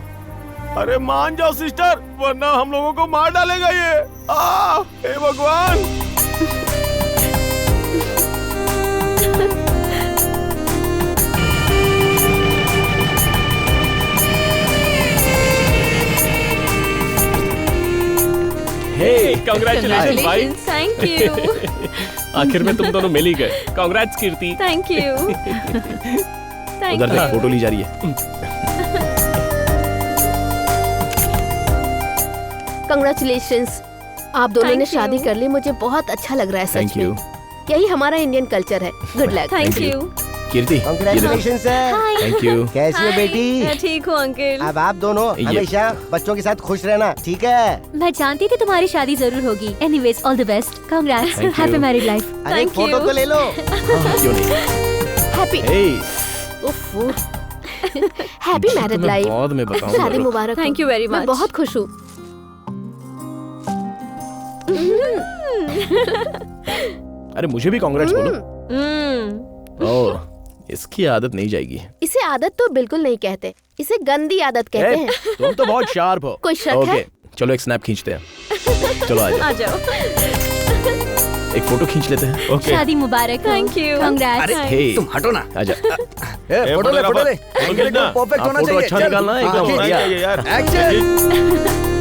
S4: अरे मान जाओ सिस्टर, वरना हम लोगों को मार डालेगा ये। हे भगवान।
S6: हे, कांग्रेचुलेशन भाई।
S2: Thank you.
S6: आखिर में तुम दोनों मिल ही गए। Congrats Kirti.
S2: Thank you.
S1: उधर से फोटो ली जा रही है।
S8: कंग्रेचुलेशंस। आप दोनों ने
S2: Thank you.
S8: शादी कर ली, मुझे बहुत अच्छा लग रहा है
S1: थैंक
S8: सच
S1: यू।
S8: में। यही हमारा इंडियन कल्चर है। Good luck.
S2: Thank you.
S1: Kirti,
S12: congratulation sir.
S1: Thank you.
S12: कैसी हो
S2: मैं
S12: बेटी?
S2: ठीक हूँ अंकल।
S12: अब आप दोनों
S1: ये-
S12: हमेशा बच्चों के साथ खुश रहना, ठीक है?
S3: मैं जानती थी तुम्हारी शादी जरूर होगी। Anyways all the best. Congrats.
S1: Thank you.
S3: Happy married life.
S12: अरे एक
S2: Thank
S12: फोटो
S2: you.
S12: तो ले लो।
S1: हाँ, क्यों नहीं?
S8: Happy
S1: Hey,
S8: happy married life.
S1: बाद में बताऊंगा।
S8: शादी मुबारक हो।
S2: Thank you very
S8: मैं
S2: much.
S8: बहुत खुश हूँ।
S1: अरे मुझे भी कांग्रेट्स बोलो।
S2: हम्म।
S1: ओह, इसकी आदत नहीं जाएगी।
S8: इसे आदत तो बिल्कुल नहीं कहते, इसे गंदी आदत कहते हैं।
S1: तुम तो बहुत शार्प हो।
S8: कोई शक है?
S1: चलो एक स्नैप खींचते हैं। चलो आ
S2: आ
S1: जाओ,
S2: जाओ।
S1: एक फोटो खींच लेते हैं।
S4: ओके।
S3: शादी मुबारक।
S2: Thank you.
S3: कांग्रेट्स।
S1: हे,
S5: तुम हटो ना।
S1: आजा।
S5: फोटो ले, फोटो ले।
S4: फोटो
S5: एंगल
S4: खींचना।
S5: परफेक्ट होना
S1: फोटो
S5: चाहिए।
S1: अच्छा
S5: चल।
S1: निकालना है, एकदम
S5: हाँ,
S1: बढ़िया।
S4: चाहिए यार।
S5: एक्शन।